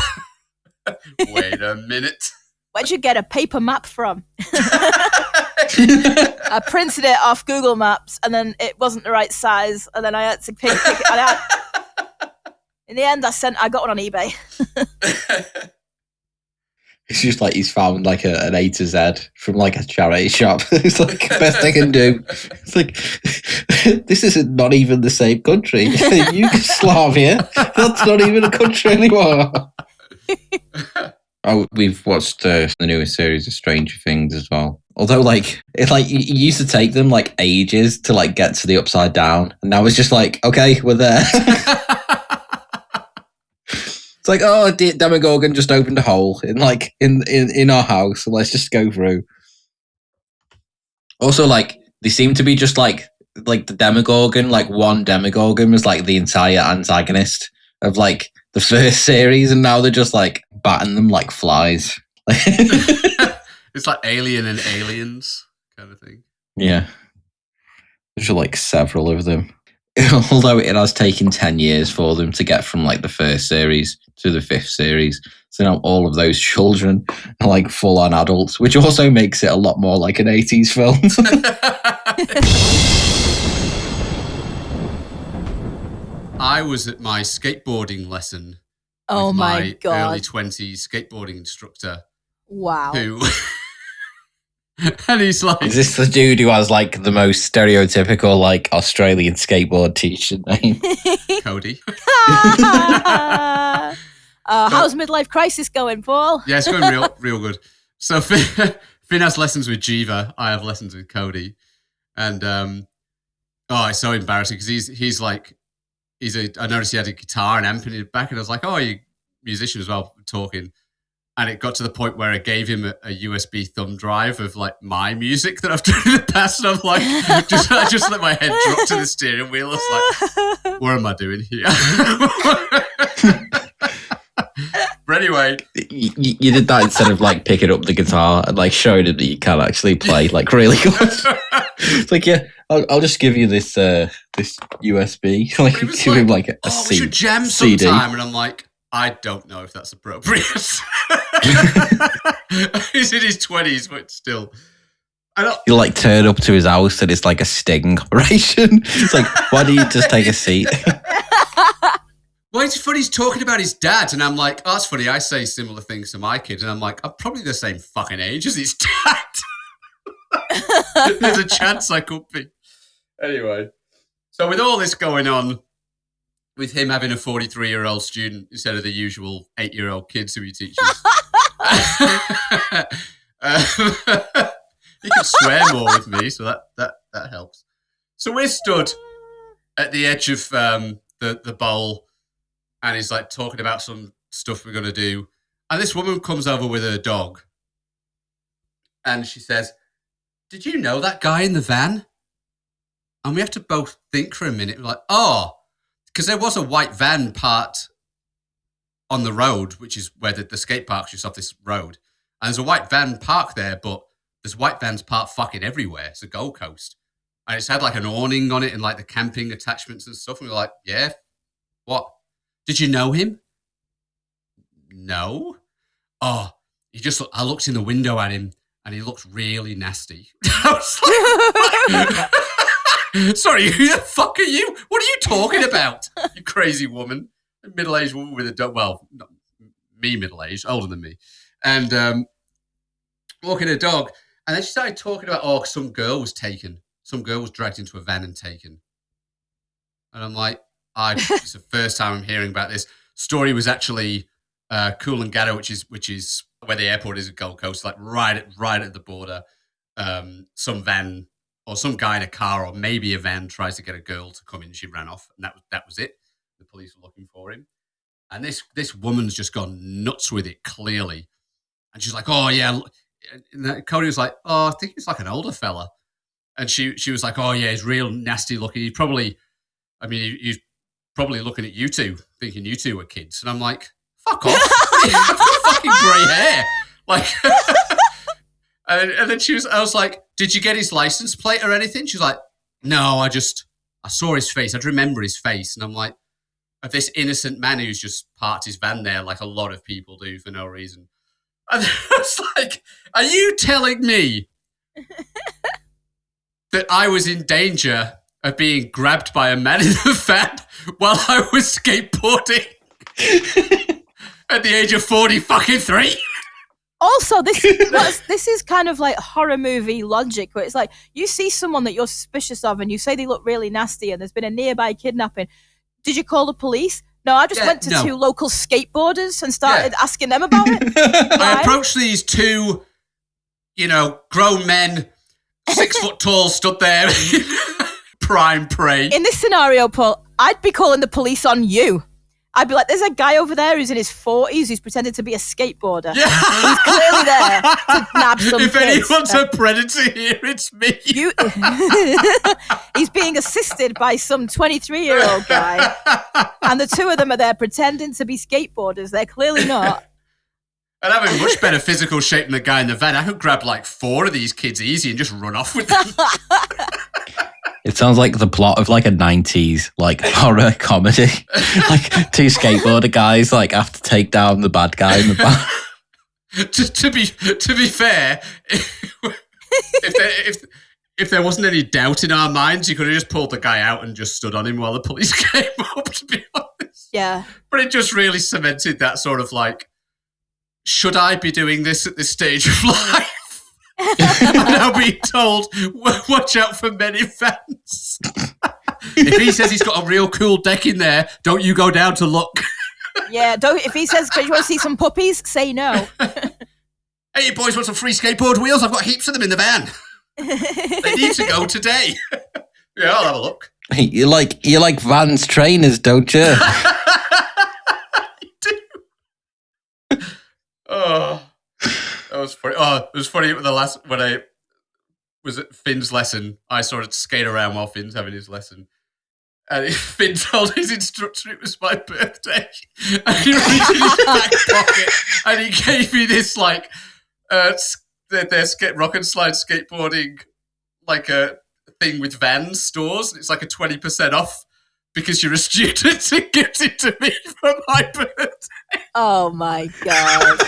[SPEAKER 4] Wait a minute.
[SPEAKER 3] Where'd you get a paper map from? I printed it off Google Maps, and then it wasn't the right size, and then I had to pick it. In the end, I got one on eBay.
[SPEAKER 5] It's just like he's found like an A to Z from like a charity shop. It's like best I can do. It's like, this isn't not even the same country. Yugoslavia, that's not even a country anymore. Oh, we've watched the newest series of Stranger Things as well. Although, like, it used to take them like ages to like get to the Upside Down, and now it's just like, okay, we're there. It's like, oh, Demogorgon just opened a hole in our house, so let's just go through. Also, like, they seem to be just like the Demogorgon, like one Demogorgon was like the entire antagonist of like the first series, and now they're just like batting them like flies.
[SPEAKER 4] It's like Alien and Aliens kind of thing.
[SPEAKER 5] Yeah. There's like several of them. Although it has taken 10 years for them to get from like the first series to the fifth series. So now all of those children are like full on adults, which also makes it a lot more like an 80s film.
[SPEAKER 4] I was at my skateboarding lesson.
[SPEAKER 3] Oh
[SPEAKER 4] with
[SPEAKER 3] my God.
[SPEAKER 4] Early 20s skateboarding instructor.
[SPEAKER 3] Wow.
[SPEAKER 4] Who? And he's like,
[SPEAKER 5] Is this the dude who has like the most stereotypical like Australian skateboard teacher name?
[SPEAKER 4] Cody.
[SPEAKER 3] How's midlife crisis going, Paul?
[SPEAKER 4] Yeah, it's going real good. So Finn has lessons with Jiva. I have lessons with Cody. And it's so embarrassing because he's like, I noticed he had a guitar and amp in the back, and I was like, oh, you're a musician as well, talking. And it got to the point where I gave him a USB thumb drive of like my music that I've done in the past. And I'm like, I just let my head drop to the steering wheel. It's like, what am I doing here? But anyway.
[SPEAKER 5] You did that instead of like picking up the guitar and like showing him that you can actually play like really good. It's like, yeah, I'll just give you this this USB. Like, give him like a
[SPEAKER 4] we should jam
[SPEAKER 5] CD.
[SPEAKER 4] sometime. And I'm like, I don't know if that's appropriate. He's in his 20s, but still.
[SPEAKER 5] You like turn up to his house and it's like a sting operation. It's like, why don't you just take a seat?
[SPEAKER 4] Well, it's funny, he's talking about his dad, and I'm like, oh, that's funny, I say similar things to my kid, and I'm like, I'm probably the same fucking age as his dad. There's a chance I could be. Anyway, so with all this going on, with him having a 43-year-old student instead of the usual 8-year-old kids who he teaches. He can swear more with me, so that helps. So we're stood at the edge of the bowl, and he's like talking about some stuff we're going to do. And this woman comes over with her dog, and she says, did you know that guy in the van? And we have to both think for a minute. We're like, oh, because there was a white van parked on the road, which is where the skate park's just off this road. And there's a white van parked there, but there's white vans parked fucking everywhere. It's a Gold Coast. And it's had like an awning on it and like the camping attachments and stuff. And we're like, yeah, what? Did you know him? No. Oh, I looked in the window at him and he looked really nasty. I was like, sorry, who the fuck are you? What are you talking about? You crazy woman. A middle-aged woman with a dog. Well, not me middle-aged, older than me. And walking a dog. And then she started talking about, some girl was taken. Some girl was dragged into a van and taken. And I'm like, it's the first time I'm hearing about this. Story was actually Coolangatta, which is where the airport is at Gold Coast, like right at the border. Some van or some guy in a car or maybe a van tries to get a girl to come in. She ran off, and that was it. The police were looking for him. And this woman's just gone nuts with it, clearly. And she's like, oh, yeah. And Cody was like, oh, I think he's like an older fella. And she was like, oh, yeah, he's real nasty looking. He's probably looking at you two, thinking you two were kids. And I'm like, fuck off. I've got fucking grey hair. Like, and then I was like, did you get his license plate or anything? She's like, no, I saw his face. I'd remember his face. And I'm like, of this innocent man who's just parked his van there like a lot of people do for no reason. And I was like, are you telling me that I was in danger of being grabbed by a man in the van while I was skateboarding at the age of 43?
[SPEAKER 3] Also, this is kind of like horror movie logic, where it's like you see someone that you're suspicious of and you say they look really nasty and there's been a nearby kidnapping. Did you call the police? No, I just
[SPEAKER 4] Yeah,
[SPEAKER 3] went to
[SPEAKER 4] no.
[SPEAKER 3] 2 local skateboarders and started asking them about it.
[SPEAKER 4] I
[SPEAKER 3] Why?
[SPEAKER 4] approached these 2, grown men, 6 foot tall, stood there, prime prey.
[SPEAKER 3] In this scenario, Paul, I'd be calling the police on you. I'd be like, there's a guy over there who's in his 40s who's pretending to be a skateboarder.
[SPEAKER 4] Yeah.
[SPEAKER 3] He's clearly there to nab some
[SPEAKER 4] If
[SPEAKER 3] kids.
[SPEAKER 4] anyone's a predator here, it's me.
[SPEAKER 3] He's being assisted by some 23-year-old guy. And the 2 of them are there pretending to be skateboarders. They're clearly not.
[SPEAKER 4] And I'm in much better physical shape than the guy in the van. I could grab like 4 of these kids easy and just run off with them.
[SPEAKER 5] It sounds like the plot of like a 90s like horror comedy. Like 2 skateboarder guys like have to take down the bad guy in the back.
[SPEAKER 4] to be fair, if there wasn't any doubt in our minds, you could have just pulled the guy out and just stood on him while the police came up, to be honest.
[SPEAKER 3] Yeah.
[SPEAKER 4] But it just really cemented that sort of like, should I be doing this at this stage of life? I'm now being told, watch out for minivans. If he says he's got a real cool deck in there, don't you go down to look.
[SPEAKER 3] Yeah, if he says, do you want to see some puppies? Say no.
[SPEAKER 4] Hey, you boys want some free skateboard wheels? I've got heaps of them in the van. They need to go today. Yeah, I'll have a look.
[SPEAKER 5] You like Vans trainers, don't you?
[SPEAKER 4] You do. Oh, that was funny. Oh, it was funny when I was at Finn's lesson. I sort of skate around while Finn's having his lesson. And Finn told his instructor it was my birthday. And he reached in his back pocket and he gave me this like their rock and slide skateboarding like a thing with Vans stores. It's like a 20% off because you're a student and gives it to me for my birthday.
[SPEAKER 3] Oh my God.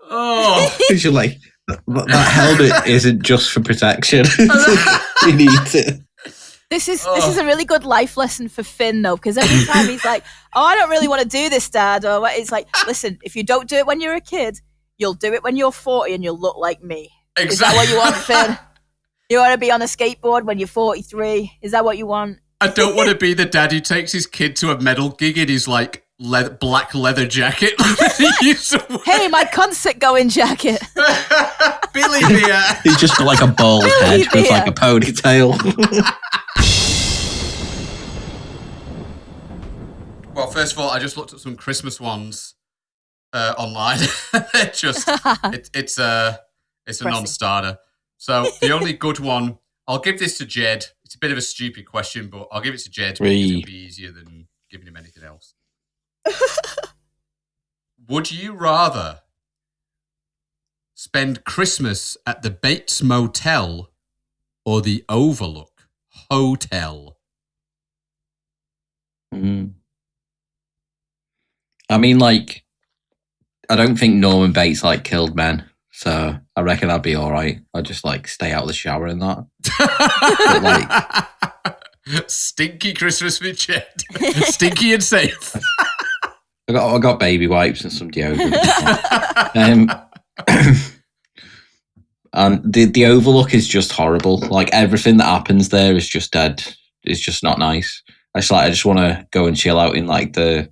[SPEAKER 4] Oh.
[SPEAKER 5] Because you're like, that helmet isn't just for protection. You need it.
[SPEAKER 3] This is a really good life lesson for Finn, though, because every time he's like, oh, I don't really want to do this, Dad. Or it's like, listen, if you don't do it when you're a kid, you'll do it when you're 40 and you'll look like me.
[SPEAKER 4] Exactly.
[SPEAKER 3] Is that what you want, Finn? You want to be on a skateboard when you're 43? Is that what you want?
[SPEAKER 4] I don't want to be the dad who takes his kid to a metal gig in his like black leather jacket that he used to wear.
[SPEAKER 3] Hey, my concert going jacket.
[SPEAKER 4] Billy Beer.
[SPEAKER 5] He's just got like a bald head with like a ponytail.
[SPEAKER 4] Well, first of all, I just looked at some Christmas ones online. They're just it's a non-starter. So the only good one, I'll give this to Jed. It's a bit of a stupid question, but I'll give it to Jed because it'll be easier than giving him anything else. Would you rather spend Christmas at the Bates Motel or the Overlook Hotel?
[SPEAKER 5] I mean, like, I don't think Norman Bates like killed men, so I reckon I'd be all right. I'd just like stay out of the shower and that. But, like,
[SPEAKER 4] Stinky Christmas with Jed. Stinky and safe.
[SPEAKER 5] I got baby wipes and some deodorant. And the Overlook is just horrible. Like everything that happens there is just dead. It's just not nice. I just want to go and chill out in like the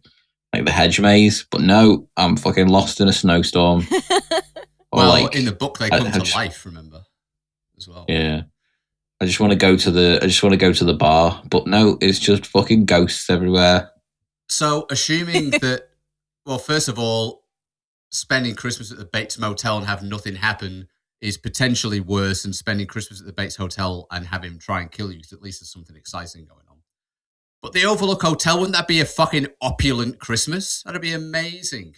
[SPEAKER 5] hedge maze, but no, I'm fucking lost in a snowstorm.
[SPEAKER 4] Well,
[SPEAKER 5] like,
[SPEAKER 4] in the book they come to life, remember, as well.
[SPEAKER 5] Yeah, I just want to go to the bar, but no, it's just fucking ghosts everywhere.
[SPEAKER 4] So, assuming that, well, first of all, spending Christmas at the Bates Motel and have nothing happen is potentially worse than spending Christmas at the Bates Hotel and have him try and kill you, because at least there's something exciting going on. But the Overlook Hotel, wouldn't that be a fucking opulent Christmas? That'd be amazing.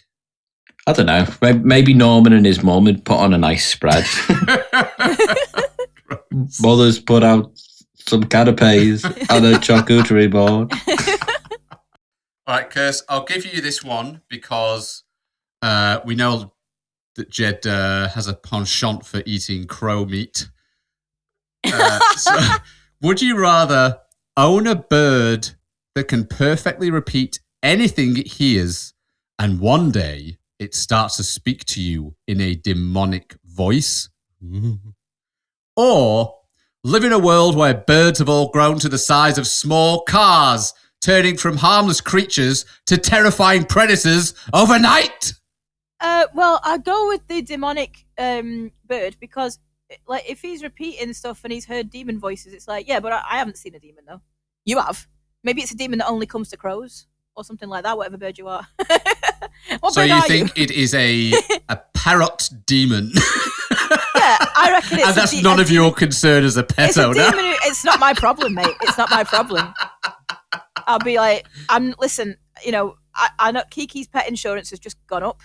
[SPEAKER 5] I don't know. Maybe Norman and his mum had put on a nice spread. Mother's put out some canapes and a charcuterie board.
[SPEAKER 4] All right, Kirst, I'll give you this one because we know that Jed has a penchant for eating crow meat. So, would you rather own a bird that can perfectly repeat anything it hears and one day it starts to speak to you in a demonic voice? Or Live in a world where birds have all grown to the size of small cars, turning from harmless creatures to terrifying predators overnight.
[SPEAKER 3] Well, I go with the demonic bird because, like, if he's repeating stuff and he's heard demon voices, it's like, yeah, but I haven't seen a demon though. You have. Maybe it's a demon that only comes to crows or something like that. Whatever bird you are. What
[SPEAKER 4] So
[SPEAKER 3] bird
[SPEAKER 4] you
[SPEAKER 3] are
[SPEAKER 4] think it is a parrot demon?
[SPEAKER 3] Yeah, I reckon it's.
[SPEAKER 4] And that's none of your concern as a pet
[SPEAKER 3] It's a
[SPEAKER 4] owner.
[SPEAKER 3] demon. It's not my problem, mate. It's not my problem. I'll be like, listen, I know Kiki's pet insurance has just gone up.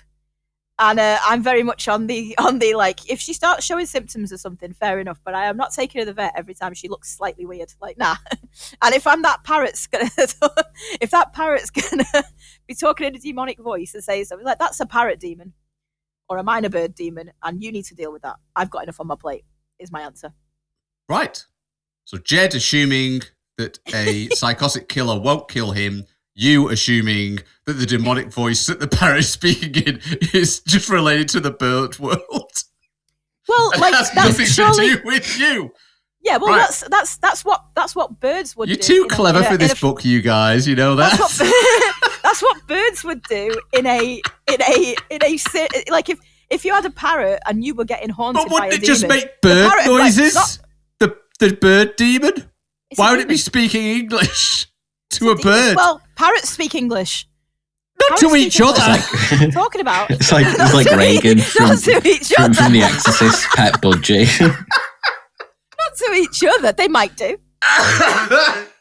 [SPEAKER 3] And I'm very much on the like, if she starts showing symptoms or something, fair enough. But I am not taking her to the vet every time she looks slightly weird. Like, nah. And if that parrot's gonna be talking in a demonic voice and say something like, that's a parrot demon or a minor bird demon, and you need to deal with that. I've got enough on my plate. Is my answer.
[SPEAKER 4] Right. So Jed assuming that a psychotic killer won't kill him. You assuming that the demonic voice that the parrot is speaking in is just related to the bird world.
[SPEAKER 3] Well,
[SPEAKER 4] And
[SPEAKER 3] like
[SPEAKER 4] that's
[SPEAKER 3] that's
[SPEAKER 4] nothing
[SPEAKER 3] surely,
[SPEAKER 4] to do with you.
[SPEAKER 3] yeah. Well,
[SPEAKER 4] Right.
[SPEAKER 3] that's what birds would
[SPEAKER 4] You're
[SPEAKER 3] do.
[SPEAKER 4] too clever for this book, you guys. You know that.
[SPEAKER 3] That's what birds would do in a like if you had a parrot and you were getting haunted
[SPEAKER 4] But
[SPEAKER 3] by a
[SPEAKER 4] wouldn't it
[SPEAKER 3] demon.
[SPEAKER 4] just make bird
[SPEAKER 3] parrot, right,
[SPEAKER 4] noises?
[SPEAKER 3] it's
[SPEAKER 4] The bird demon?
[SPEAKER 3] It's
[SPEAKER 4] Why
[SPEAKER 3] a
[SPEAKER 4] would it be
[SPEAKER 3] demon.
[SPEAKER 4] speaking English to a
[SPEAKER 3] It's a demon.
[SPEAKER 4] bird?
[SPEAKER 3] Well, parrots speak English.
[SPEAKER 4] Not to each other.
[SPEAKER 3] What are you talking about?
[SPEAKER 5] It's like
[SPEAKER 3] Not to
[SPEAKER 5] Reagan
[SPEAKER 3] each- not to each other.
[SPEAKER 5] from The Exorcist, Pet Budgie.
[SPEAKER 3] Not to each other. They might do.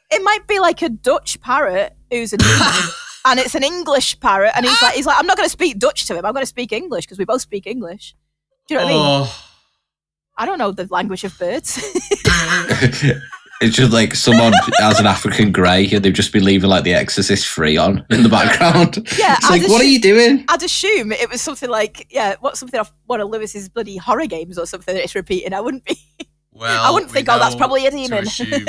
[SPEAKER 3] It might be like a Dutch parrot who's a demon, and it's an English parrot, and he's like, I'm not going to speak Dutch to him. I'm going to speak English because we both speak English. Do you know what I mean? I don't know the language of birds.
[SPEAKER 5] It's just like someone has an African grey and they've just been leaving like The Exorcist free on in the background.
[SPEAKER 3] Yeah,
[SPEAKER 5] It's like, what are you doing?
[SPEAKER 3] I'd assume it was something like, something off one of Lewis's bloody horror games or something that it's repeating. I wouldn't be.
[SPEAKER 4] Well,
[SPEAKER 3] I wouldn't
[SPEAKER 4] we
[SPEAKER 3] think, oh, that's
[SPEAKER 4] know
[SPEAKER 3] probably a
[SPEAKER 4] to
[SPEAKER 3] demon.
[SPEAKER 4] assume.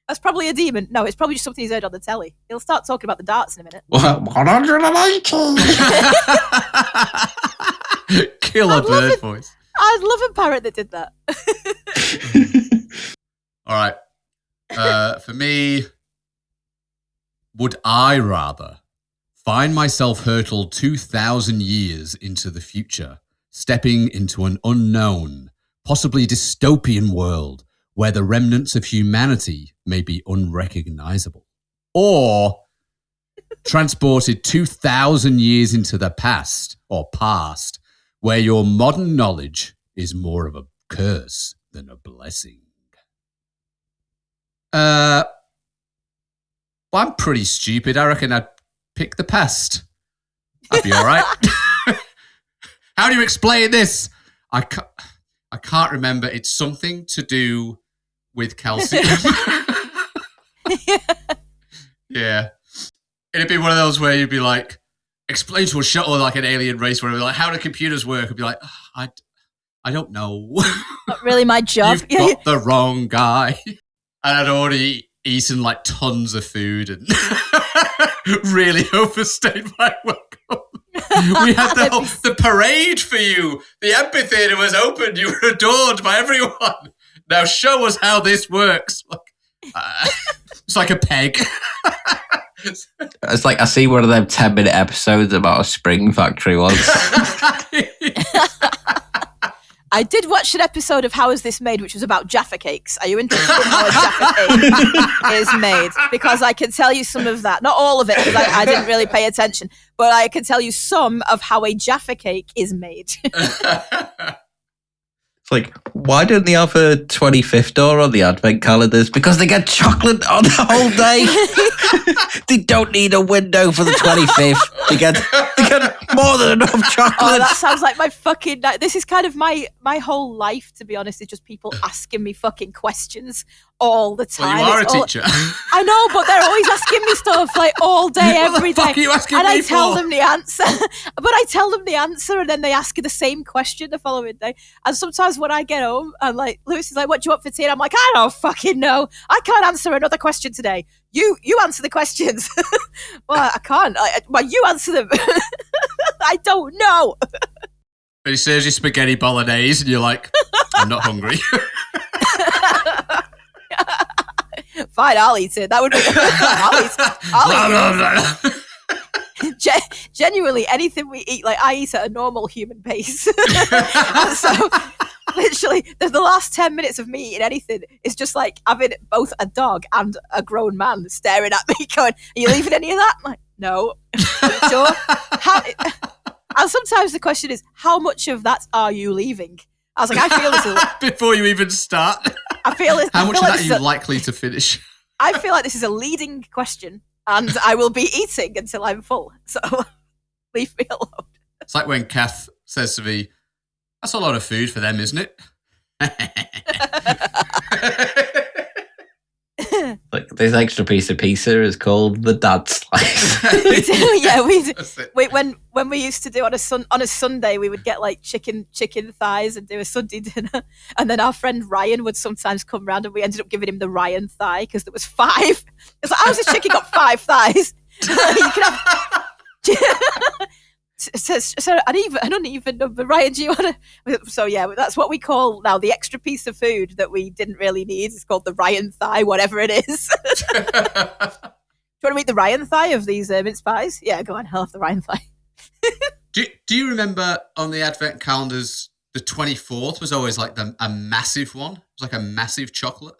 [SPEAKER 3] That's probably a demon. No, it's probably just something he's heard on the telly. He'll start talking about the darts in a minute.
[SPEAKER 5] 180.
[SPEAKER 4] Killer
[SPEAKER 3] I'd love
[SPEAKER 4] bird
[SPEAKER 3] it.
[SPEAKER 4] voice.
[SPEAKER 3] I'd love a parrot that did that.
[SPEAKER 4] All right. For me, would I rather find myself hurtled 2,000 years into the future, stepping into an unknown, possibly dystopian world where the remnants of humanity may be unrecognizable, or transported 2,000 years into the past or past, where your modern knowledge is more of a curse than a blessing? Well, I'm pretty stupid. I reckon I'd pick the past. I'd be all right. How do you explain this? I can't remember. It's something to do with calcium. Yeah. It'd be one of those where you'd be like, explain to a shuttle like an alien race where it'd be like, how do computers work? I'd be like, I don't know.
[SPEAKER 3] Not really my job.
[SPEAKER 4] You've got the wrong guy. And I'd already eaten like tons of food and really overstayed my welcome. We had the parade for you. The amphitheater was open. You were adored by everyone. Now show us how this works. It's like a peg.
[SPEAKER 5] It's like I see one of them 10-minute episodes about a spring factory once.
[SPEAKER 3] I did watch an episode of How Is This Made, which was about Jaffa cakes. Are you interested in how a Jaffa cake is made? Because I can tell you some of that. Not all of it, because I didn't really pay attention. But I can tell you some of how a Jaffa cake is made.
[SPEAKER 5] It's like, why don't they have a 25th door on the advent calendars? Because they get chocolate on the whole day. They don't need a window for the 25th. They get more than enough chocolate.
[SPEAKER 3] Oh, that sounds like my fucking... This is kind of my whole life, to be honest, is just people asking me fucking questions all the time.
[SPEAKER 4] Well, you are
[SPEAKER 3] It's
[SPEAKER 4] a
[SPEAKER 3] all-
[SPEAKER 4] teacher.
[SPEAKER 3] I know, but they're always asking me stuff like all day, every day.
[SPEAKER 4] What the fuck are you asking
[SPEAKER 3] and
[SPEAKER 4] me
[SPEAKER 3] I tell
[SPEAKER 4] for?
[SPEAKER 3] them the answer. But I tell them the answer and then they ask you the same question the following day. And sometimes when I get home, I'm like, Lewis is like, what do you want for tea? And I'm like, I don't fucking know. I can't answer another question today. You answer the questions. Well, I can't. Well, you answer them. I don't know.
[SPEAKER 4] And he serves you spaghetti bolognese and you're like, I'm not hungry.
[SPEAKER 3] fine. I'll eat it. That would be. I'll eat it. Genuinely, anything we eat, like I eat at a normal human pace. And so, literally, the last 10 minutes of me eating anything is just like having both a dog and a grown man staring at me, going, "Are you leaving any of that?" I'm like, no. Sure. And sometimes the question is, how much of that are you leaving? I was like, I feel this
[SPEAKER 4] before you even start.
[SPEAKER 3] I feel it.
[SPEAKER 4] How much of that are you likely to finish?
[SPEAKER 3] I feel like this is a leading question, and I will be eating until I'm full. So leave me alone.
[SPEAKER 4] It's like when Kath says to me, "That's a lot of food for them, isn't it?"
[SPEAKER 5] Like this extra piece of pizza is called the dad slice.
[SPEAKER 3] We do, yeah, we do. When we used to do on a Sunday, we would get like chicken thighs and do a Sunday dinner, and then our friend Ryan would sometimes come round, and we ended up giving him the Ryan thigh because there was 5. It's like, how's this chicken got 5 thighs? You can have. So an uneven number. Ryan, do you want to? So yeah, that's what we call now the extra piece of food that we didn't really need. It's called the Ryan thigh, whatever it is. Do you want to meet the Ryan thigh of these mince pies? Yeah, go on. I'll have the Ryan thigh.
[SPEAKER 4] Do you remember on the advent calendars, the 24th was always like a massive one? It was like a massive chocolate.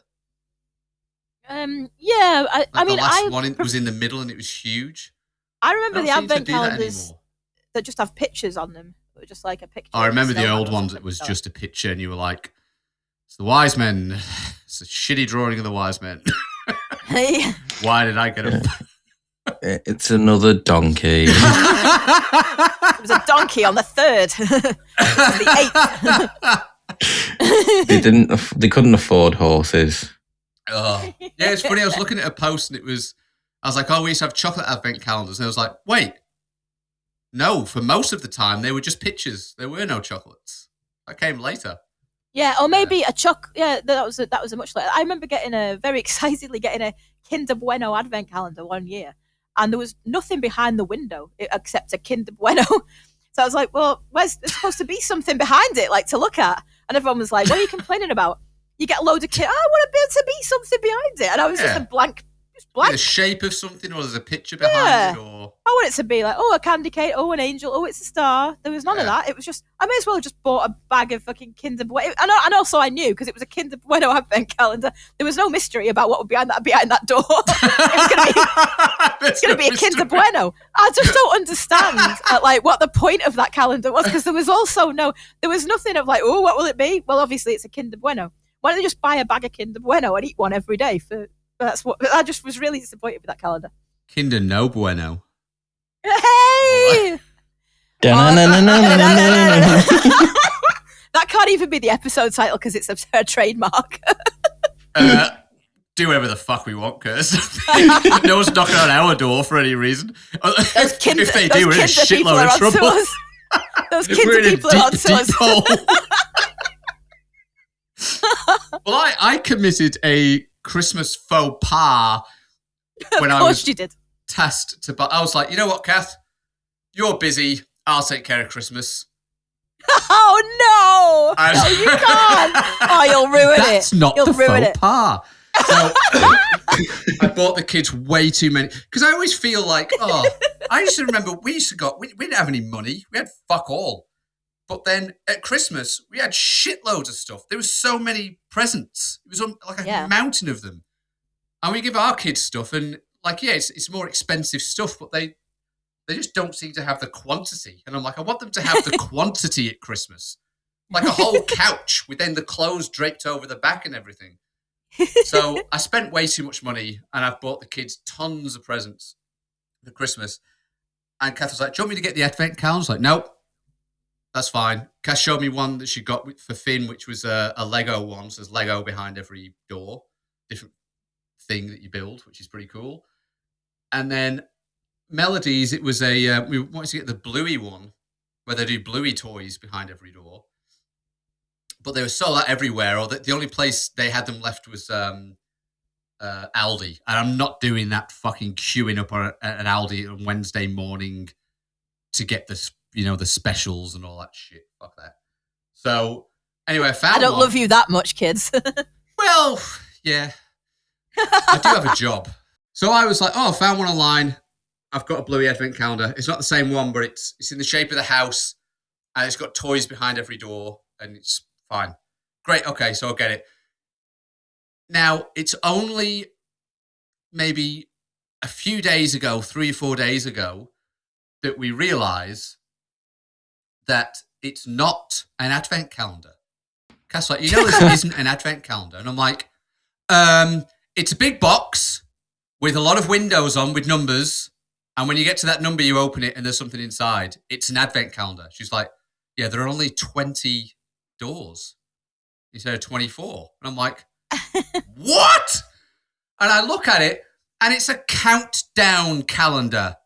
[SPEAKER 3] Yeah,
[SPEAKER 4] I mean, the last one was in the middle and it was huge.
[SPEAKER 3] I remember the advent calendars that just have pictures on them. It was just like a picture.
[SPEAKER 4] I remember the old ones. It was just a picture, and you were like, "It's the wise men." It's a shitty drawing of the wise men. Why did I get them?
[SPEAKER 5] It's another donkey.
[SPEAKER 3] It was a donkey on the 3rd, the
[SPEAKER 5] 8th. They couldn't afford horses.
[SPEAKER 4] Oh. Yeah, it's funny. I was looking at a post, and I was like, "Oh, we used to have chocolate advent calendars," and I was like, "Wait, no." For most of the time, they were just pictures. There were no chocolates. That came later.
[SPEAKER 3] Yeah, or maybe a Yeah, that was a much later. I remember very excitedly getting a Kinder Bueno advent calendar one year, and there was nothing behind the window except a Kinder Bueno. So I was like, "Well, there's supposed to be something behind it, like to look at." And everyone was like, "What are you complaining about? You get a load of kids. I want to be something behind it." And I was just a blank. The
[SPEAKER 4] shape of something, or there's a picture behind it, or
[SPEAKER 3] I want it to be like, oh, a candy cane, oh, an angel, oh, it's a star. There was none of that. It was just, I may as well have just bought a bag of fucking Kinder Bueno. And also I knew, because it was a Kinder Bueno advent calendar, there was no mystery about what would be behind that door. It's going to be a Kinder Bueno. I just don't understand like what the point of that calendar was, because there was nothing of like, oh, what will it be? Well, obviously it's a Kinder Bueno. Why don't they just buy a bag of Kinder Bueno and eat one every day? That's what I just was really disappointed with that calendar.
[SPEAKER 4] Kinder No Bueno.
[SPEAKER 3] Hey! That can't even be the episode title because it's a trademark.
[SPEAKER 4] Do whatever the fuck we want, Kirst. No one's knocking on our door for any reason. If they do, we're in a shitload of trouble.
[SPEAKER 3] Those Kinder people are on to us.
[SPEAKER 4] Well, I committed a Christmas faux pas when I was tasked to buy. I was like, you know what, Kath? You're busy. I'll take care of Christmas.
[SPEAKER 3] Oh, no! No, you can't! Oh, you'll ruin it.
[SPEAKER 4] That's not the faux pas. So I bought the kids way too many. Because I always feel like, I used to remember we didn't have any money. We had fuck all. But then at Christmas, we had shitloads of stuff. There was so many presents. It was like a mountain of them. And we give our kids stuff, and like, it's more expensive stuff, but they just don't seem to have the quantity. And I'm like, I want them to have the quantity at Christmas. Like a whole couch with then the clothes draped over the back and everything. So I spent way too much money, and I've bought the kids tons of presents for Christmas. And Kath was like, do you want me to get the advent calendar? I was like, nope. That's fine. Kath showed me one that she got for Finn, which was a Lego one. So there's Lego behind every door, different thing that you build, which is pretty cool. And then Melodies, it was we wanted to get the Bluey one, where they do Bluey toys behind every door. But they were sold out everywhere, or the only place they had them left was Aldi. And I'm not doing that fucking queuing up at an Aldi on Wednesday morning to get the specials and all that shit. Fuck that. So anyway, I don't
[SPEAKER 3] love you that much, kids.
[SPEAKER 4] Well, yeah. I do have a job. So I was like, I found one online. I've got a Bluey advent calendar. It's not the same one, but it's in the shape of the house, and it's got toys behind every door, and it's fine. Great, okay, so I'll get it. Now, it's only maybe a few days ago, 3 or 4 days ago, that we realise that it's not an advent calendar. Cass, like, this isn't an advent calendar. And I'm like, it's a big box with a lot of windows on with numbers. And when you get to that number, you open it and there's something inside. It's an advent calendar. She's like, yeah, there are only 20 doors instead of 24. And I'm like, what? And I look at it and it's a countdown calendar,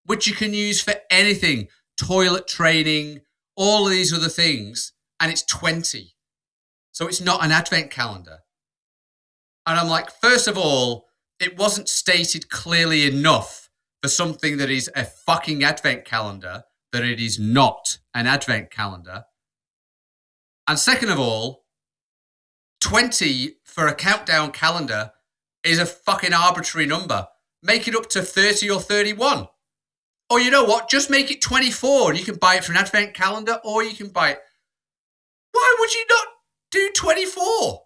[SPEAKER 4] which you can use for anything, toilet training, all of these other things. And it's 20. So it's not an advent calendar. And I'm like, first of all, it wasn't stated clearly enough for something that is a fucking advent calendar that it is not an advent calendar. And second of all, 20 for a countdown calendar is a fucking arbitrary number. Make it up to 30 or 31. Or you know what? Just make it 24. You can buy it for an advent calendar, or you can buy it. Why would you not do 24?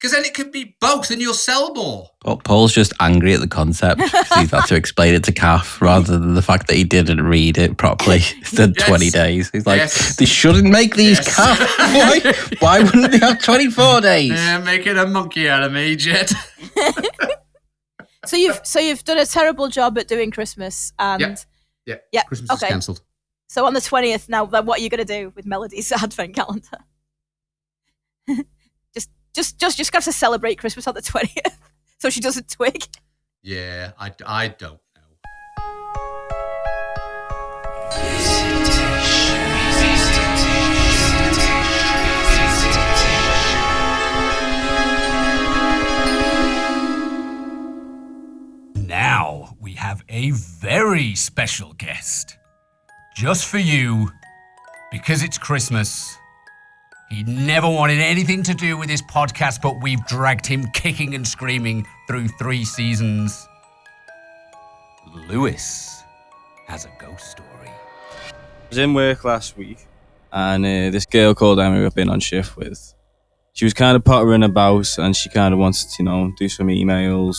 [SPEAKER 4] Because then it could be both and you'll sell more.
[SPEAKER 5] Well, Paul's just angry at the concept. He's had to explain it to Kath rather than the fact that he didn't read it properly. It said 20 days. He's like, they shouldn't make these Kath. Why wouldn't they have 24 days?
[SPEAKER 4] Yeah, making a monkey out of me, Jet.
[SPEAKER 3] So you've done a terrible job at doing Christmas, and
[SPEAKER 4] yeah. Christmas is cancelled.
[SPEAKER 3] So on the 20th now, then what are you going to do with Melody's advent calendar? Just got to celebrate Christmas on the 20th, so she doesn't twig.
[SPEAKER 4] Yeah, I don't know.
[SPEAKER 1] Now we have a very special guest. Just for you, because it's Christmas. He never wanted anything to do with this podcast, but we've dragged him kicking and screaming through 3 seasons. Lewis has a ghost story.
[SPEAKER 6] I was in work last week, and this girl called Emma I've been on shift with. She was kind of pottering about, and she kind of wanted to, do some emails.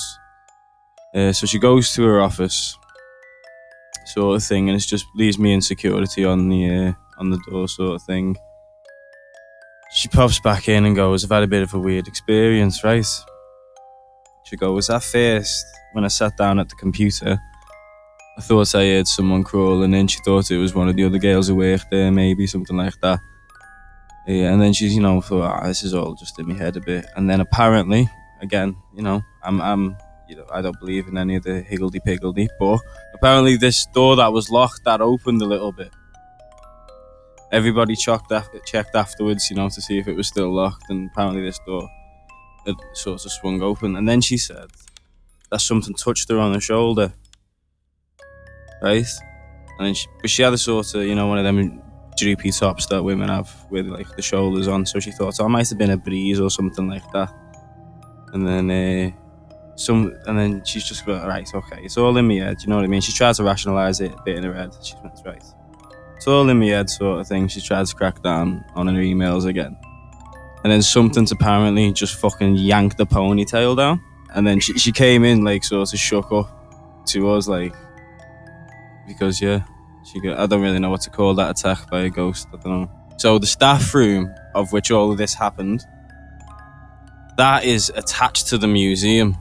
[SPEAKER 6] So she goes to her office, sort of thing, and it just leaves me in security on the door, sort of thing. She pops back in and goes, I've had a bit of a weird experience, right? She goes, at first, when I sat down at the computer, I thought I heard someone crawling in. She thought it was one of the other girls who worked there, maybe, something like that. Yeah, and then she's, thought, this is all just in my head a bit. And then apparently, again, I'm I don't believe in any of the higgledy-piggledy, but apparently this door that was locked, that opened a little bit. Everybody checked afterwards, to see if it was still locked, and apparently this door had sort of swung open. And then she said that something touched her on the shoulder, right? And then she had a sort of, one of them droopy tops that women have with like the shoulders on. So she thought, it might have been a breeze or something like that. And then she's just got, right, okay, it's all in my head, you know what I mean? She tried to rationalise it a bit in her head. She went, right. It's all in my head, sort of thing. She tried to crack down on her emails again. And then something's apparently just fucking yanked the ponytail down. And then she came in, like, sort of shook up to us, like, because, I don't really know what to call that attack by a ghost, I don't know. So the staff room of which all of this happened, that is attached to the museum.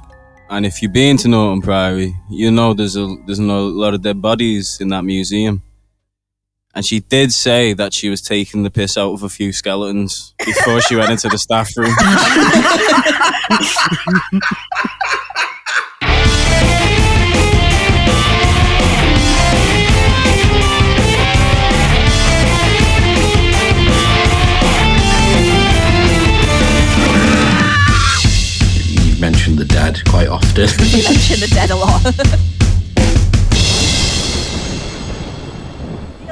[SPEAKER 6] And if you've been to Norton Priory, there's a lot of dead bodies in that museum. And she did say that she was taking the piss out of a few skeletons before she went into the staff room.
[SPEAKER 5] You mentioned the dead quite often.
[SPEAKER 3] You mention the dead a lot.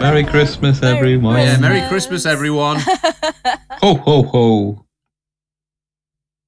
[SPEAKER 7] Merry Christmas, everyone.
[SPEAKER 4] Yeah, Merry Christmas, everyone.
[SPEAKER 7] Ho, ho, ho.